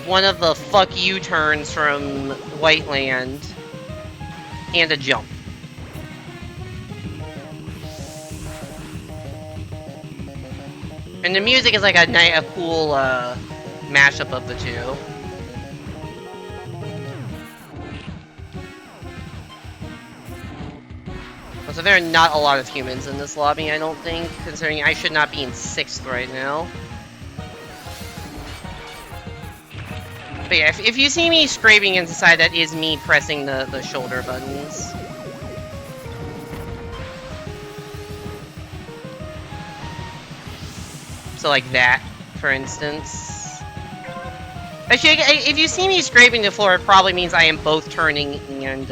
one of the fuck you turns from White Land, and a jump. And the music is like a cool mashup of the two. So there are not a lot of humans in this lobby, I don't think, considering I should not be in 6th right now. But yeah, if you see me scraping inside, that is me pressing the shoulder buttons. So like that, for instance. Actually, if you see me scraping the floor, it probably means I am both turning and,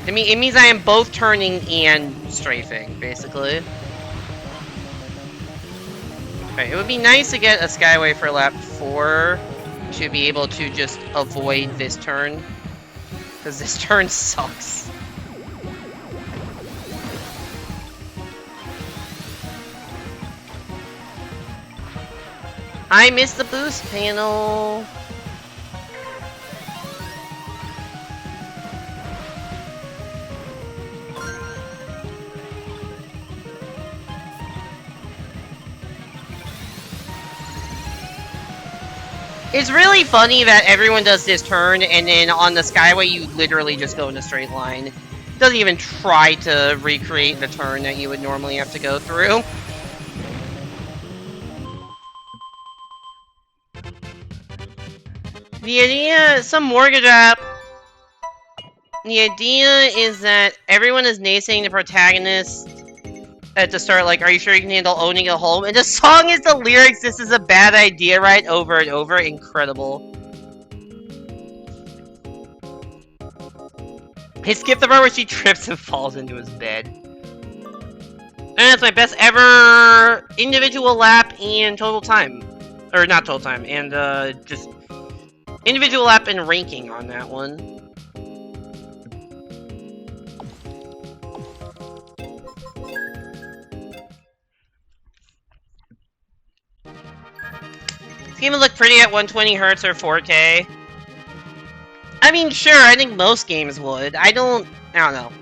it means I am both turning and strafing, basically. Alright, it would be nice to get a Skyway for lap 4 to be able to just avoid this turn. Because this turn sucks. I missed the boost panel. It's really funny that everyone does this turn, and then on the Skyway you literally just go in a straight line. Doesn't even try to recreate the turn that you would normally have to go through. The idea, some mortgage app. The idea is that everyone is naysaying the protagonist at the start, like, are you sure you can handle owning a home? And the song is the lyrics, this is a bad idea, right? Over and over. Incredible. He skipped the part where she trips and falls into his bed. And that's my best ever individual lap and total time. Or not total time, and just individual lap and ranking on that one. This game would look pretty at 120 Hz or 4K. I mean, sure, I think most games would. I don't know.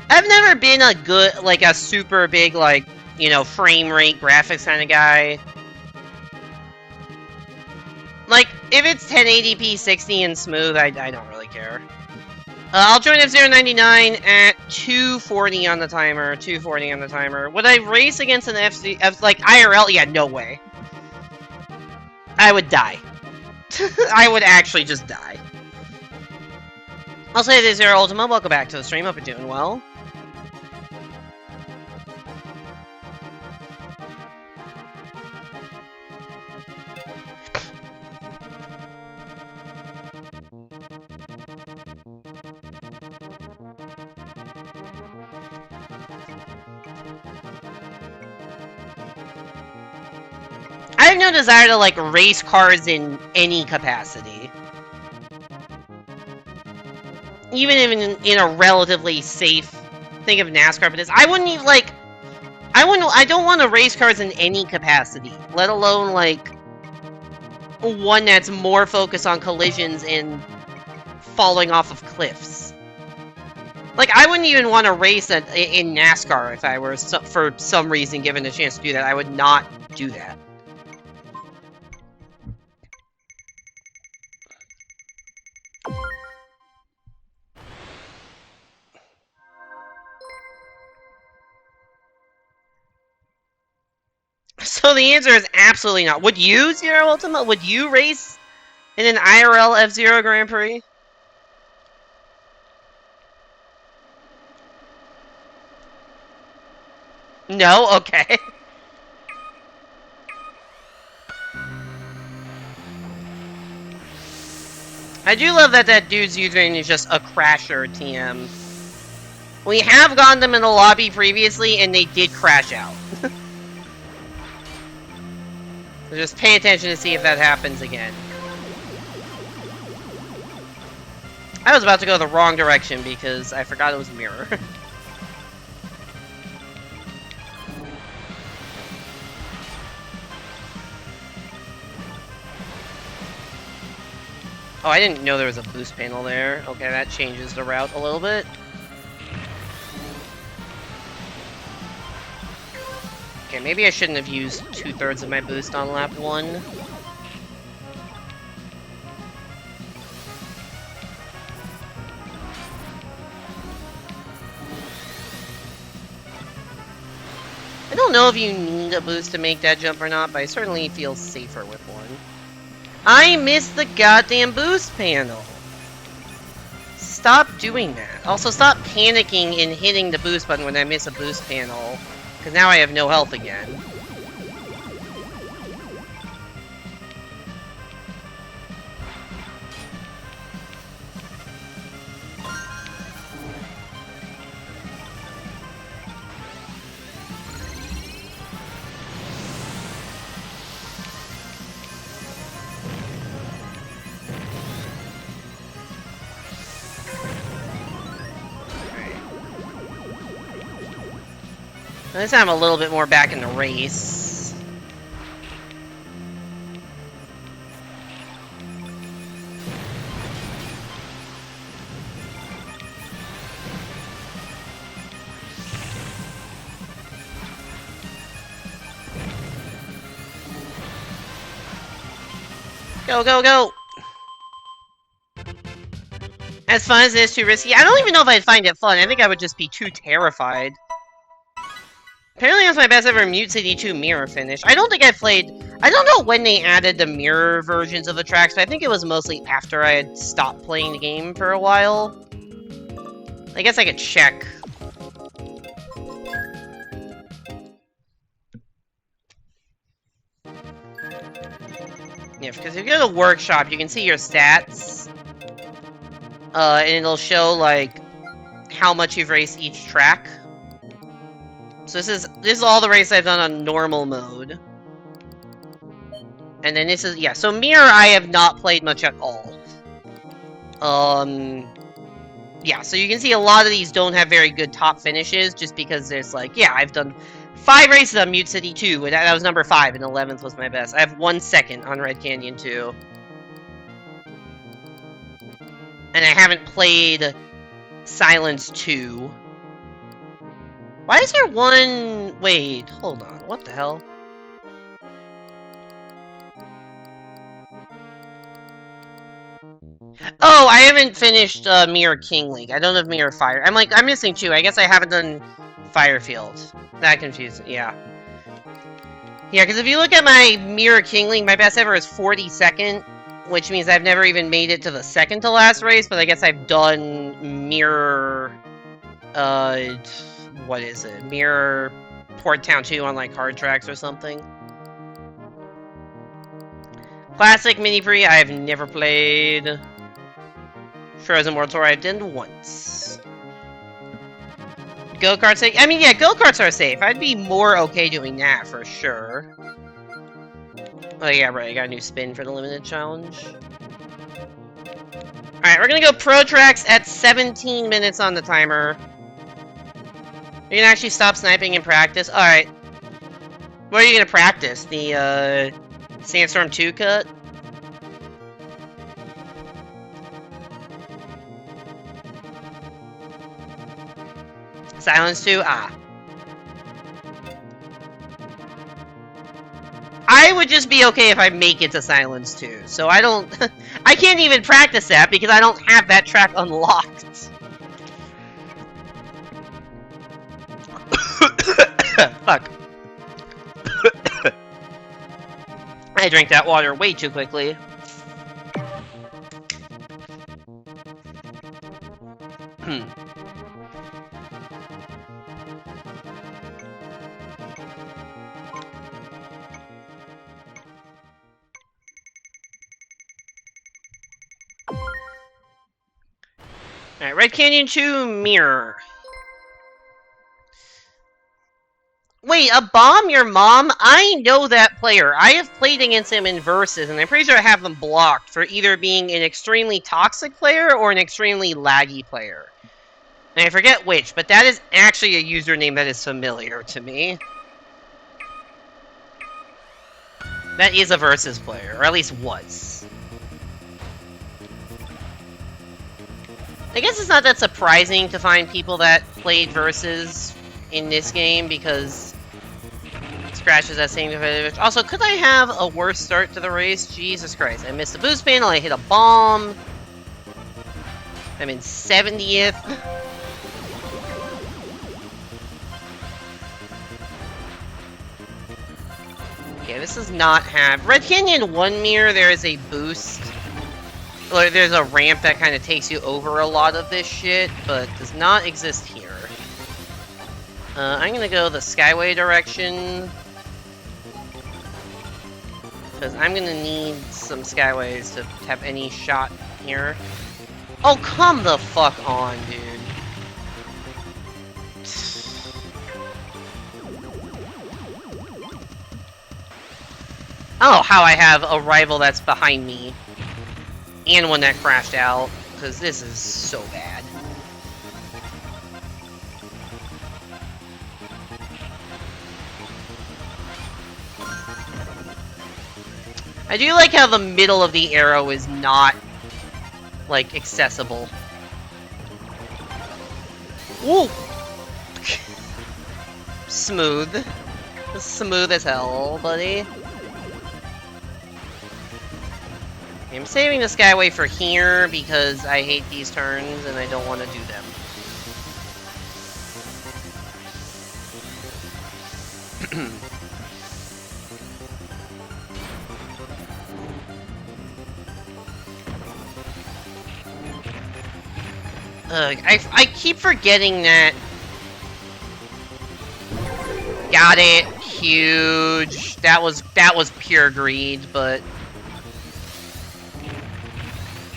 I've never been a good, like, a super big, like, you know, frame rate graphics kind of guy. Like, if it's 1080p 60 and smooth, I don't really care. I'll join F099 at 240 on the timer. 240 on the timer. Would I race against an like, IRL? Yeah, no way. I would die. I would actually just die. I'll say this here, Ultima. Welcome back to the stream. Hope you're doing well. I have no desire to, like, race cars in any capacity. Even in a relatively safe... Think of NASCAR for this. I wouldn't even, like... I don't want to race cars in any capacity. Let alone, like... one that's more focused on collisions and... falling off of cliffs. Like, I wouldn't even want to race in NASCAR if I were, for some reason, given the chance to do that. I would not do that. So the answer is absolutely not. Would you, Zero Ultima? Would you race in an IRL F-Zero Grand Prix? No? Okay. I do love that that dude's username is just a Crasher TM. We have gotten them in the lobby previously, and they did crash out. So just pay attention to see if that happens again. I was about to go the wrong direction because I forgot it was a mirror. Oh, I didn't know there was a boost panel there. Okay, that changes the route a little bit. Okay, maybe I shouldn't have used 2/3 of my boost on lap 1. I don't know if you need a boost to make that jump or not, but I certainly feel safer with one. I missed the goddamn boost panel! Stop doing that. Also, stop panicking and hitting the boost button when I miss a boost panel. Because now I have no health again. This time I'm a little bit more back in the race. Go, go, go! As fun as it is, too risky. I don't even know if I'd find it fun. I think I would just be too terrified. Apparently that's my best ever Mute City 2 mirror finish. I don't think I played... I don't know when they added the mirror versions of the tracks, but I think it was mostly after I had stopped playing the game for a while. I guess I could check. Yeah, because if you go to the workshop, you can see your stats. And it'll show, like, how much you've raced each track. So this is all the race I've done on normal mode. And then this is, yeah, so Mirror I have not played much at all. Yeah, so you can see a lot of these don't have very good top finishes, just because there's like, yeah, I've done 5 races on Mute City 2, and that was number 5, and 11th was my best. I have 1 second on Red Canyon 2. And I haven't played Silence 2. Why is there one... Wait, hold on. What the hell? Oh, I haven't finished Mirror King League. I don't have Mirror Fire. I'm missing 2. I guess I haven't done Firefield. That confusing. Yeah. Yeah, because if you look at my Mirror King League, my best ever is 42nd, which means I've never even made it to the second to last race, but I guess I've done Mirror... what is it? Mirror Port Town 2 on like hard tracks or something. Classic Mini Pre, I have never played. Frozen World Tour, I've done once. Go-karts, I mean, yeah, go-karts are safe. I'd be more okay doing that for sure. Oh yeah, right, I got a new spin for the limited challenge. Alright, we're gonna go pro tracks at 17 minutes on the timer. You can actually stop sniping and practice. Alright. What are you gonna practice? The, Sandstorm 2 cut? Silence 2? Ah. I would just be okay if I make it to Silence 2. So I don't... I can't even practice that because I don't have that track unlocked. Fuck. I drank that water way too quickly. Alright, Red Canyon 2 Mirror. Wait, a bomb your mom? I know that player. I have played against him in Versus, and I'm pretty sure I have them blocked for either being an extremely toxic player or an extremely laggy player. And I forget which, but that is actually a username that is familiar to me. That is a Versus player, or at least was. I guess it's not that surprising to find people that played Versus in this game, because Scratch is that same competitive. Also, could I have a worse start to the race? Jesus Christ, I missed the boost panel, I hit a bomb. I'm in 70th. Okay, this does not have... Red Canyon 1 mirror, there is a boost. Or there's a ramp that kind of takes you over a lot of this shit, but does not exist here. I'm gonna go the Skyway direction. Because I'm gonna need some Skyways to have any shot here. Oh, come the fuck on, dude. Oh, how I have a rival that's behind me. And one that crashed out. Because this is so bad. I do like how the middle of the arrow is not, like, accessible. Woo! Smooth. Smooth as hell, buddy. I'm saving the Skyway for here because I hate these turns and I don't want to do them. I keep forgetting that. Got it. Huge. That was pure greed, but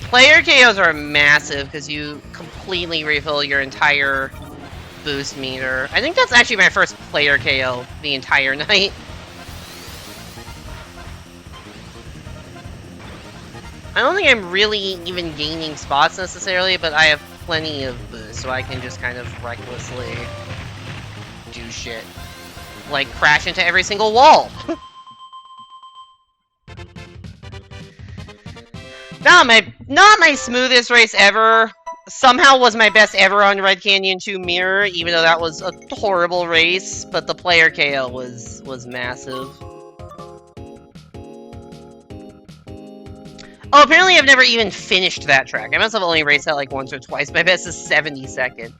player KOs are massive because you completely refill your entire boost meter. I think that's actually my first player KO the entire night. I don't think I'm really even gaining spots necessarily, but I have plenty of boost, so I can just kind of recklessly do shit. Like crash into every single wall. Not my smoothest race ever. Somehow was my best ever on Red Canyon 2 Mirror, even though that was a horrible race, but the player KO was massive. Oh, apparently I've never even finished that track. I must have only raced that like once or twice. My best is 72nd.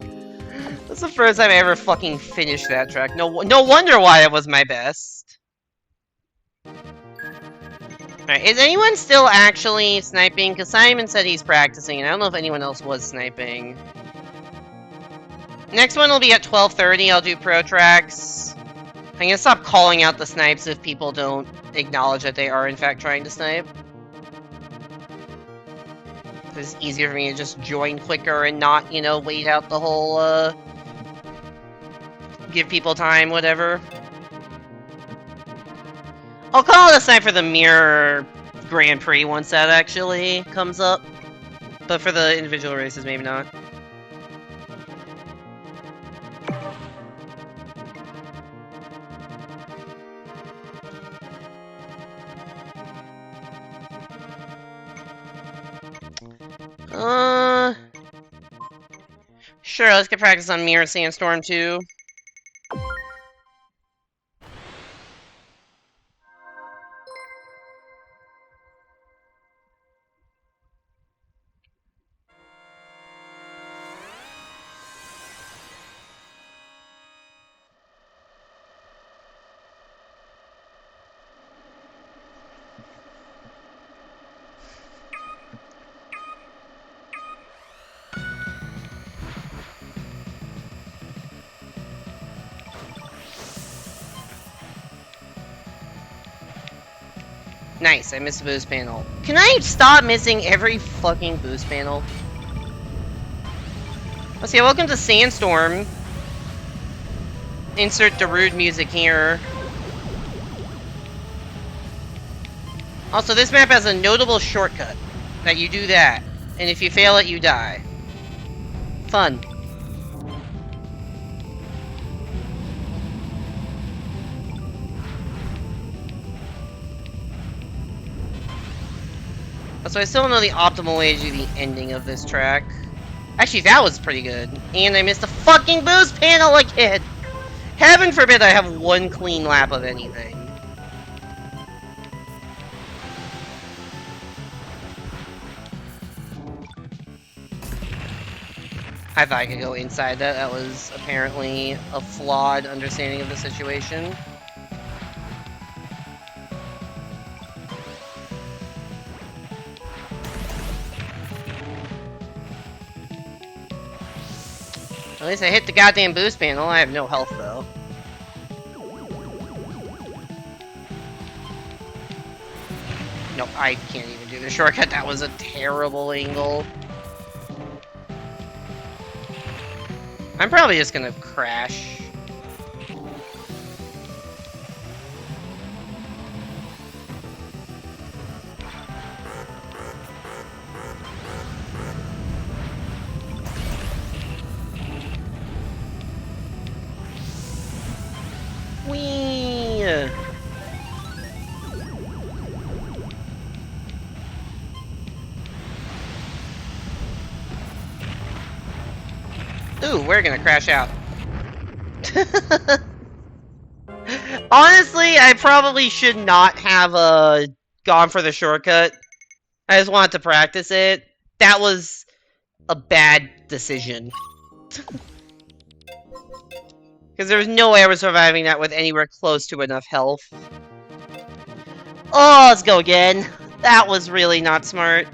That's the first time I ever fucking finished that track. No wonder why it was my best. Alright, is anyone still actually sniping? Because Simon said he's practicing, and I don't know if anyone else was sniping. Next one will be at 12:30. I'll do pro tracks. I'm gonna stop calling out the snipes if people don't acknowledge that they are in fact trying to snipe. It's easier for me to just join quicker and not, you know, wait out the whole, give people time, whatever. I'll call it a snipe for the Mirror Grand Prix once that actually comes up. But for the individual races, maybe not. Sure, let's get practice on Mirror Sandstorm too. Nice, I missed the boost panel. Can I stop missing every fucking boost panel? Let's see, welcome to Sandstorm. Insert Darude music here. Also, this map has a notable shortcut. That you do that. And if you fail it, you die. Fun. So I still don't know the optimal way to do the ending of this track. Actually, that was pretty good. And I missed the fucking boost panel again! Heaven forbid I have one clean lap of anything. I thought I could go inside that. That was apparently a flawed understanding of the situation. At least I hit the goddamn boost panel. I have no health, though. Nope, I can't even do the shortcut. That was a terrible angle. I'm probably just gonna crash. Whee! Ooh, we're gonna crash out. Honestly, I probably should not have gone for the shortcut. I just wanted to practice it. That was a bad decision. Because there was no way I was surviving that with anywhere close to enough health. Oh, let's go again. That was really not smart.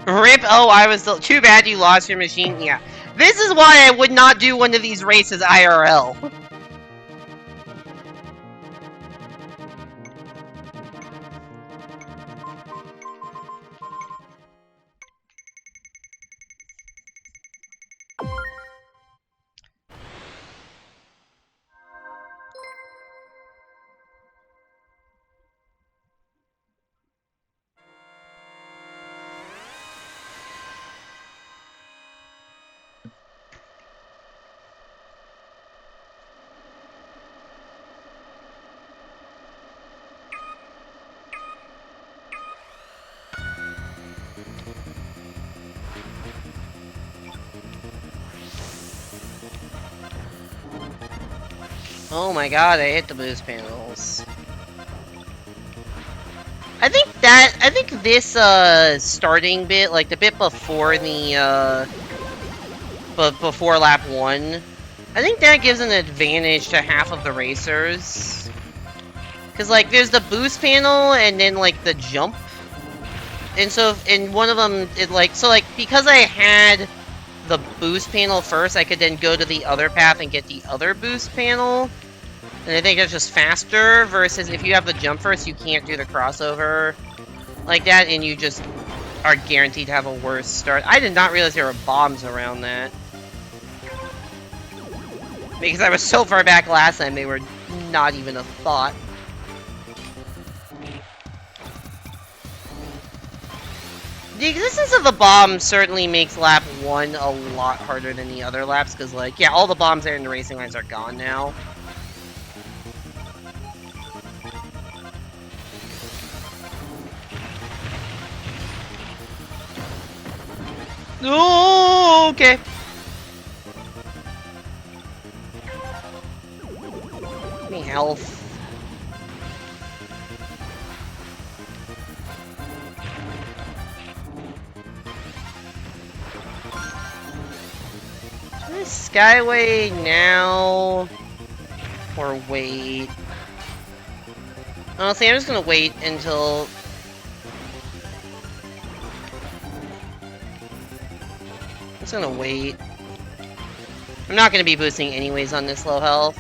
Rip, oh, I was too bad you lost your machine. Yeah. This is why I would not do one of these races IRL. Oh my god, I hit the boost panels. I think this starting bit, like the bit before the before lap 1, I think that gives an advantage to half of the racers. Cause like there's the boost panel and then like the jump. And so in one of them because I had the boost panel first, I could then go to the other path and get the other boost panel. And I think it's just faster, versus if you have the jump first, you can't do the crossover like that, and you just are guaranteed to have a worse start. I did not realize there were bombs around that. Because I was so far back last time, they were not even a thought. The existence of the bomb certainly makes lap 1 a lot harder than the other laps, because, like, yeah, all the bombs there in the racing lines are gone now. Oh, okay. Give me health. Skyway now, or wait. Honestly, I'm just gonna wait until... I'm just gonna wait. I'm not gonna be boosting anyways on this low health.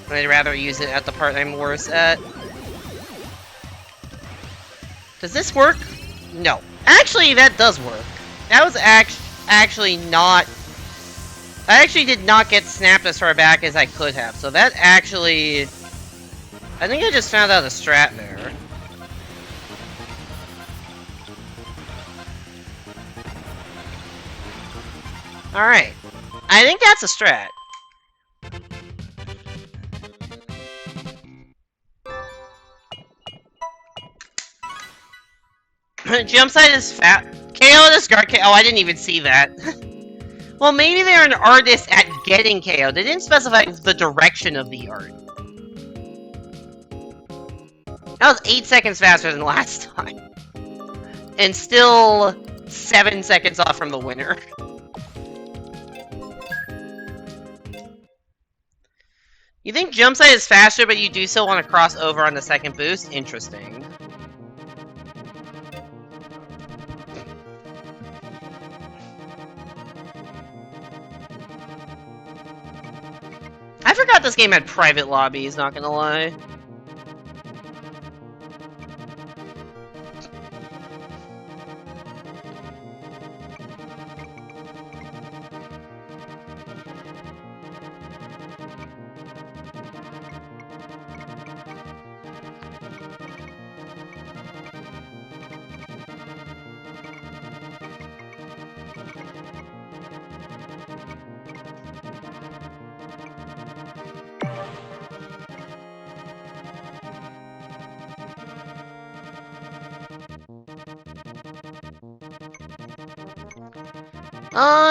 I'd rather use it at the part I'm worse at. Does this work? No. Actually, that does work. That was actually not... I actually did not get snapped as far back as I could have, so that actually... I think I just found out a strat there. Alright. I think that's a strat. Jump side is fat. KO discard KO. Oh, I didn't even see that. Well, maybe they're an artist at getting KO. They didn't specify the direction of the art. That was 8 seconds faster than last time. And still 7 seconds off from the winner. You think jump side is faster, but you do still want to cross over on the second boost? Interesting. I forgot this game had private lobbies, not gonna lie.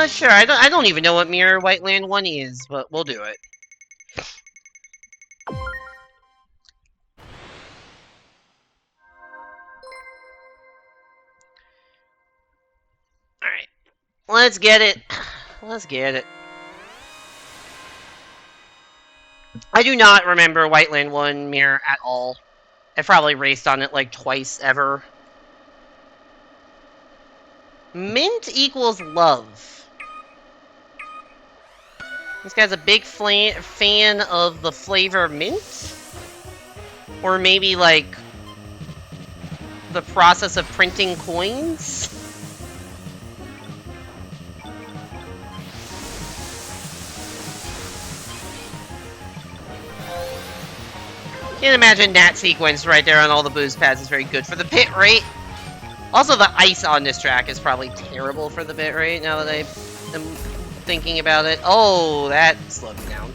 Sure. I don't even know what Mirror White Land 1 is, but we'll do it. Alright. Let's get it. Let's get it. I do not remember White Land 1 Mirror at all. I've probably raced on it like twice ever. Mint equals love. This guy's a big fan of the flavor mint? Or maybe, like, the process of printing coins? Can't imagine that sequence right there on all the boost pads is very good for the bit rate. Also, the ice on this track is probably terrible for the bit rate, now that I am thinking about it. Oh, that slowed me down.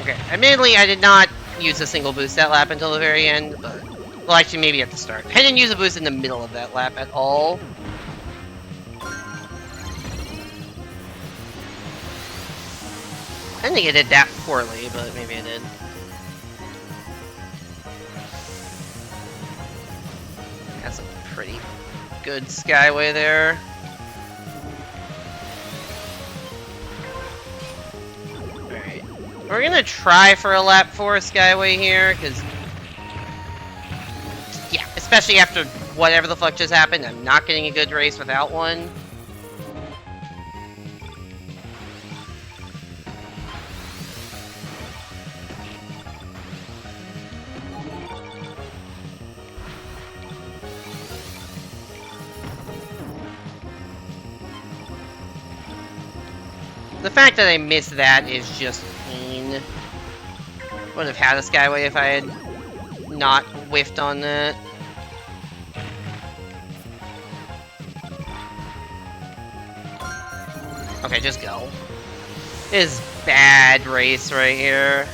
Okay, admittedly, I did not use a single boost that lap until the very end, but... Well, actually, maybe at the start. I didn't use a boost in the middle of that lap at all. I think I did that poorly, but maybe I did. That's a pretty good skyway there. Alright. We're gonna try for a lap 4 skyway here, because... Yeah, especially after whatever the fuck just happened, I'm not getting a good race without one. The fact that I missed that is just pain. Would have had a skyway if I had not whiffed on that. Okay, just go. This is bad race right here.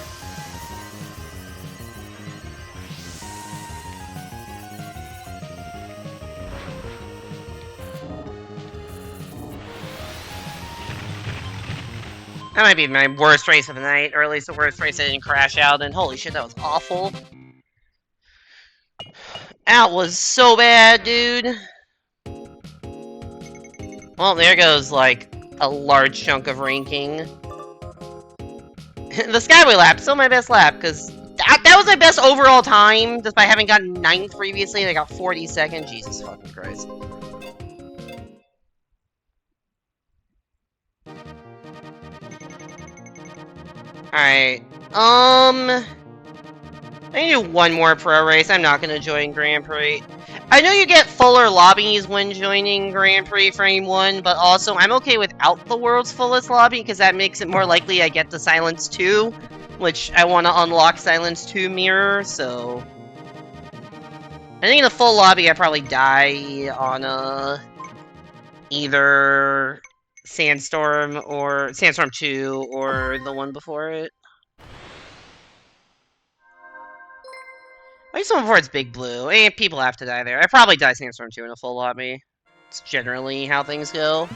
That might be my worst race of the night, or at least the worst race I didn't crash out, and holy shit, that was awful. That was so bad, dude. Well, there goes, like, a large chunk of ranking. The Skyway lap, still my best lap, because that was my best overall time, despite having gotten 9th previously, and I got 42nd. Jesus fucking Christ. Alright, I can do one more pro race. I'm not gonna join Grand Prix. I know you get fuller lobbies when joining Grand Prix Frame 1, but also I'm okay without the world's fullest lobby, because that makes it more likely I get the Silence 2, which I want to unlock Silence 2 Mirror, so... I think in a full lobby I probably die on, either Sandstorm 2, or the one before it. I just one before it's Big Blue. And people have to die there. I probably die Sandstorm 2 in a full lobby. It's generally how things go.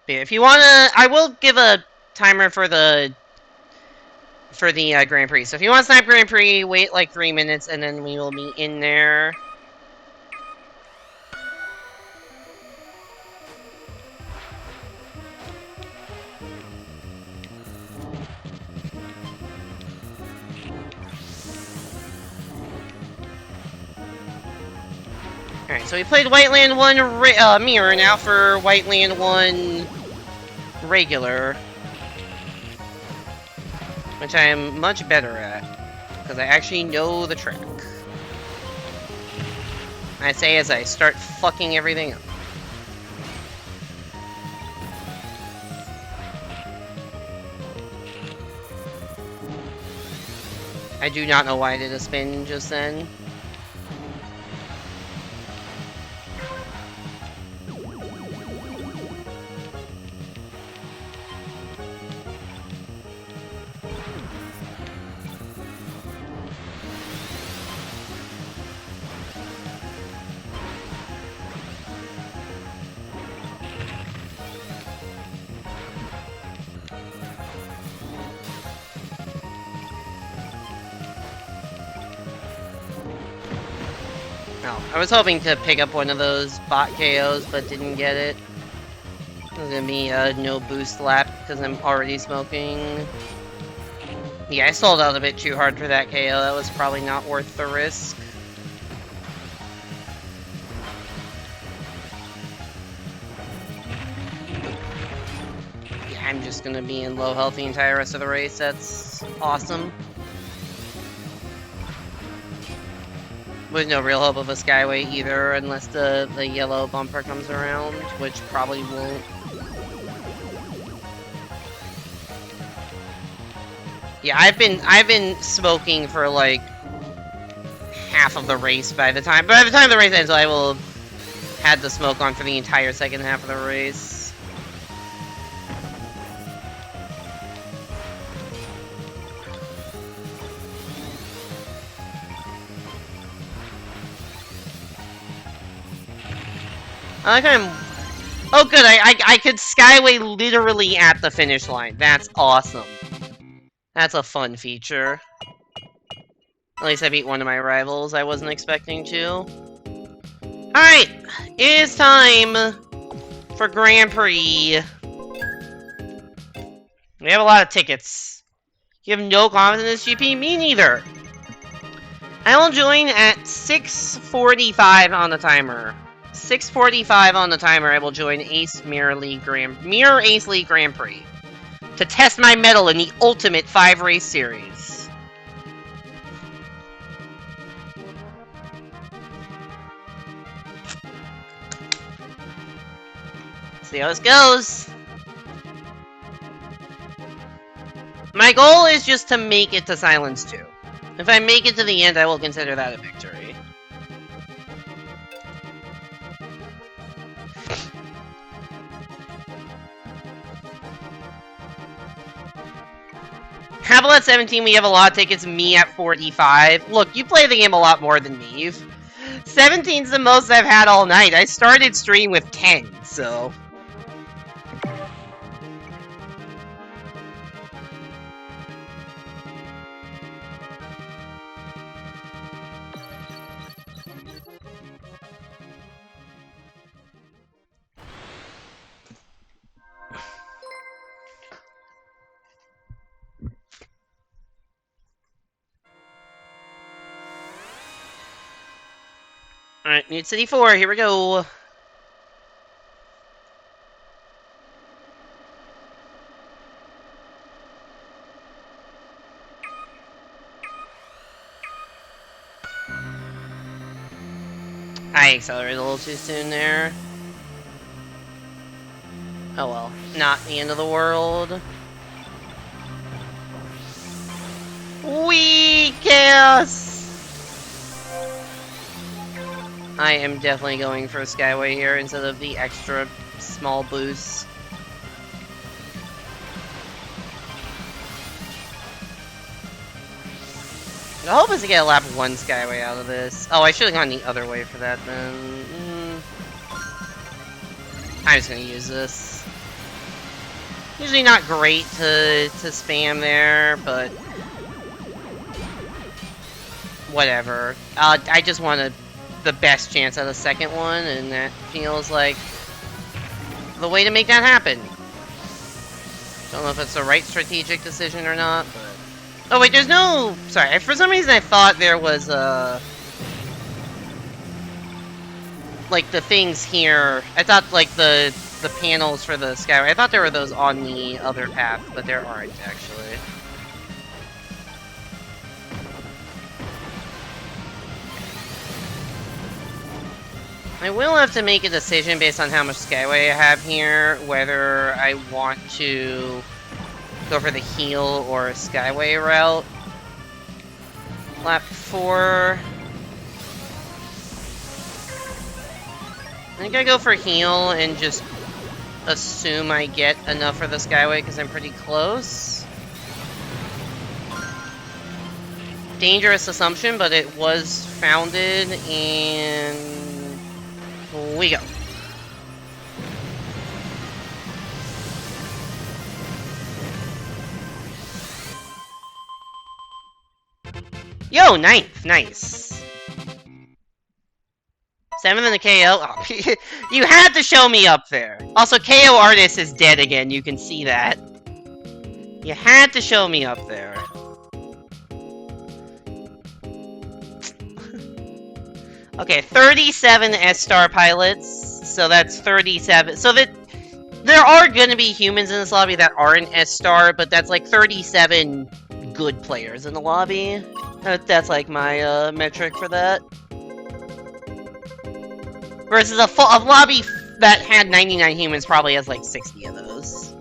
But if you wanna... I will give a timer for the Grand Prix. So if you want to snipe Grand Prix, wait like 3 minutes, and then we will be in there. Alright, so we played Whiteland 1 Mirror, now for Whiteland 1 Regular. Which I am much better at, because I actually know the track. I say as I start fucking everything up. I do not know why I did a spin just then. I was hoping to pick up one of those bot KOs, but didn't get it. It was gonna be a no boost lap, because I'm already smoking. Yeah, I sold out a bit too hard for that KO. That was probably not worth the risk. Yeah, I'm just gonna be in low health the entire rest of the race. That's awesome. With no real hope of a Skyway either, unless the yellow bumper comes around, which probably won't. Yeah, I've been smoking for like half of the race by the time the race ends, I will have had the smoke on for the entire second half of the race. I like I'm... Oh good, I could Skyway literally at the finish line. That's awesome. That's a fun feature. At least I beat one of my rivals I wasn't expecting to. Alright, it is time for Grand Prix. We have a lot of tickets. You have no confidence in this GP? Me neither. I will join at 6:45 on the timer. 6:45 on the timer, I will join Mirror Ace League Grand Prix to test my mettle in the ultimate 5-race series. See how this goes. My goal is just to make it to Silence 2. If I make it to the end, I will consider that a victory. Apple at 17, we have a lot of tickets, me at 45. Look, you play the game a lot more than me. 17's the most I've had all night. I started stream with 10, so... Mute City 4, here we go. I accelerated a little too soon there. Oh well, not the end of the world. Wee chaos! I am definitely going for a Skyway here instead of the extra small boost. The hope is to get a lap 1 Skyway out of this. Oh, I should have gone the other way for that then. I'm just gonna use this. Usually not great to spam there, but whatever. I just wanted the best chance at the second one, and that feels like the way to make that happen. Don't know if it's the right strategic decision or not, but... Oh wait, there's no... Sorry, for some reason I thought there was, like, the things here... I thought, like, the panels for the Skyway... I thought there were those on the other path, but there aren't, actually. I will have to make a decision based on how much Skyway I have here, whether I want to go for the heel or a Skyway route. Lap 4. I think I go for heel and just assume I get enough for the Skyway because I'm pretty close. Dangerous assumption, but it was founded, and we go. Yo, 9th, nice. 7th in the KO. Oh, you had to show me up there. Also, KO Artist is dead again. You can see that. You had to show me up there. Okay, 37 S-Star pilots, so that's 37. So that there are gonna be humans in this lobby that aren't S-Star, but that's like 37 good players in the lobby. That's like my metric for that. Versus a lobby that had 99 humans probably has like 60 of those.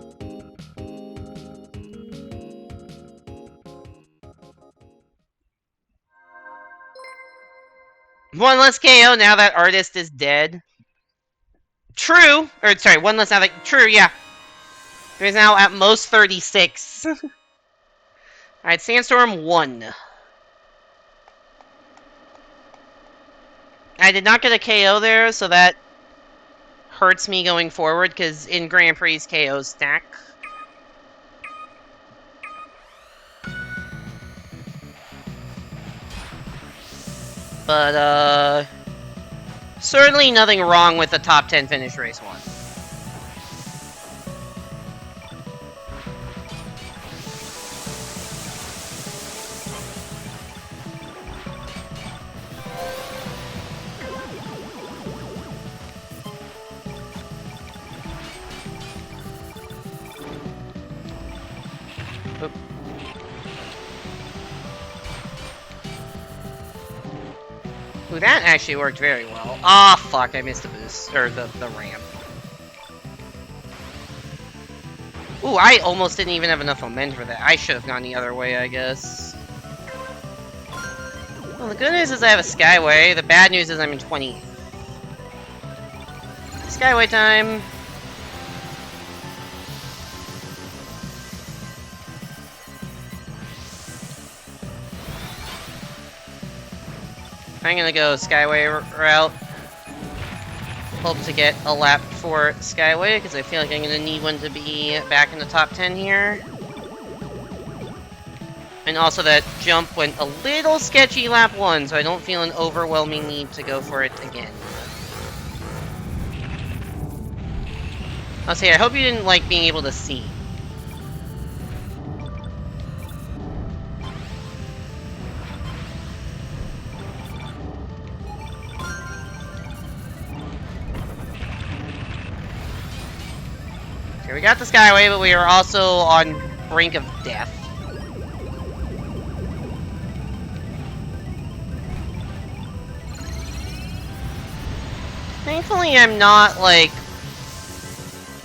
One less KO now that Artist is dead. True. Or, sorry, one less now that... True, yeah. There's now at most 36. Alright, Sandstorm 1. I did not get a KO there, so that hurts me going forward, because in Grand Prix, KOs stack. But, certainly nothing wrong with the top 10 finish race 1. Ooh, that actually worked very well. Ah, oh, fuck, I missed the boost. Or the ramp. Ooh, I almost didn't even have enough momentum for that. I should have gone the other way, I guess. Well, the good news is I have a Skyway. The bad news is I'm in 20th. Skyway time. I'm gonna go Skyway route. Hope to get a lap for Skyway, because I feel like I'm gonna need one to be back in the top 10 here. And also that jump went a little sketchy lap 1, so I don't feel an overwhelming need to go for it again. I'll say, I hope you didn't like being able to see. Okay, we got the Skyway, but we are also on brink of death. Thankfully, I'm not, like...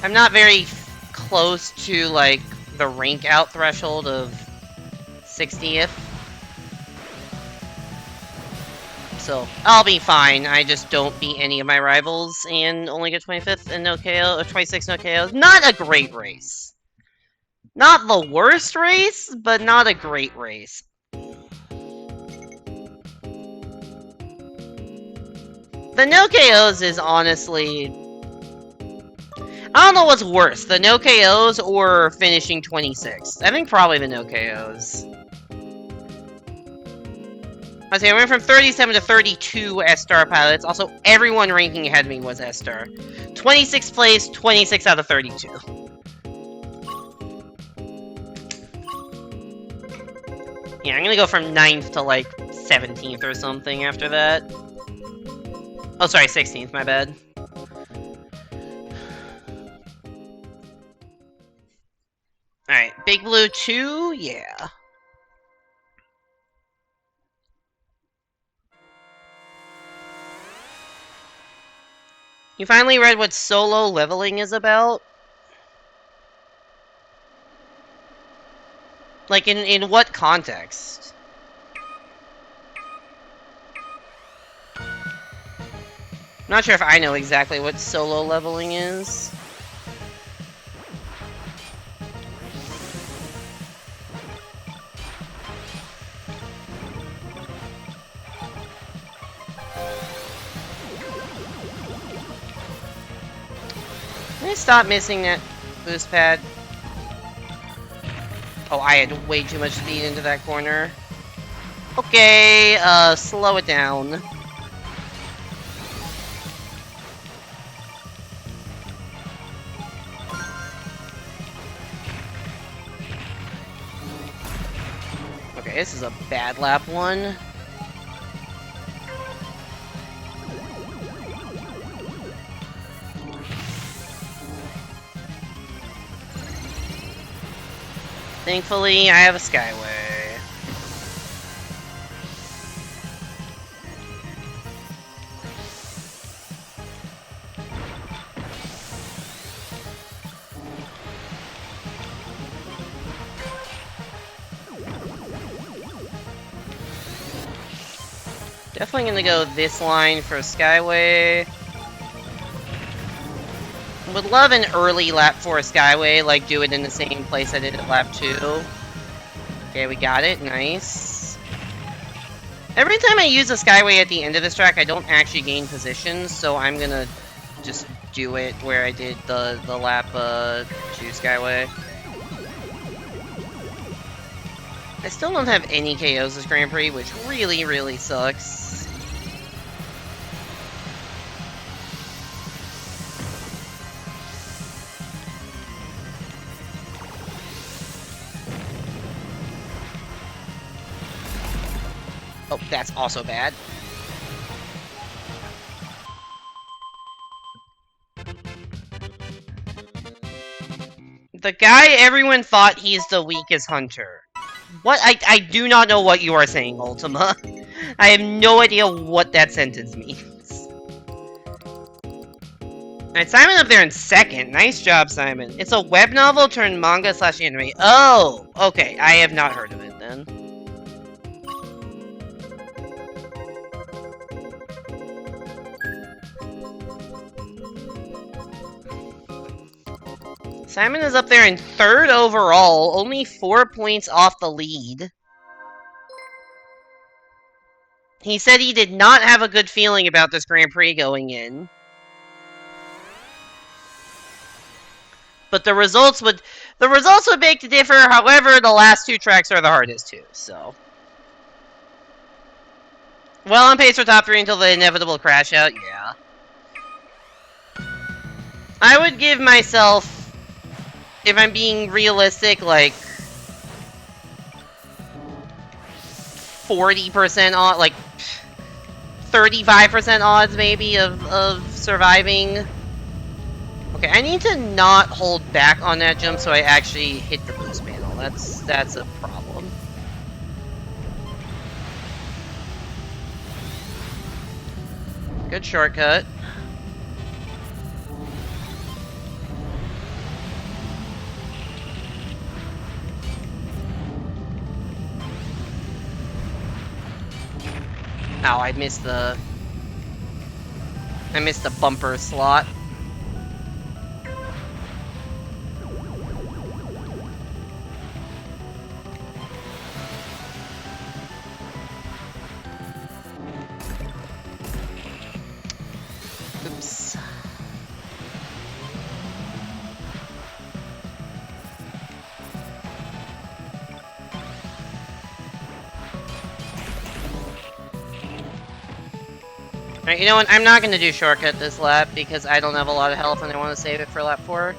I'm not very close to, like, the rank out threshold of 60th. So, I'll be fine. I just don't beat any of my rivals and only get 25th and no KO, or 26 no KOs. Not a great race. Not the worst race, but not a great race. The no KOs is honestly... I don't know what's worse, the no KOs or finishing 26th. I think probably the no KOs. I say I went from 37 to 32 S-star pilots. Also, everyone ranking ahead of me was S-star. 26th place, 26 out of 32. Yeah, I'm gonna go from 9th to like 17th or something after that. Oh, sorry, 16th, my bad. Alright, Big Blue 2, yeah. You finally read what solo leveling is about? Like, in what context? I'm not sure if I know exactly what solo leveling is. Can I stop missing that boost pad? Oh, I had way too much speed into that corner. Okay, slow it down. Okay, this is a bad lap one. Thankfully, I have a Skyway. Definitely gonna go this line for Skyway. Would love an early lap for a Skyway, like do it in the same place I did at lap 2. Okay, we got it, nice. Every time I use a Skyway at the end of this track, I don't actually gain positions, so I'm gonna just do it where I did the lap 2 Skyway. I still don't have any KOs this Grand Prix, which really, really sucks. Oh, that's also bad. The guy everyone thought he's the weakest hunter. What? I do not know what you are saying, Ultima. I have no idea what that sentence means. Alright, Simon up there in second. Nice job, Simon. It's a web novel turned manga / anime. Oh! Okay, I have not heard of it then. Simon is up there in third overall, only 4 points off the lead. He said he did not have a good feeling about this Grand Prix going in. But the results would beg to differ. However, the last 2 tracks are the hardest too, so. Well, on pace for top 3 until the inevitable crash out, yeah. I would give myself, if I'm being realistic, like 40% odds, like 35% odds maybe of surviving. Okay, Okay, I need to not hold back on that jump so I actually hit the boost panel. That's a problem. Good shortcut. Ow, I missed the bumper slot. Oops. Alright, you know what? I'm not gonna do shortcut this lap because I don't have a lot of health and I want to save it for lap 4.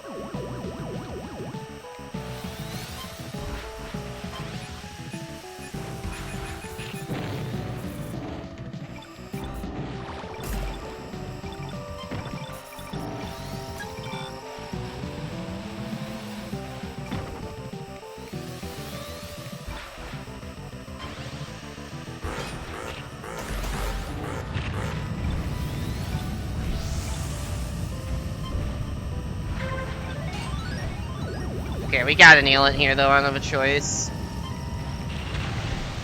Okay, we gotta nail it here though, I don't have a choice.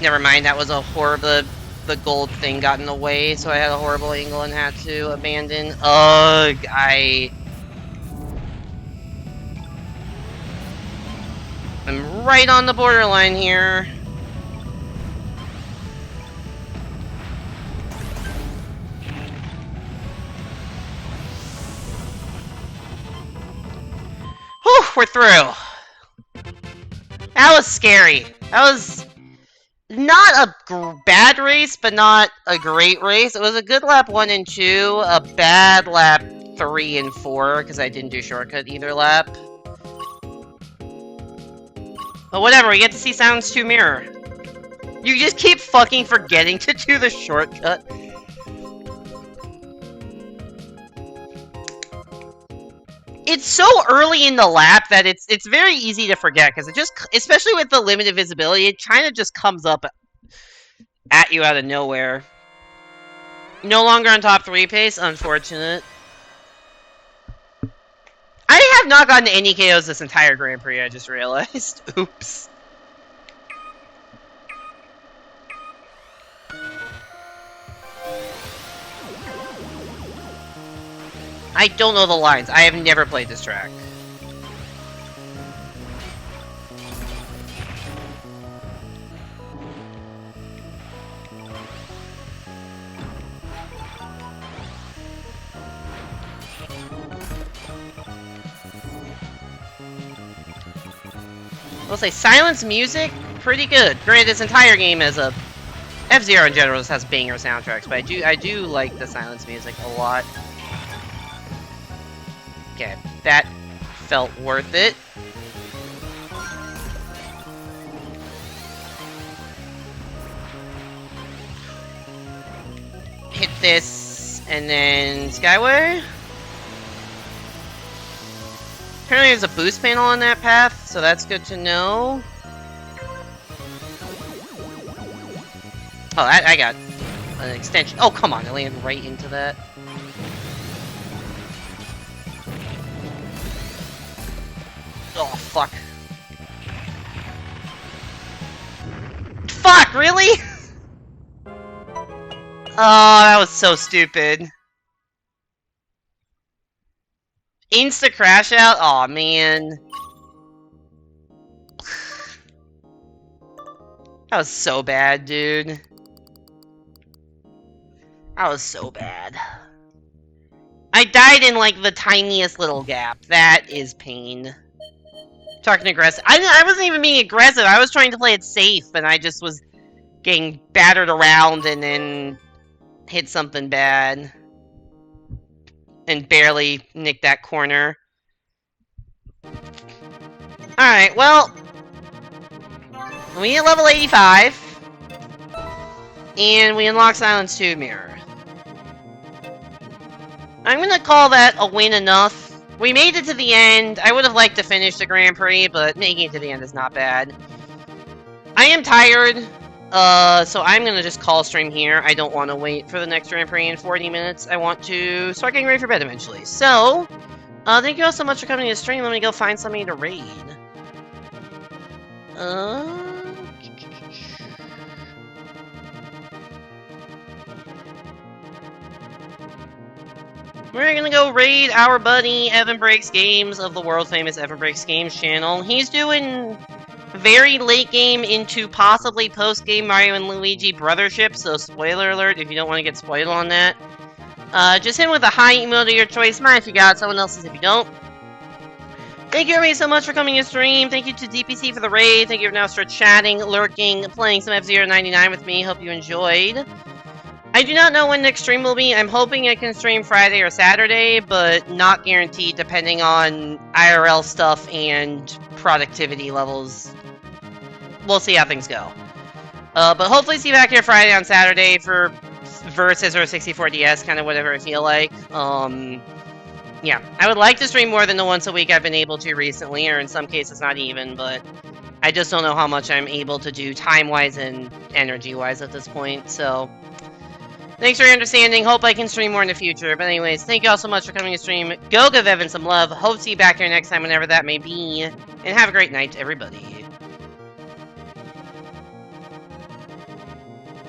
Never mind, that was a horrible... The gold thing got in the way, so I had a horrible angle and had to abandon. Ugh, I'm right on the borderline here. Whew, we're through. That was scary. That was not a bad race, but not a great race. It was a good lap 1 and 2, a bad lap 3 and 4, because I didn't do shortcut either lap. But whatever, we get to see Silence 2 Mirror. You just keep fucking forgetting to do the shortcut. It's so early in the lap that it's very easy to forget, because it just, especially with the limited visibility, it kind of just comes up at you out of nowhere. No longer on top 3 pace, unfortunate. I have not gotten any KOs this entire Grand Prix, I just realized. Oops. I don't know the lines. I have never played this track. I'll say Silence music, pretty good. Granted, this entire game is a... F-Zero in general just has banger soundtracks, but I do like the Silence music a lot. Okay, that felt worth it. Hit this, and then Skyway. Apparently there's a boost panel on that path, so that's good to know. Oh, I got an extension. Oh, come on, I landed right into that. Oh, fuck. Fuck, really? Oh, that was so stupid. Insta crash out? Aw, man. That was so bad, dude. That was so bad. I died in, like, the tiniest little gap. That is pain. Talking aggressive. I wasn't even being aggressive. I was trying to play it safe, and I just was getting battered around and then hit something bad. And barely nicked that corner. Alright, well... we hit level 85. And we unlock Silence 2 Mirror. I'm gonna call that a win enough We made it to the end. I would have liked to finish the Grand Prix, but making it to the end is not bad. I am tired, so I'm gonna just call stream here. I don't want to wait for the next Grand Prix in 40 minutes. I want to start getting ready for bed eventually. So, thank you all so much for coming to the stream. Let me go find somebody to raid. We're gonna go raid our buddy Evan Breaks Games of the world famous Evan Breaks Games channel. He's doing very late game into possibly post game Mario and Luigi brothership, so spoiler alert if you don't want to get spoiled on that. Just hit with a high emote of your choice. Mine if you got, someone else's if you don't. Thank you everybody so much for coming to stream. Thank you to DPC for the raid. Thank you for now start chatting, lurking, playing some F-Zero 99 with me. Hope you enjoyed. I do not know when next stream will be. I'm hoping I can stream Friday or Saturday, but not guaranteed depending on IRL stuff and productivity levels. We'll see how things go. But hopefully see you back here Friday on Saturday for Versus or 64DS, kind of whatever I feel like. Yeah, I would like to stream more than the once a week I've been able to recently, or in some cases not even, but I just don't know how much I'm able to do time-wise and energy-wise at this point, so... Thanks for your understanding. Hope I can stream more in the future. But anyways, thank you all so much for coming to stream. Go give Evan some love. Hope to see you back here next time, whenever that may be. And have a great night, everybody.